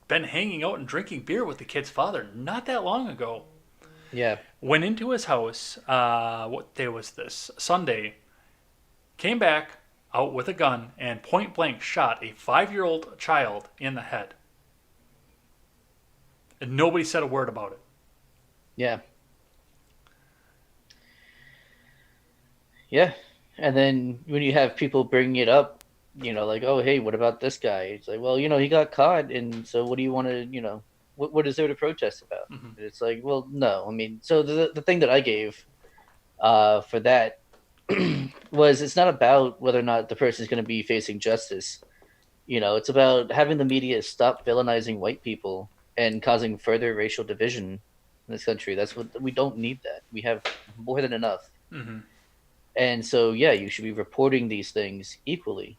Speaker 1: been hanging out and drinking beer with the kid's father not that long ago
Speaker 2: Yeah.
Speaker 1: went into his house. What day was this? Sunday. Came back out with a gun and point blank shot a 5-year-old child in the head. And nobody said a word about it.
Speaker 2: Yeah. Yeah. And then when you have people bringing it up, like, oh, hey, what about this guy? It's like, well, he got caught. And so what do you want to, what is there to protest about?
Speaker 1: Mm-hmm.
Speaker 2: And it's like, well, no. I mean, so the thing that I gave for that was it's not about whether or not the person is going to be facing justice. It's about having the media stop villainizing white people and causing further racial division in this country. That's what we don't need. That we have more than enough.
Speaker 1: Mm-hmm.
Speaker 2: And so, yeah, you should be reporting these things equally,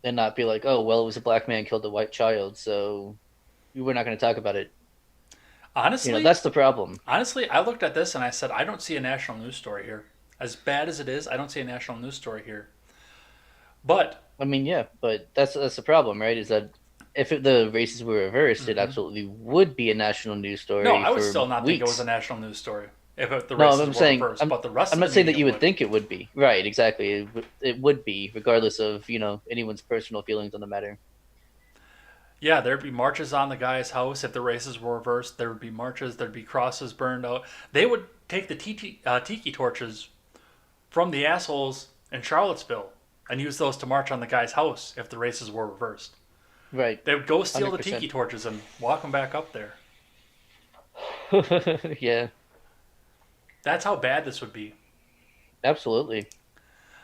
Speaker 2: and not be like, oh, well, it was a black man killed a white child, so we're not going to talk about it.
Speaker 1: Honestly,
Speaker 2: That's the problem.
Speaker 1: honestly, I looked at this and I said, I don't see a national news story here. As bad as it is, I don't see a national news story here. But
Speaker 2: I mean, yeah, but that's the problem, right? Is that if the races were reversed, it
Speaker 1: Mhm.
Speaker 2: absolutely would be a national news story.
Speaker 1: no, I would
Speaker 2: for
Speaker 1: still not think it
Speaker 2: weeks.
Speaker 1: was a national news story if the
Speaker 2: No,
Speaker 1: races
Speaker 2: I'm
Speaker 1: were
Speaker 2: saying
Speaker 1: reversed. But the rest
Speaker 2: I'm
Speaker 1: of
Speaker 2: not
Speaker 1: the
Speaker 2: saying that
Speaker 1: media
Speaker 2: you would
Speaker 1: would.
Speaker 2: think it would be. Right, exactly. It would be, regardless of anyone's personal feelings on the matter.
Speaker 1: Yeah, there'd be marches on the guy's house if the races were reversed. There would be marches. There'd be crosses burned out. They would take the tiki torches from the assholes in Charlottesville and use those to march on the guy's house if the races were reversed.
Speaker 2: Right.
Speaker 1: They would go steal the
Speaker 2: 100%.
Speaker 1: tiki torches and walk them back up there.
Speaker 2: Yeah,
Speaker 1: That's how bad this would be.
Speaker 2: absolutely.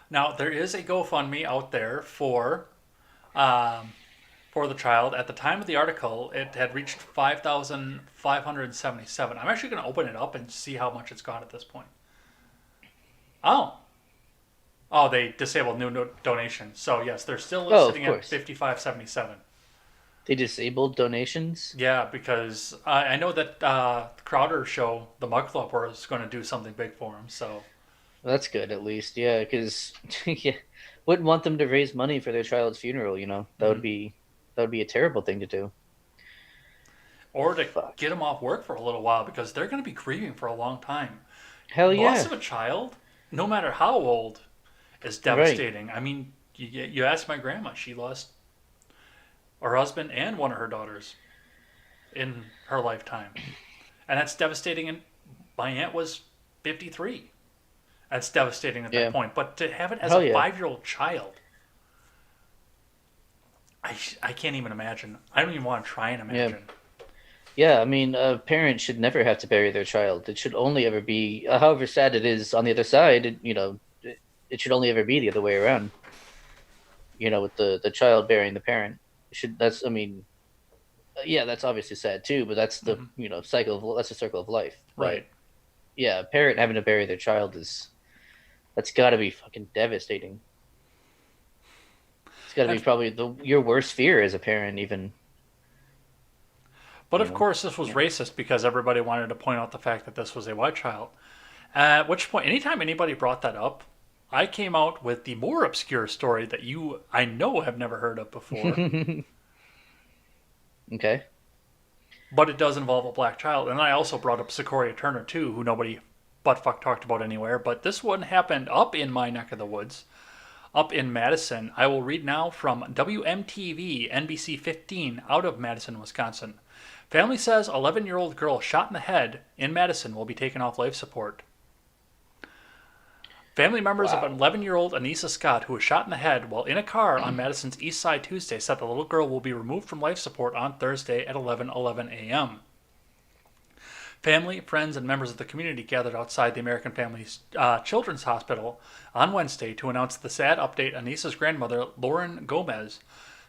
Speaker 1: Now, there is a GoFundMe out there for the child. At the time of the article, it had reached 5,577. I'm actually going to open it up and see how much it's got at this point. Oh, they disabled new donations. So yes, they're still sitting at
Speaker 2: course.
Speaker 1: 5,577.
Speaker 2: They disabled donations.
Speaker 1: Yeah, because I know that Crowder show, the Mug Club, was going to do something big for him. So
Speaker 2: Well, that's good, at least. Yeah, because yeah, wouldn't want them to raise money for their child's funeral. That would be a terrible thing to do.
Speaker 1: or to
Speaker 2: Fuck.
Speaker 1: get them off work for a little while because they're going to be grieving for a long time.
Speaker 2: Hell
Speaker 1: Loss
Speaker 2: yeah.
Speaker 1: of a child, no matter how old, is devastating. I mean, you ask my grandma; she lost her husband and one of her daughters in her lifetime, and that's devastating. And my aunt was 53. That's devastating at
Speaker 2: Yeah.
Speaker 1: that point. But to have it as
Speaker 2: Hell
Speaker 1: a
Speaker 2: yeah.
Speaker 1: 5-year-old child, I can't even imagine. I don't even want to try and imagine.
Speaker 2: Yeah, I mean, a parent should never have to bury their child. It should only ever be, however sad it is on the other side, it should only ever be the other way around. With the child burying the parent. I mean, yeah, that's obviously sad too, but that's the, that's the circle of life. But
Speaker 1: Right.
Speaker 2: yeah, a parent having to bury their child that's got to be fucking devastating. It's got to be probably your worst fear as a parent, even.
Speaker 1: But of course, this was racist because everybody wanted to point out the fact that this was a white child. At which point, anytime anybody brought that up, I came out with the more obscure story that I know, have never heard of before.
Speaker 2: Okay.
Speaker 1: But it does involve a black child. And I also brought up Sequoia Turner, too, who nobody buttfuck talked about anywhere. But this one happened up in my neck of the woods, up in Madison. I will read now from WMTV NBC 15 out of Madison, Wisconsin. Family says 11-year-old girl shot in the head in Madison will be taken off life support. Family members of 11-year-old Anissa Scott, who was shot in the head while in a car on Madison's East Side Tuesday, said the little girl will be removed from life support on Thursday at 11:11 a.m. Family, friends, and members of the community gathered outside the American Family Children's Hospital on Wednesday to announce the sad update. Anissa's grandmother, Lauren Gomez,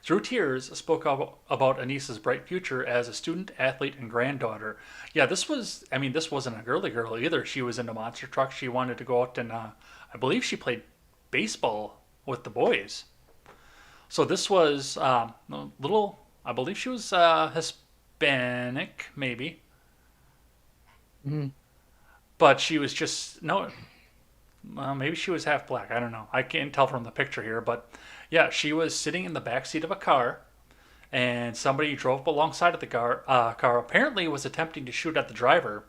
Speaker 1: through tears, spoke about Anissa's bright future as a student, athlete, and granddaughter. Yeah, this wasn't a girly girl either. She was into monster trucks. She wanted to go out and, I believe she played baseball with the boys. So this was a little, I believe she was Hispanic, maybe.
Speaker 2: Mm-hmm.
Speaker 1: But she was just, no, well, maybe she was half black. I don't know. I can't tell from the picture here, but yeah, she was sitting in the back seat of a car, and somebody drove up alongside of the car. Apparently was attempting to shoot at the driver.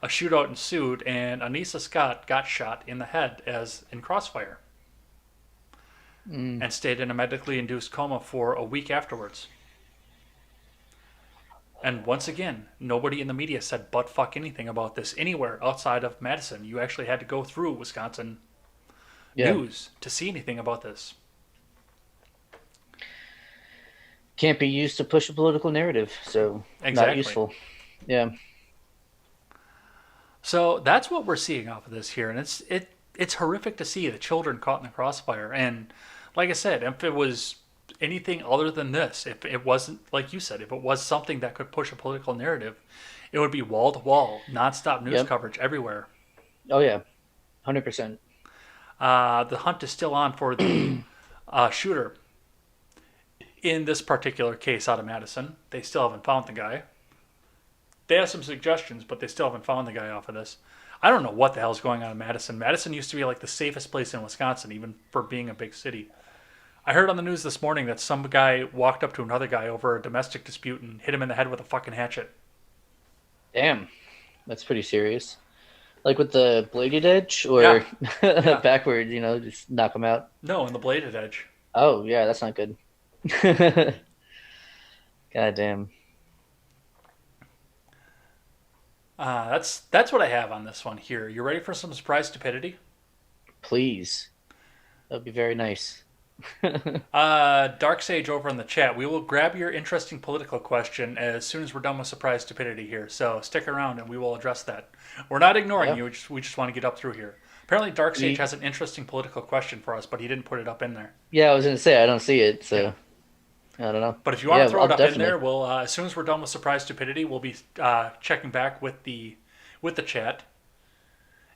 Speaker 1: A shootout ensued, and Anissa Scott got shot in the head as in crossfire, and stayed in a medically induced coma for a week afterwards. And once again, nobody in the media said butt fuck anything about this anywhere outside of Madison. You actually had to go through Wisconsin news to see anything about this.
Speaker 2: Can't be used to push a political narrative, so
Speaker 1: Exactly.
Speaker 2: not useful. Yeah.
Speaker 1: So that's what we're seeing off of this here, and it's horrific to see the children caught in the crossfire. And like I said, if it was anything other than this, if it wasn't, like you said, if it was something that could push a political narrative, it would be wall to wall, nonstop news coverage everywhere.
Speaker 2: Oh yeah, 100%.
Speaker 1: The hunt is still on for the shooter. In this particular case out of Madison, they still haven't found the guy. They have some suggestions, but they still haven't found the guy off of this. I don't know what the hell's going on in Madison. Madison used to be like the safest place in Wisconsin, even for being a big city. I heard on the news this morning that some guy walked up to another guy over a domestic dispute and hit him in the head with a fucking hatchet.
Speaker 2: Damn, that's pretty serious. Like with the bladed edge, or backward, just knock him out.
Speaker 1: No, in the bladed edge.
Speaker 2: Oh yeah, that's not good. God damn.
Speaker 1: That's what I have on this one here. You ready for some surprise stupidity?
Speaker 2: Please, that'd be very nice.
Speaker 1: Dark Sage over in the chat. We will grab your interesting political question as soon as we're done with surprise stupidity here. So stick around and we will address that. We're not ignoring you. We just want to get up through here. Apparently, Dark Sage has an interesting political question for us, but he didn't put it up in there.
Speaker 2: Yeah, I was gonna say I don't see it, so I don't know.
Speaker 1: But if you want to throw it up in there, we'll as soon as we're done with surprise stupidity, we'll be checking back with the chat,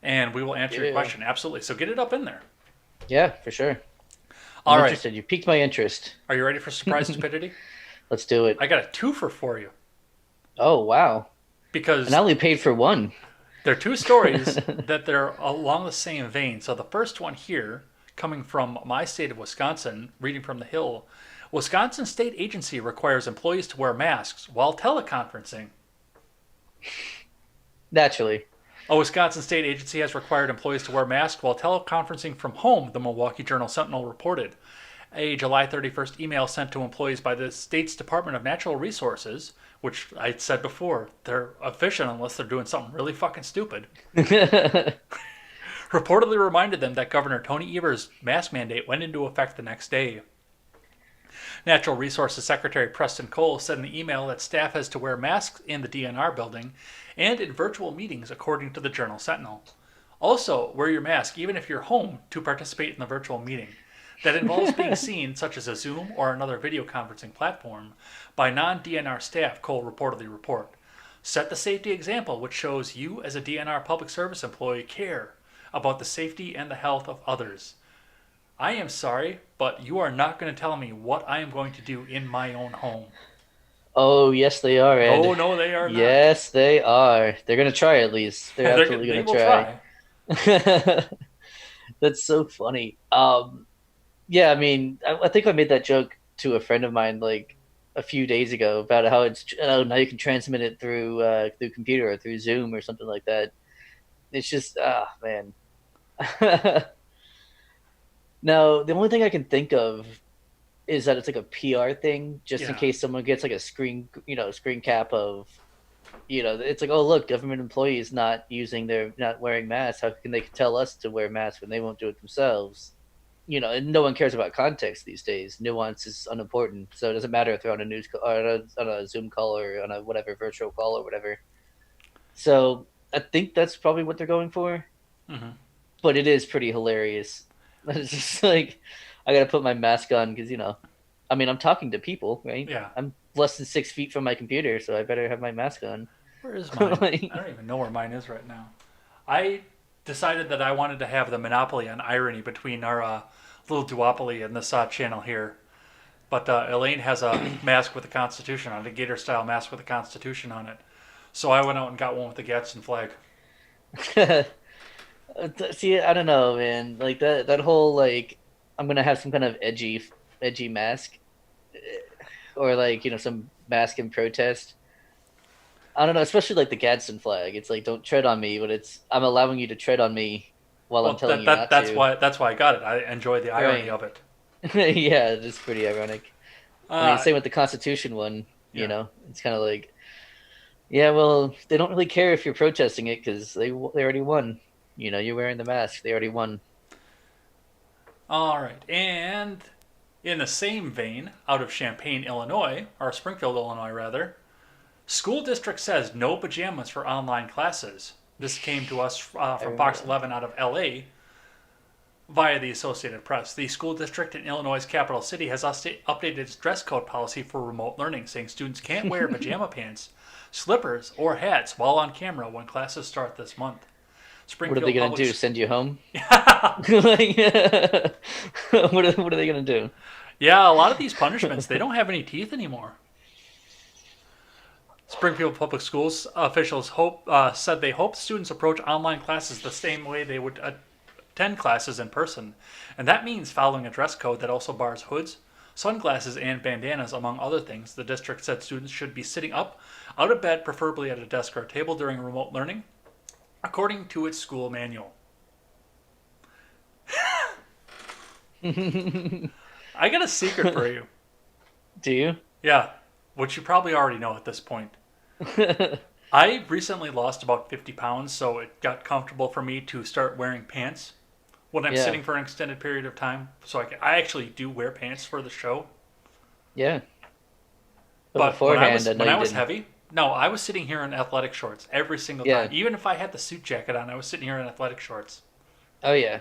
Speaker 1: and we will answer your question. Absolutely. So get it up in there.
Speaker 2: Yeah, for sure. I'm interested. You piqued my interest.
Speaker 1: Are you ready for surprise stupidity?
Speaker 2: Let's do it.
Speaker 1: I got a twofer for you.
Speaker 2: Oh wow!
Speaker 1: Because
Speaker 2: I only paid for one.
Speaker 1: There are two stories that they're along the same vein. So the first one here, coming from my state of Wisconsin, reading from the Hill, Wisconsin State Agency requires employees to wear masks while teleconferencing.
Speaker 2: Naturally.
Speaker 1: A Wisconsin State Agency has required employees to wear masks while teleconferencing from home, the Milwaukee Journal-Sentinel reported. A July 31st email sent to employees by the state's Department of Natural Resources, which I said before, they're efficient unless they're doing something really fucking stupid, reportedly reminded them that Governor Tony Evers' mask mandate went into effect the next day. Natural Resources Secretary Preston Cole said in the email that staff has to wear masks in the DNR building and in virtual meetings, according to the Journal Sentinel. Also, wear your mask even if you're home to participate in the virtual meeting that involves being seen, such as a Zoom or another video conferencing platform, by non-DNR staff, Cole reportedly report. Set the safety example, which shows you as a DNR public service employee care about the safety and the health of others. I am sorry, but you are not going to tell me what I am going to do in my own home.
Speaker 2: Oh, yes, they are, Ed.
Speaker 1: Oh, no, they are not.
Speaker 2: Yes, they are. They're going to try at least. They're absolutely going to try. That's so funny. Yeah, I mean, I think I made that joke to a friend of mine like a few days ago about how it's now you can transmit it through computer or through Zoom or something like that. It's just man. Now, the only thing I can think of is that it's like a PR thing, just in case someone gets like a screen cap of, it's like, oh look, government employees not wearing masks. How can they tell us to wear masks when they won't do it themselves? And no one cares about context these days. Nuance is unimportant, so it doesn't matter if they're on a news call, or on a Zoom call or on a whatever virtual call or whatever. So I think that's probably what they're going for.
Speaker 1: Mm-hmm.
Speaker 2: But it is pretty hilarious. It's just like, I gotta put my mask on because I'm talking to people, right?
Speaker 1: Yeah.
Speaker 2: I'm less than 6 feet from my computer, so I better have my mask on.
Speaker 1: Where is mine? I don't even know where mine is right now. I decided that I wanted to have the monopoly on irony between our little duopoly and this channel here. But Elaine has a mask with the Constitution on it, a Gator-style mask with the Constitution on it. So I went out and got one with the Gadsden flag.
Speaker 2: See, I don't know, man. Like that whole like, I'm gonna have some kind of edgy mask, or like some mask in protest. I don't know, especially like the Gadsden flag. It's like, don't tread on me, but I'm allowing you to tread on me while I'm telling you not to.
Speaker 1: That's why I got it. I enjoy the irony of it.
Speaker 2: Yeah, it's pretty ironic. I mean, same with the Constitution one. It's kind of like, yeah, well, they don't really care if you're protesting it because they already won. You're wearing the mask. They already won.
Speaker 1: All right. And in the same vein, out of Champaign, Illinois, or Springfield, Illinois, rather, school district says no pajamas for online classes. This came to us from Fox 11 out of L.A. via the Associated Press. The school district in Illinois' capital city has updated its dress code policy for remote learning, saying students can't wear pajama pants, slippers, or hats while on camera when classes start this month.
Speaker 2: What are they going to do? Send you home?
Speaker 1: Yeah.
Speaker 2: What are they going to do?
Speaker 1: Yeah, a lot of these punishments, they don't have any teeth anymore. Springfield Public Schools officials said they hope students approach online classes the same way they would attend classes in person. And that means following a dress code that also bars hoods, sunglasses, and bandanas, among other things. The district said students should be sitting up, out of bed, preferably at a desk or a table during remote learning, according to its school manual. I got a secret for you.
Speaker 2: Do you?
Speaker 1: Yeah, which you probably already know at this point. I recently lost about 50 pounds, so it got comfortable for me to start wearing pants when I'm sitting for an extended period of time. So I actually do wear pants for the show.
Speaker 2: Yeah.
Speaker 1: But when I was heavy, no, I was sitting here in athletic shorts every single time. Even if I had the suit jacket on, I was sitting here in athletic shorts.
Speaker 2: Oh, yeah.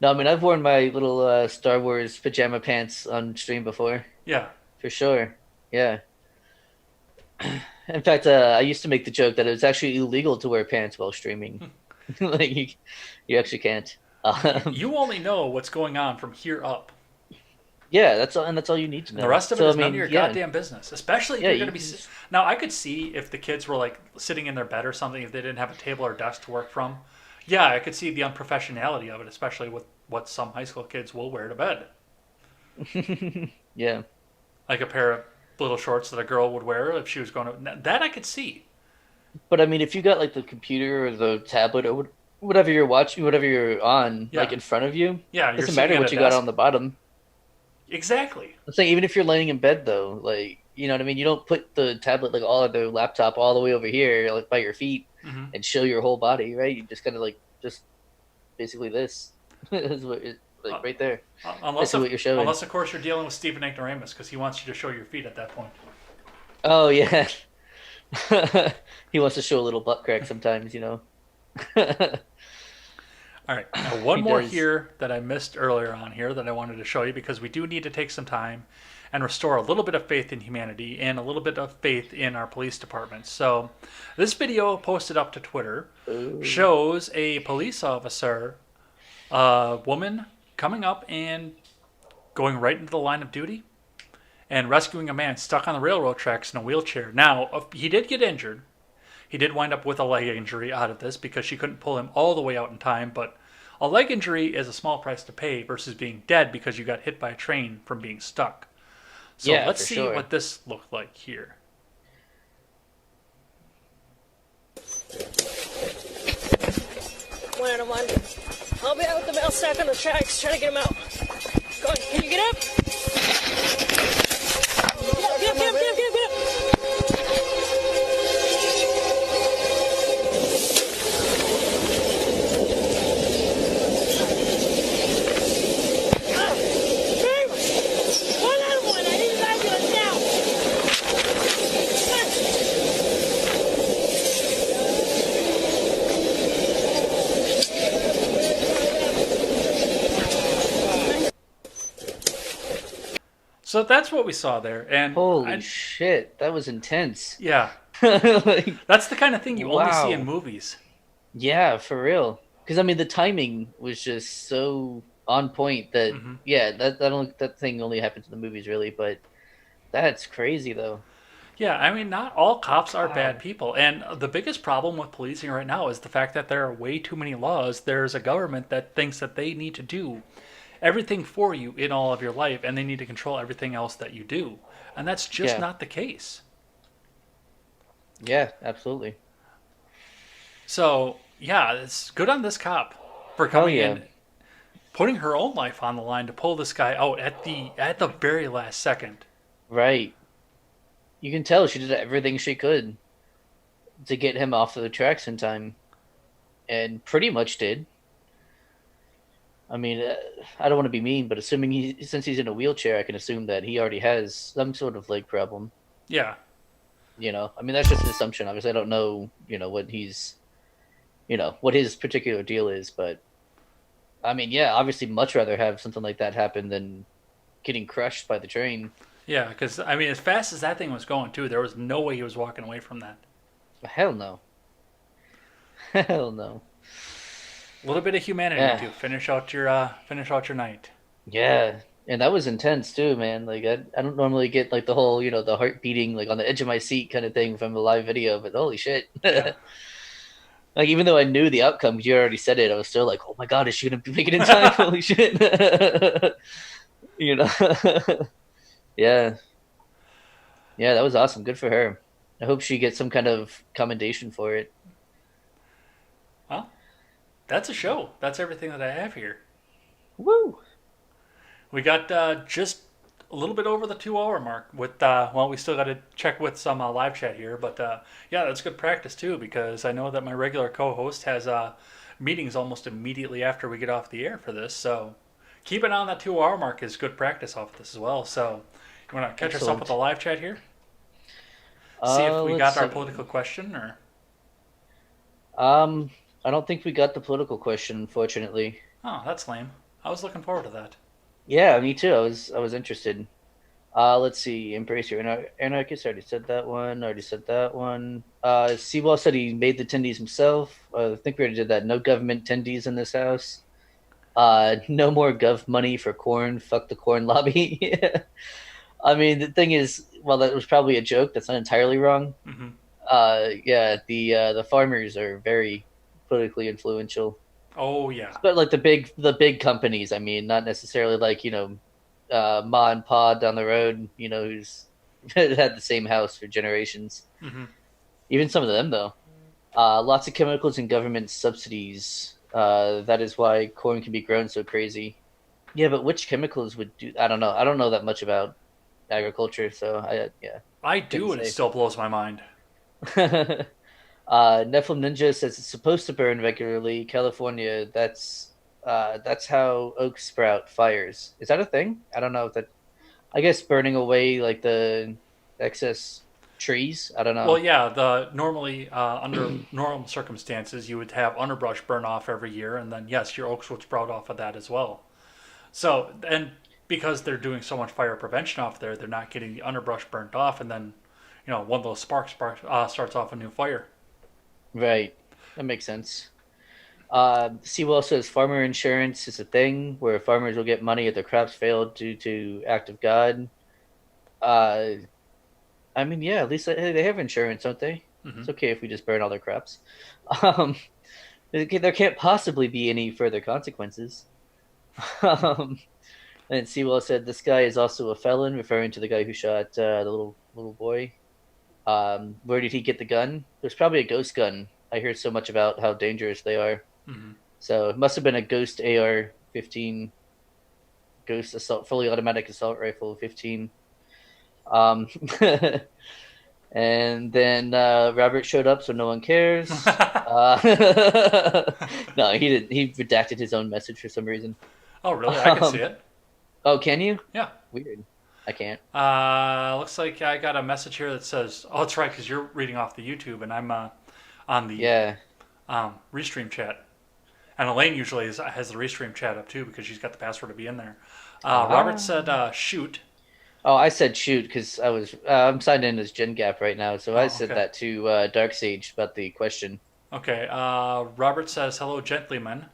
Speaker 2: No, I mean, I've worn my little Star Wars pajama pants on stream before.
Speaker 1: Yeah.
Speaker 2: For sure. Yeah. In fact, I used to make the joke that it was actually illegal to wear pants while streaming. Like, you actually can't.
Speaker 1: You only know what's going on from here up.
Speaker 2: Yeah, that's all you need to know.
Speaker 1: The rest of it is none of your goddamn business. Especially if you're going to be... Now, I could see if the kids were, like, sitting in their bed or something, if they didn't have a table or desk to work from. Yeah, I could see the unprofessionality of it, especially with what some high school kids will wear to bed.
Speaker 2: Yeah.
Speaker 1: Like a pair of little shorts that a girl would wear if she was going to... That I could see.
Speaker 2: But, I mean, if you got, like, the computer or the tablet or whatever you're watching, whatever you're on, like, in front of you,
Speaker 1: it
Speaker 2: doesn't matter what you got on the bottom.
Speaker 1: Exactly.
Speaker 2: I'm saying, even if you're laying in bed, though, like, you know what I mean? You don't put the tablet, like, all of the laptop all the way over here, like, by your feet and show your whole body, right? You just kind of, like, just basically this is what like right there.
Speaker 1: Unless,
Speaker 2: what you're showing.
Speaker 1: unless of course you're dealing with Stephen Ignoramus because he wants you to show your feet at that point.
Speaker 2: Oh yeah. He wants to show a little butt crack sometimes, you know.
Speaker 1: All right, now one
Speaker 2: He
Speaker 1: more
Speaker 2: does.
Speaker 1: here that I missed earlier on here that I wanted to show you because we do need to take some time and restore a little bit of faith in humanity and a little bit of faith in our police departments. So, this video posted up to Twitter shows a police officer, a woman coming up and going right into the line of duty and rescuing a man stuck on the railroad tracks in a wheelchair. Now, he did get injured. He did wind up with a leg injury out of this because she couldn't pull him all the way out in time, but a leg injury is a small price to pay versus being dead because you got hit by a train from being stuck. So
Speaker 2: Yeah,
Speaker 1: let's
Speaker 2: for
Speaker 1: see
Speaker 2: sure.
Speaker 1: what this looked like here.
Speaker 8: One out of one. I'll be out with the bell stack on the tracks, trying to get him out. Go on, can you get up? Get up, get up, get up, get up, get up. Ah, babe! One out of one, I need an ambulance now. Come on.
Speaker 1: So that's what we saw there, and
Speaker 2: Holy shit, that was intense.
Speaker 1: yeah,
Speaker 2: Like,
Speaker 1: that's the kind of thing you only see
Speaker 2: Wow.
Speaker 1: in movies.
Speaker 2: yeah, for real. Because I mean, the timing was just so on point that yeah, that thing only happens in the movies, really. But that's crazy, though.
Speaker 1: Yeah, I mean, not all cops are
Speaker 2: Wow.
Speaker 1: bad people. And the biggest problem with policing right now is the fact that there are way too many laws. There's a government that thinks that they need to do everything for you in all of your life, and they need to control everything else that you do. And that's just
Speaker 2: Yeah.
Speaker 1: not the case.
Speaker 2: Yeah, absolutely.
Speaker 1: So, yeah, it's good on this cop for
Speaker 2: Hell
Speaker 1: coming
Speaker 2: yeah.
Speaker 1: in, putting her own life on the line to pull this guy out at the very last second.
Speaker 2: Right. You can tell she did everything she could to get him off of the tracks in time, and pretty much did. I mean, I don't want to be mean, but since he's in a wheelchair, I can assume that he already has some sort of leg problem.
Speaker 1: Yeah.
Speaker 2: You know, I mean, that's just an assumption. Obviously, I don't know, what what his particular deal is, but I mean, yeah, obviously, much rather have something like that happen than getting crushed by the train.
Speaker 1: Yeah, because, I mean, as fast as that thing was going, too, there was no way he was walking away from that.
Speaker 2: Hell no. Hell no.
Speaker 1: A little bit of humanity
Speaker 2: Yeah.
Speaker 1: to finish out your night.
Speaker 2: Yeah, and that was intense too, man. Like I don't normally get like the whole, the heart beating like on the edge of my seat kind of thing from a live video, but holy shit.
Speaker 1: Yeah.
Speaker 2: Like even though I knew the outcome, 'cause you already said it, I was still like, oh my god, is she gonna make it in time? Holy shit. You know. Yeah. Yeah, that was awesome. Good for her. I hope she gets some kind of commendation for it.
Speaker 1: Well, that's a show. That's everything that I have here.
Speaker 2: Woo!
Speaker 1: We got just a little bit over the 2 hour mark with, well, we still got to check with some live chat here, but yeah, that's good practice too, because I know that my regular co-host has meetings almost immediately after we get off the air for this, so keeping on that 2 hour mark is good practice off of this as well. So you want to catch us up
Speaker 2: Excellent.
Speaker 1: with the live chat here? See if we
Speaker 2: Let's
Speaker 1: got our
Speaker 2: see.
Speaker 1: political question, or
Speaker 2: I don't think we got the political question, unfortunately.
Speaker 1: oh, that's lame. I was looking forward to that.
Speaker 2: Yeah, me too. I was interested. Let's see. Embrace your anarchist. Already said that one. Already said that one. Seawall said he made the tendies himself. I think we already did that. No government tendies in this house. No more gov money for corn. Fuck the corn lobby. I mean, the thing is, well, that was probably a joke. That's not entirely wrong.
Speaker 1: Hmm.
Speaker 2: Yeah, the farmers are very politically influential.
Speaker 1: Oh yeah,
Speaker 2: But like the big companies, I mean, not necessarily like Ma and Pa down the road, who's had the same house for generations.
Speaker 1: hmm
Speaker 2: Even some of them, though. Lots of chemicals and government subsidies. That is why corn can be grown so crazy. Yeah, but which chemicals would do? I don't know. I don't know that much about agriculture, so yeah.
Speaker 1: I do, and it
Speaker 2: say.
Speaker 1: still blows my mind.
Speaker 2: Nephilim Ninja says it's supposed to burn regularly. California, that's That's how oak sprout fires. Is that a thing? I don't know if that. I guess burning away like the excess trees. I don't
Speaker 1: Well,
Speaker 2: know.
Speaker 1: yeah, the normally under normal circumstances you would have underbrush burn off every year, and then yes, your oaks would sprout off of that as well. So and because they're doing so much fire prevention off there, they're not getting the underbrush burnt off, and then one of those sparks starts off a new fire.
Speaker 2: Right. That makes sense. Seawell says farmer insurance is a thing where farmers will get money if their crops fail due to act of God. Uh, I mean, yeah, at least they have insurance, don't they?
Speaker 1: Mm-hmm.
Speaker 2: It's okay if we just burn all their crops. Um, there can't possibly be any further consequences. And Sewell said this guy is also a felon, referring to the guy who shot the little boy. Where did he get the gun? There's probably a ghost gun. I hear so much about how dangerous they are.
Speaker 1: Mm-hmm.
Speaker 2: So it must have been a ghost AR-15, ghost assault, fully automatic assault rifle 15. And then Robert showed up, so no one cares. No, he didn't. He redacted his own message for some reason.
Speaker 1: Oh, really? I can see it.
Speaker 2: Oh, can you?
Speaker 1: Yeah.
Speaker 2: Weird. I can't.
Speaker 1: Looks like I got a message here that says, "Oh, that's right," because you're reading off the YouTube, and I'm on the restream chat. And Elaine usually has the restream chat up too because she's got the password to be in there. Robert said, "Shoot."
Speaker 2: Oh, I said shoot because I'm signed in as Gen Gap right now, so I said that to Dark Sage about the question.
Speaker 1: Okay. Robert says, "Hello, gentlemen."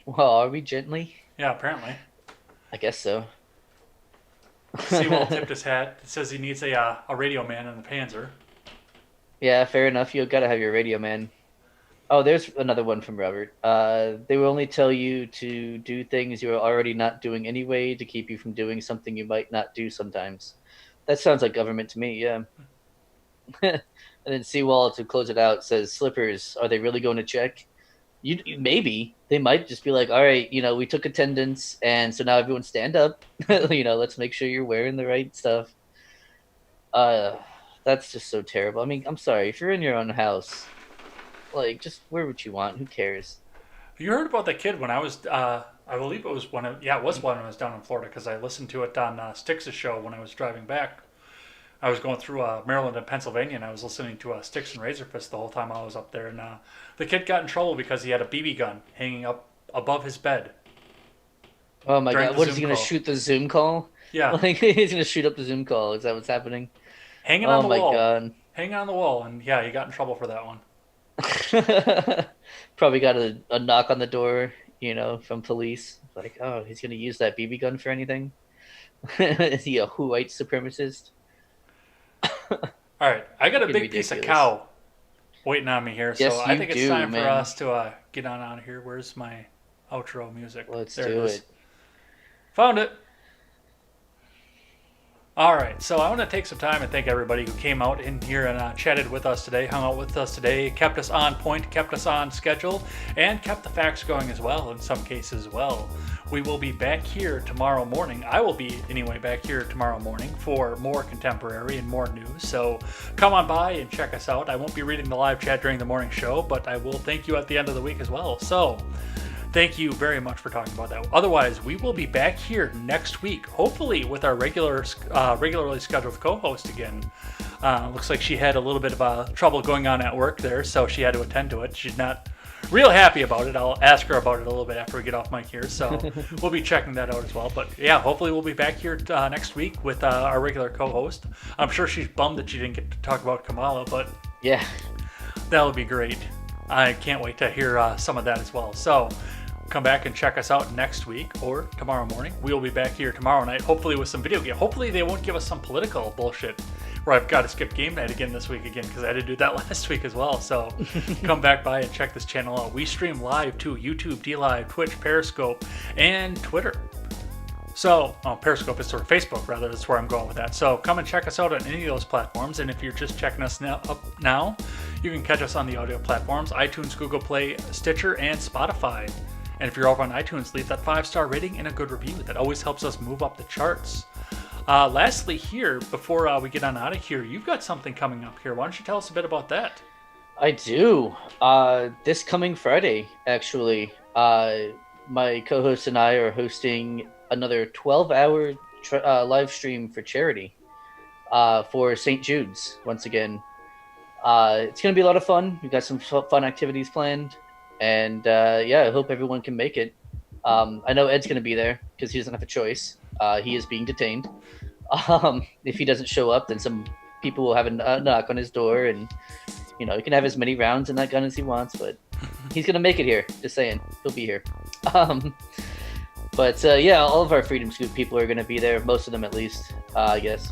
Speaker 2: Well, are we gently?
Speaker 1: Yeah, apparently.
Speaker 2: I guess so.
Speaker 1: Sewell tipped his hat. It says he needs a radio man in the Panzer.
Speaker 2: Yeah, fair enough. You gotta have your radio man. Oh, there's another one from Robert. They will only tell you to do things you are already not doing anyway to keep you from doing something you might not do sometimes. That sounds like government to me, yeah. And then Seawall, to close it out, says, slippers, are they really going to check? Maybe. They might just be like, all right, we took attendance, and so now everyone stand up. Let's make sure you're wearing the right stuff. That's just so terrible. I mean, I'm sorry. If you're in your own house, just wear what you want. Who cares?
Speaker 1: You heard about that kid when I was, I believe it was when it was when I was down in Florida because I listened to it on Styx' show when I was driving back. I was going through Maryland and Pennsylvania, and I was listening to Styx and Razorfist the whole time I was up there. And the kid got in trouble because he had a BB gun hanging up above his bed.
Speaker 2: Oh my God! What is he going to shoot the Zoom call?
Speaker 1: Yeah,
Speaker 2: he's going to shoot up the Zoom call. Is that what's happening?
Speaker 1: Hanging on the wall.
Speaker 2: Oh my God!
Speaker 1: Hanging on the wall, and yeah, he got in trouble for that one.
Speaker 2: Probably got a knock on the door, from police. Like, oh, he's going to use that BB gun for anything? Is he a white supremacist?
Speaker 1: All right, I got a big ridiculous piece of cow waiting on me here,
Speaker 2: yes,
Speaker 1: so I think it's time
Speaker 2: man.
Speaker 1: for us to get on out of here. Where's my outro music?
Speaker 2: Let's
Speaker 1: there
Speaker 2: do
Speaker 1: it is.
Speaker 2: it.
Speaker 1: Found it. All right, so I want to take some time and thank everybody who came out in here and chatted with us today, hung out with us today, kept us on point, kept us on schedule, and kept the facts going as well, in some cases as well. We will be back here tomorrow morning. I will be, anyway, back here tomorrow morning for more contemporary and more news. So come on by and check us out. I won't be reading the live chat during the morning show, but I will thank you at the end of the week as well. So thank you very much for talking about that. Otherwise, we will be back here next week, hopefully with our regularly scheduled co-host again. Looks like she had a little bit of trouble going on at work there, so she had to attend to it. She's not real happy about it. I'll ask her about it a little bit after we get off mic here, so we'll be checking that out as well. But yeah, hopefully we'll be back here next week with our regular co-host. I'm sure she's bummed that she didn't get to talk about Kamala, but
Speaker 2: yeah,
Speaker 1: that would be great. I can't wait to hear some of that as well. So come back and check us out next week or tomorrow morning. We will be back here tomorrow night, hopefully with some video game. Hopefully they won't give us some political bullshit where I've got to skip game night again this week again because I had to do that last week as well. So come back by and check this channel out. We stream live to YouTube, DLive, Twitch, Periscope, and Twitter. So, Periscope is sort of Facebook, rather. That's where I'm going with that. So come and check us out on any of those platforms. And if you're just checking us now, you can catch us on the audio platforms, iTunes, Google Play, Stitcher, and Spotify. And if you're over on iTunes, leave that 5-star rating and a good review. That always helps us move up the charts. Lastly here, before we get on out of here, you've got something coming up here. Why don't you tell us a bit about that?
Speaker 2: I do. This coming Friday, actually, My co-host and I are hosting another 12-hour live stream for charity for St. Jude's once again. It's going to be a lot of fun. We've got some fun activities planned. And yeah, I hope everyone can make it. I know Ed's going to be there because he doesn't have a choice. He is being detained. If he doesn't show up, then some people will have a knock on his door, and he can have as many rounds in that gun as he wants. But he's going to make it here. Just saying, he'll be here. But yeah, all of our Freedom Scoop people are going to be there. Most of them, at least, I guess.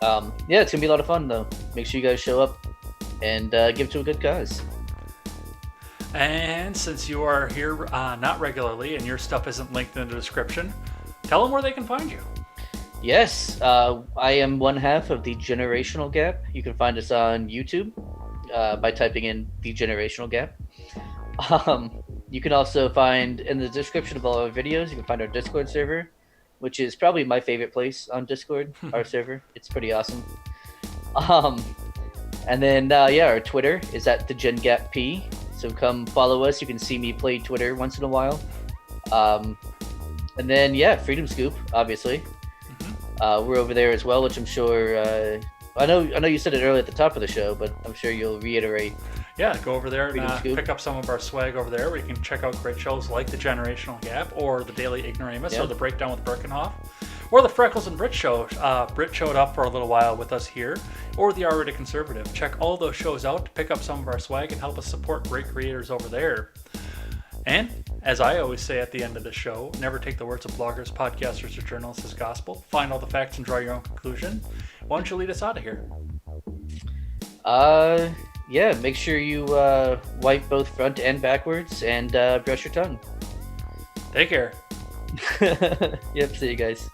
Speaker 2: Yeah, it's going to be a lot of fun, though. Make sure you guys show up and give to a good cause.
Speaker 1: And since you are here not regularly and your stuff isn't linked in the description, tell them where they can find you.
Speaker 2: Yes, I am one half of the Generational Gap. You can find us on YouTube by typing in the Generational Gap. You can also find in the description of all our videos, you can find our Discord server, which is probably my favorite place on Discord, our server. It's pretty awesome. And then, yeah, our Twitter is at the GenGapP. So come follow us. You can see me play Twitter once in a while. And then, yeah, Freedom Scoop, obviously. We're over there as well, which I'm sure... I know you said it earlier at the top of the show, but I'm sure you'll reiterate.
Speaker 1: Yeah, go over there and pick up some of our swag over there, where you can check out great shows like The Generational Gap, or The Daily Ignoramus, or The Breakdown with Birkenhoff, or the Freckles and Brit show. Brit showed up for a little while with us here, or the R-Rated Conservative. Check all those shows out to pick up some of our swag and help us support great creators over there. And, as I always say at the end of the show, never take the words of bloggers, podcasters, or journalists as gospel. Find all the facts and draw your own conclusion. Why don't you lead us out of here?
Speaker 2: Yeah, make sure you wipe both front and backwards, and brush your tongue.
Speaker 1: Take care.
Speaker 2: Yep, see you guys.